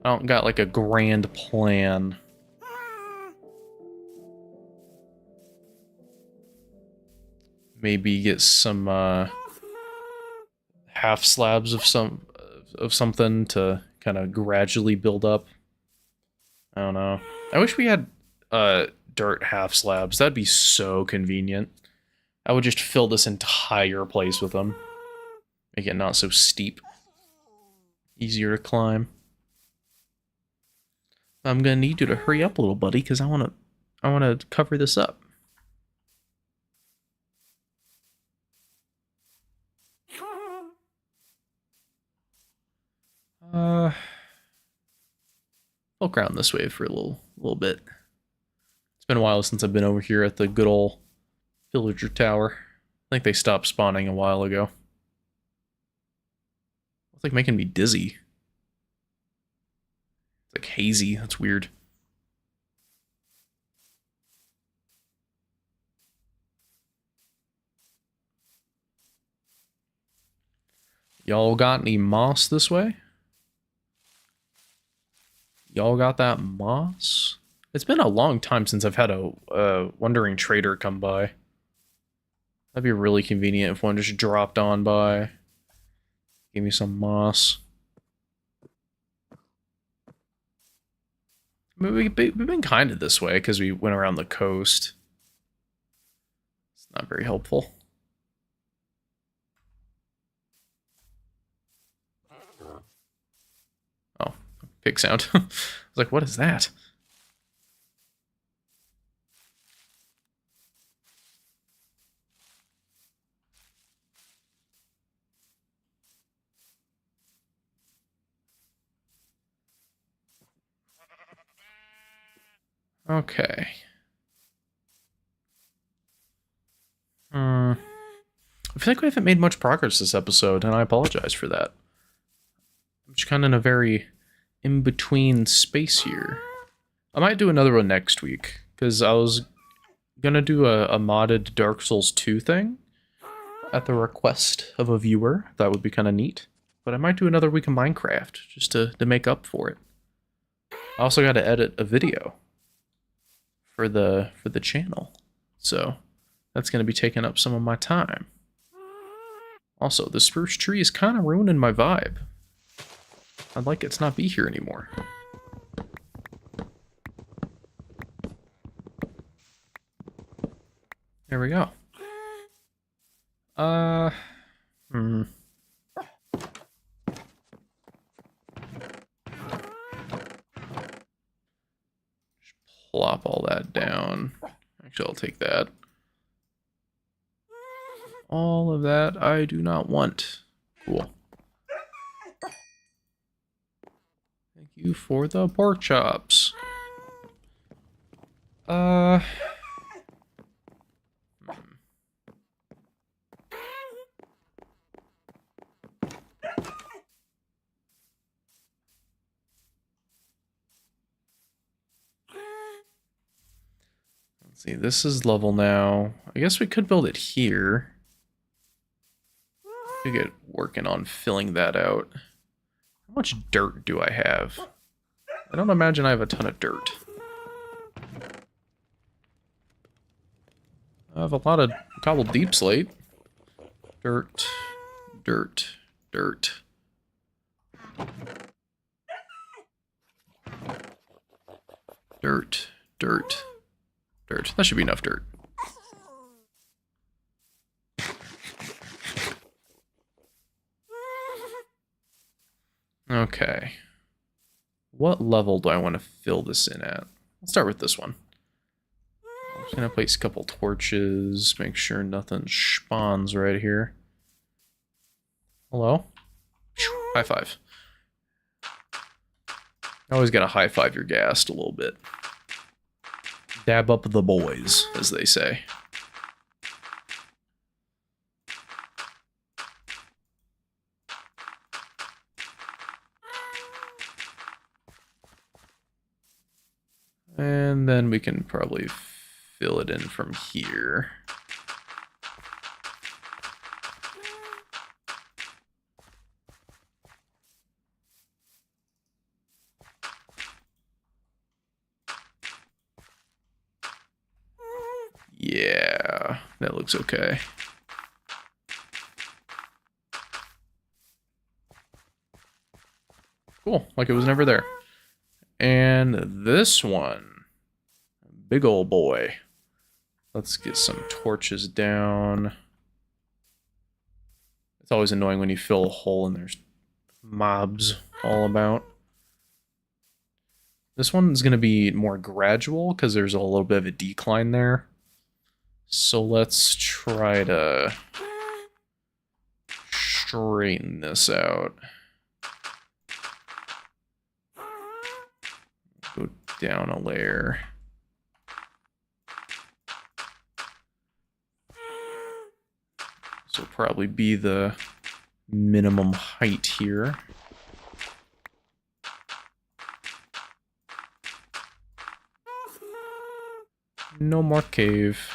I don't got like a grand plan. Maybe get some half slabs of something to kind of gradually build up. I don't know. I wish we had dirt half slabs. That'd be so convenient. I would just fill this entire place with them. Make it not so steep. Easier to climb. I'm gonna need you to hurry up a little, buddy, because I wanna cover this up. Look around this way for a little bit. It's been a while since I've been over here at the good old villager tower. I think they stopped spawning a while ago. It's like making me dizzy. It's like hazy. That's weird. Y'all got any moss this way? Y'all got that moss? It's been a long time since I've had a wandering trader come by. That'd be really convenient if one just dropped on by. Give me some moss. I mean, we've been kind of this way because we went around the coast. It's not very helpful. Oh, pig sound. I was like, what is that? Okay. I feel like we haven't made much progress this episode, and I apologize for that. I'm just kind of in a very in-between space here. I might do another one next week, because I was gonna do a modded Dark Souls 2 thing at the request of a viewer. That would be kind of neat. But I might do another week of Minecraft, just to make up for it. I also got to edit a video for the channel, so that's going to be taking up some of my time. Also, the spruce tree is kind of ruining my vibe. I'd like it to not be here anymore. There we go. Plop all that down. Actually, I'll take that. All of that I do not want. Cool. Thank you for the pork chops. Let's see, this is level now. I guess we could build it here. We get working on filling that out. How much dirt do I have? I don't imagine I have a ton of dirt. I have a lot of cobbled deep slate. Dirt, dirt, dirt. Dirt, dirt, dirt. That should be enough dirt. Okay. What level do I want to fill this in at? Let's start with this one. I'm just going to place a couple torches, make sure nothing spawns right here. Hello? High five. I always gotta high five your ghast a little bit. Dab up the boys, as they say. And then we can probably fill it in from here. Yeah, that looks okay. Cool, like it was never there. And this one, big old boy. Let's get some torches down. It's always annoying when you fill a hole and there's mobs all about. This one's going to be more gradual because there's a little bit of a decline there. So let's try to straighten this out. Go down a layer. This will probably be the minimum height here. No more cave.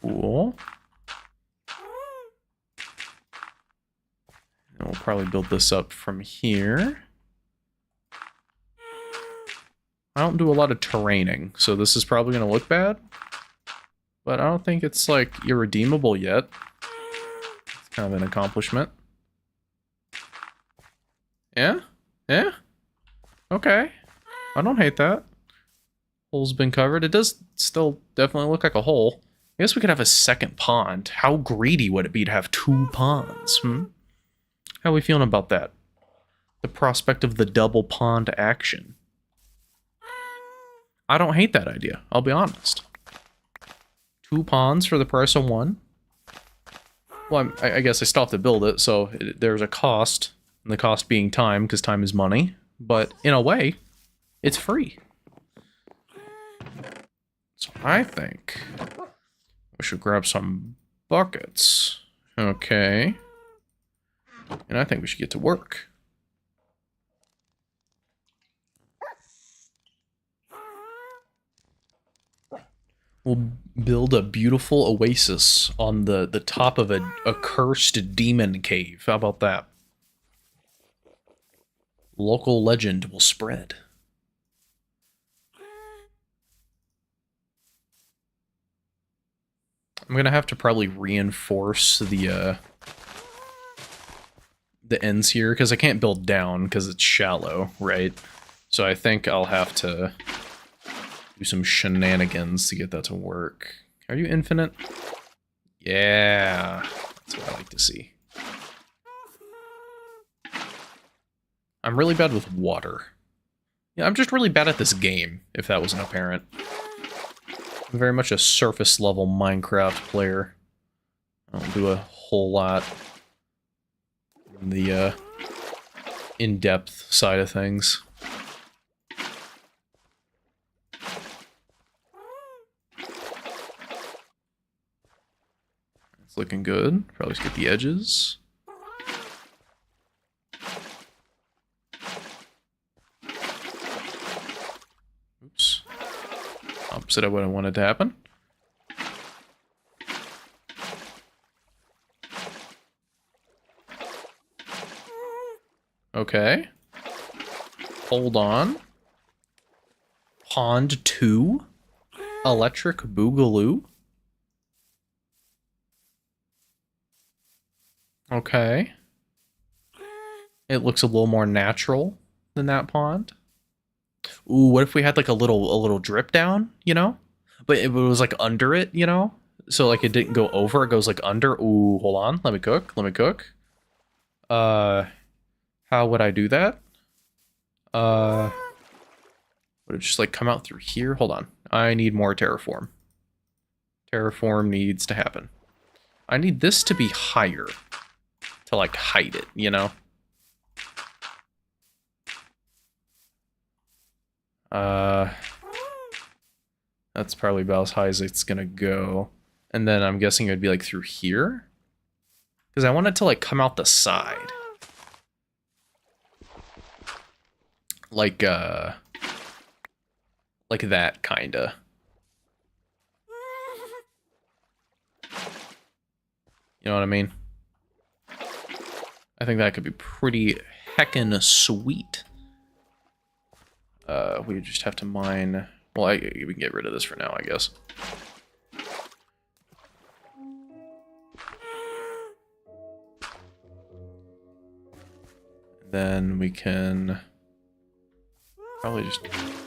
Cool. And we'll probably build this up from here. I don't do a lot of terraining, so this is probably going to look bad. But I don't think it's, like, irredeemable yet. It's kind of an accomplishment. Yeah? Yeah? Okay. I don't hate that. Hole's been covered. It does still definitely look like a hole. I guess we could have a second pond. How greedy would it be to have 2 ponds, How are we feeling about that? The prospect of the double pond action. I don't hate that idea, I'll be honest. 2 ponds for the price of 1. Well, I guess I still have to build it, so there's a cost. And the cost being time, because time is money. But in a way, it's free. So I think we should grab some buckets. Okay. And I think we should get to work. We'll build a beautiful oasis on the top of a cursed demon cave. How about that? Local legend will spread. I'm gonna have to probably reinforce the ends here, because I can't build down because it's shallow, right? So I think I'll have to do some shenanigans to get that to work. Are you infinite? Yeah, that's what I like to see. I'm really bad with water. Yeah, I'm just really bad at this game, if that wasn't apparent. I'm very much a surface level Minecraft player. I don't do a whole lot in the in-depth side of things. It's looking good. Probably just get the edges. Oops. Opposite of what I wanted to happen. Okay. Hold on. Pond 2? Electric Boogaloo? Okay. It looks a little more natural than that pond. Ooh, what if we had like a little drip down, you know? But it was like under it, you know? So like it didn't go over, it goes like under. Ooh, hold on. Let me cook. Let me cook. How would I do that? Would it just like come out through here? Hold on. I need more terraform. Terraform needs to happen. I need this to be higher to like hide it, you know? That's probably about as high as it's gonna go. And then I'm guessing it'd be like through here? Because I want it to like come out the side. Like that, kinda. You know what I mean? I think that could be pretty heckin' sweet. We just have to mine... Well, we can get rid of this for now, I guess. Then we can... probably just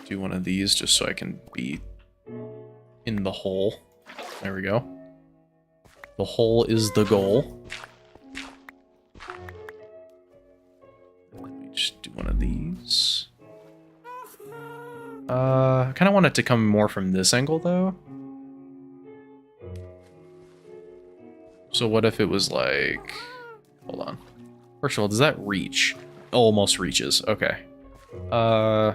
do one of these just so I can be in the hole. There we go. The hole is the goal. Let me just do one of these. I kind of want it to come more from this angle, though. So what if it was like... Hold on. First of all, does that reach? Almost reaches. Okay. I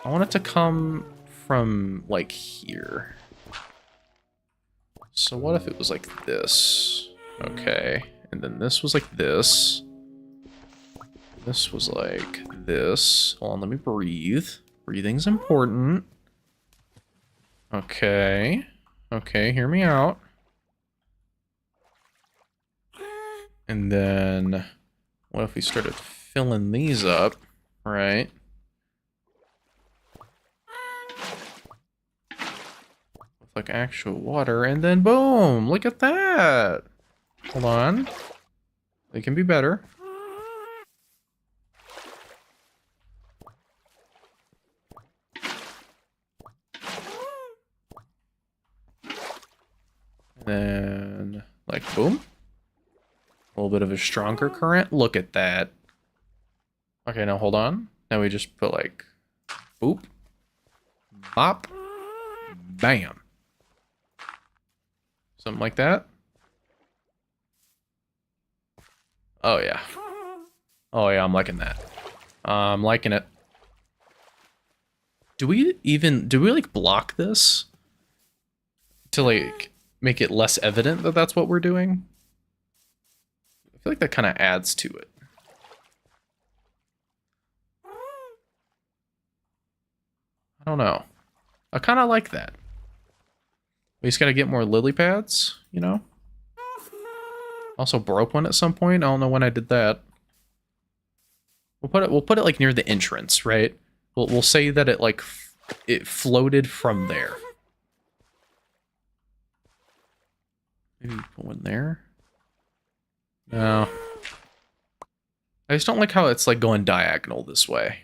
want it to come from, like, here. So what if it was like this? Okay. And then this was like this. This was like this. Hold on, let me breathe. Breathing's important. Okay. Okay, hear me out. And then... what if we started filling these up? Right. With like actual water, and then boom! Look at that! Hold on. They can be better. And then, like, boom. A little little bit of a stronger current. Look at that. Okay, now hold on. Now we just put like, boop, bop, bam. Something like that. Oh yeah. Oh yeah, I'm liking that. I'm liking it. Do we like block this? To like make it less evident that that's what we're doing? I feel like that kind of adds to it. I don't know. I kind of like that. We just gotta get more lily pads, you know? Also broke one at some point. I don't know when I did that. We'll put it like near the entrance, right? We'll say that it like it floated from there. Maybe put one there. No. I just don't like how it's like going diagonal this way.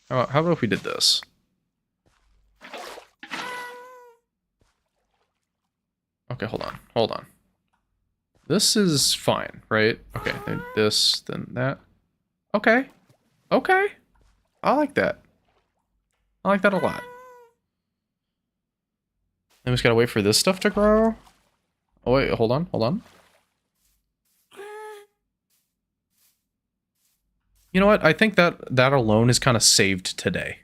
How about if we did this? Okay, hold on. Hold on. This is fine, right? Okay, then this, then that. Okay. Okay. I like that. I like that a lot. Then we just gotta wait for this stuff to grow. Oh wait, hold on, hold on. You know what? I think that alone is kind of saved today.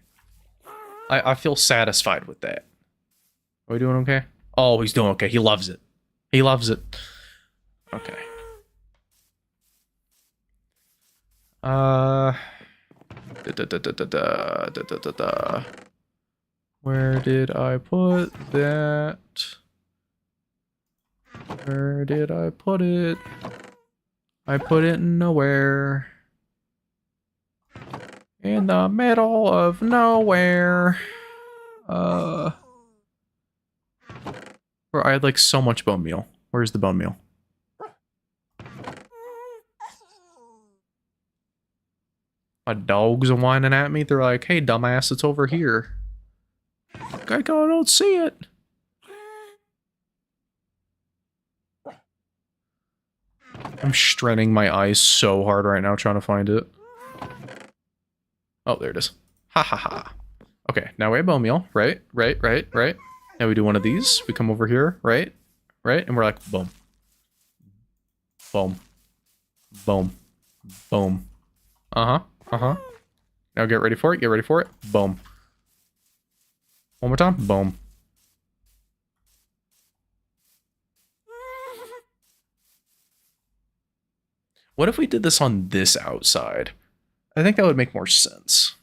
I feel satisfied with that. Are we doing okay? Oh, he's doing okay. He loves it. He loves it. Okay. Where did I put that? Where did I put it? I put it nowhere. In the middle of nowhere. Where I had like so much bone meal. Where's the bone meal? My dogs are whining at me. They're like, hey, dumbass, it's over here. I don't see it. I'm straining my eyes so hard right now trying to find it. Oh, there it is. Ha ha ha. Okay, now we have bone meal. Right. Now we do one of these. We come over here. Right. And we're like, boom. Boom. Boom. Boom. Uh-huh. Now get ready for it. Get ready for it. Boom. One more time. Boom. What if we did this on this outside? I think that would make more sense.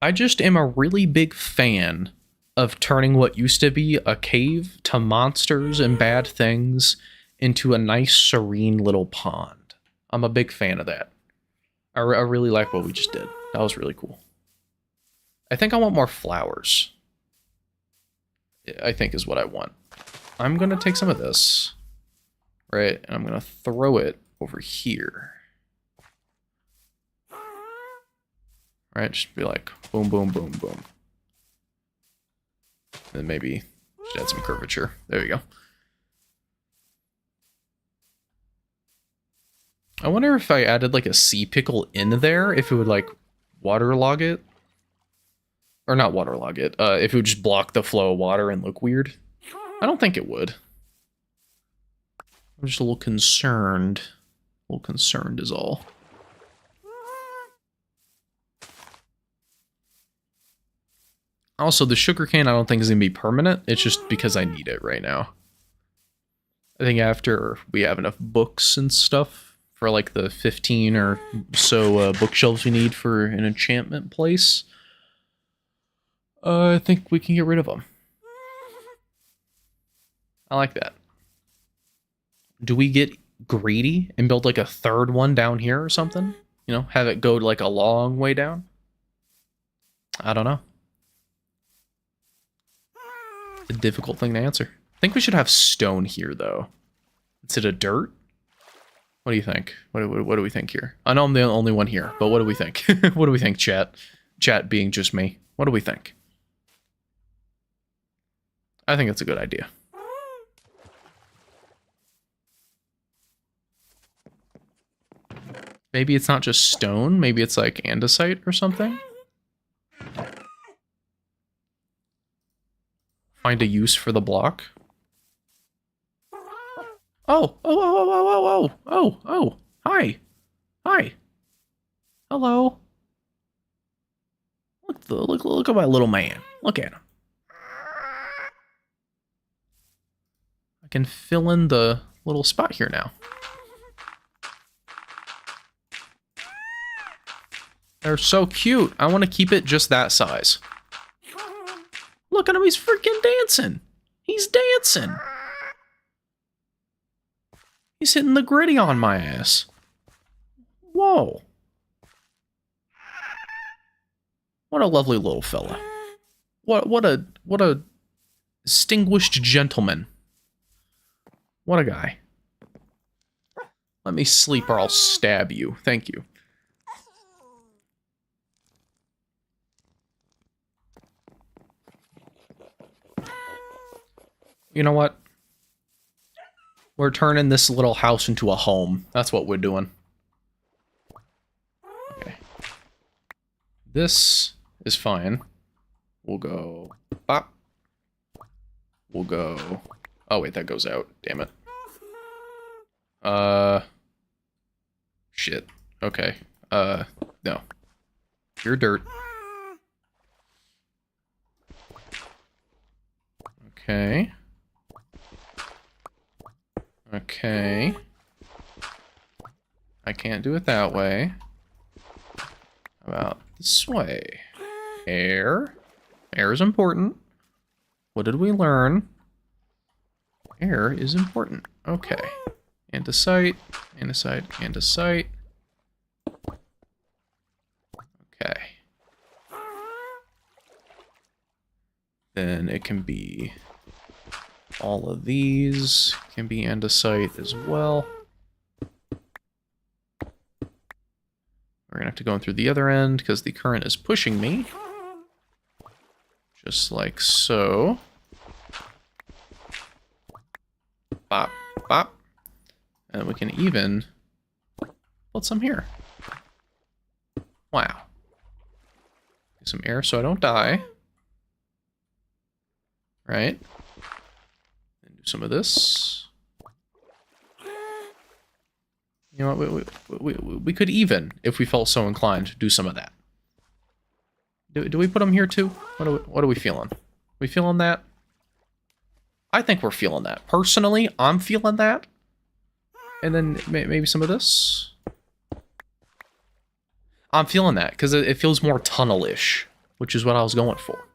I just am a really big fan of turning what used to be a cave to monsters and bad things into a nice, serene little pond. I'm a big fan of that. I really like what we just did. That was really cool. I think I want more flowers. I think is what I want. I'm going to take some of this. Right, and I'm going to throw it over here. Right, just be like, boom, boom, boom, boom. And maybe just add some curvature. There you go. I wonder if I added like a sea pickle in there, if it would like waterlog it. Or not waterlog it, if it would just block the flow of water and look weird. I don't think it would. I'm just a little concerned. A little concerned is all. Also, the sugarcane I don't think is going to be permanent. It's just because I need it right now. I think after we have enough books and stuff for like the 15 or so bookshelves we need for an enchantment place, I think we can get rid of them. I like that. Do we get greedy and build like a third one down here or something? You know, have it go like a long way down? I don't know. It's a difficult thing to answer. I think we should have stone here, though. Instead of dirt? What do you think? What do we think here? I know I'm the only one here, but what do we think? What do we think, chat? Chat being just me. What do we think? I think that's a good idea. Maybe it's not just stone. Maybe it's like andesite or something. Find a use for the block. Oh, oh, oh, oh, oh, oh, oh, oh, oh, hi. Hi. Hello. Look at my little man. Look at him. I can fill in the little spot here now. They're so cute. I want to keep it just that size. Look at him, he's freaking dancing. He's dancing. He's hitting the gritty on my ass. Whoa. What a lovely little fella. What a distinguished gentleman. What a guy. Let me sleep or I'll stab you. Thank you. You know what? We're turning this little house into a home. That's what we're doing. Okay. This is fine. We'll go bop. We'll go... Oh, wait, that goes out. Damn it. Shit. Okay. No. You're dirt. Okay. Okay. I can't do it that way. How about this way? Air. Air is important. What did we learn? Air is important. Okay. Andesite, andesite, andesite. Okay. Then it can be... all of these can be andesite as well. We're gonna have to go in through the other end because the current is pushing me. Just like so. Bop, bop. And we can even put some here. Wow. Get some air so I don't die. Right? And do some of this. You know what, we could even, if we felt so inclined, do some of that. Do we put them here too? What are we feeling? We feeling that? I think we're feeling that. Personally, I'm feeling that. And then maybe some of this. I'm feeling that, because it feels more tunnel-ish, which is what I was going for.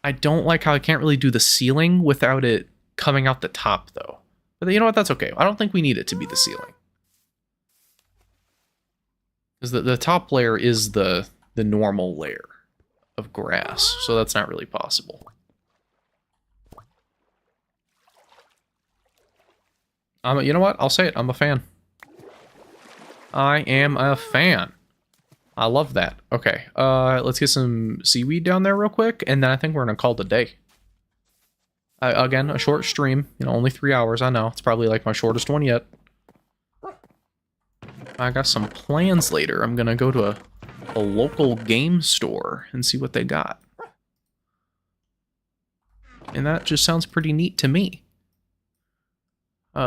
I don't like how I can't really do the ceiling without it coming out the top, though. But you know what? That's okay. I don't think we need it to be the ceiling. Because the top layer is the normal layer of grass, so that's not really possible. You know what? I'll say it. I'm a fan. I am a fan. I love that. Okay, let's get some seaweed down there real quick, and then I think we're gonna call it a day. Again, a short stream. You know, only 3 hours. I know. It's probably like my shortest one yet. I got some plans later. I'm gonna go to a local game store and see what they got. And that just sounds pretty neat to me.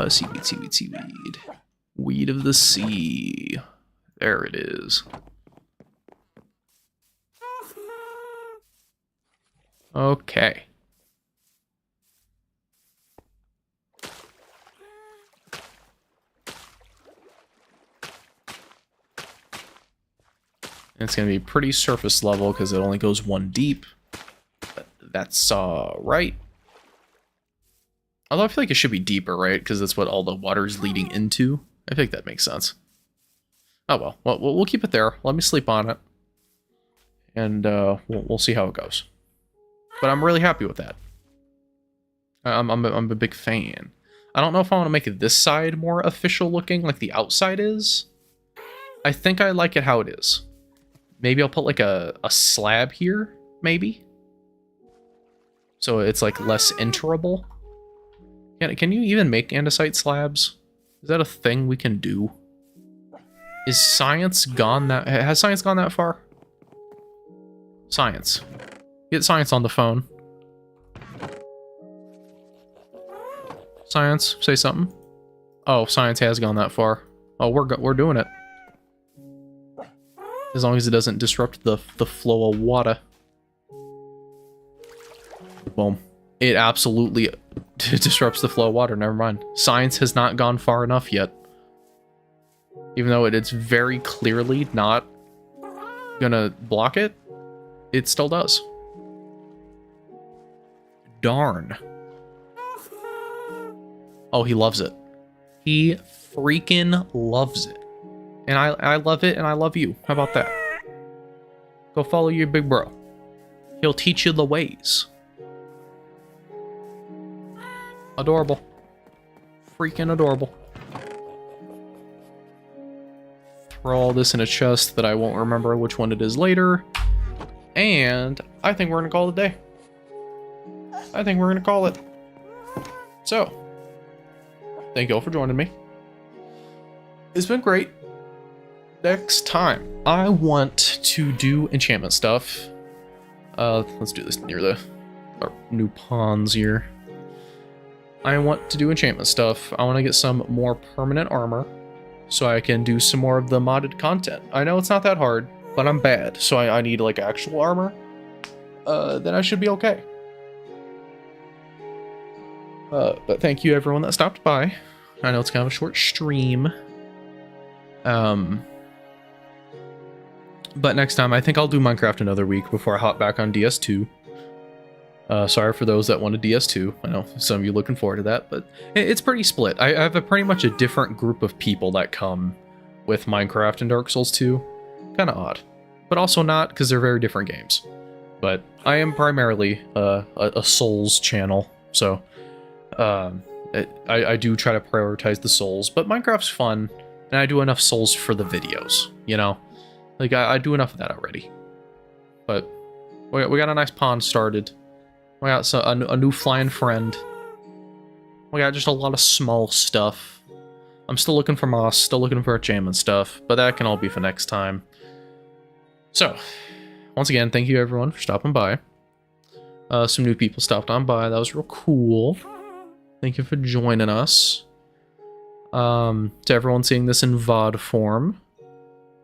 Seaweed, seaweed, seaweed. Weed of the sea. There it is. Okay. It's going to be pretty surface level because it only goes 1 deep. But that's right. Although I feel like it should be deeper, right? Because that's what all the water is leading into. I think that makes sense. Oh well. We'll keep it there. Let me sleep on it. And we'll see how it goes. But I'm really happy with that. I'm a big fan. I don't know if I want to make this side more official looking like the outside is. I think I like it how it is. Maybe I'll put like a slab here, maybe. So it's like less enterable. Can you even make andesite slabs? Is that a thing we can do? Is science gone that... Has science gone that far? Science. Get science on the phone. Science, say something. Oh, science has gone that far. Oh, we're doing it. As long as it doesn't disrupt the flow of water. Boom. It absolutely disrupts the flow of water. Never mind. Science has not gone far enough yet. Even though it's very clearly not gonna block it, it still does. Darn. Oh, he loves it. He freaking loves it. And I love it, and I love you. How about that? Go follow your big bro. He'll teach you the ways. Adorable. Freaking adorable. Throw all this in a chest that I won't remember which one it is later. And I think we're going to call it a day. I think we're going to call it. So, thank you all for joining me. It's been great. Next time, I want to do enchantment stuff. Let's do this near our new ponds here. I want to do enchantment stuff. I want to get some more permanent armor so I can do some more of the modded content. I know it's not that hard, but I'm bad, so I need like actual armor. Then I should be okay. But thank you everyone that stopped by. I know it's kind of a short stream. But next time, I think I'll do Minecraft another week before I hop back on DS2. Sorry for those that wanted DS2. I know some of you looking forward to that, but it's pretty split. I have pretty much a different group of people that come with Minecraft and Dark Souls 2. Kind of odd, but also not, because they're very different games. But I am primarily a Souls channel, so I do try to prioritize the Souls, but Minecraft's fun, and I do enough Souls for the videos, you know? Like, I do enough of that already. But we got a nice pond started. We got a new flying friend. We got just a lot of small stuff. I'm still looking for moss, still looking for enchantment stuff, but that can all be for next time. So, once again, thank you everyone for stopping by. Some new people stopped on by. That was real cool. Thank you for joining us. To everyone seeing this in VOD form,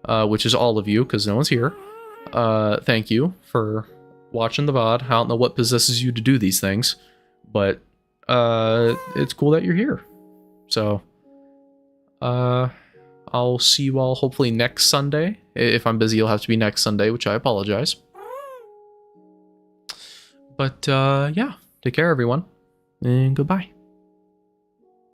which is all of you, because no one's here. Thank you for watching the VOD. I don't know what possesses you to do these things, but it's cool that you're here. So, I'll see you all hopefully next Sunday. If I'm busy, it'll have to be next Sunday, which I apologize. But, yeah, take care, everyone, and goodbye.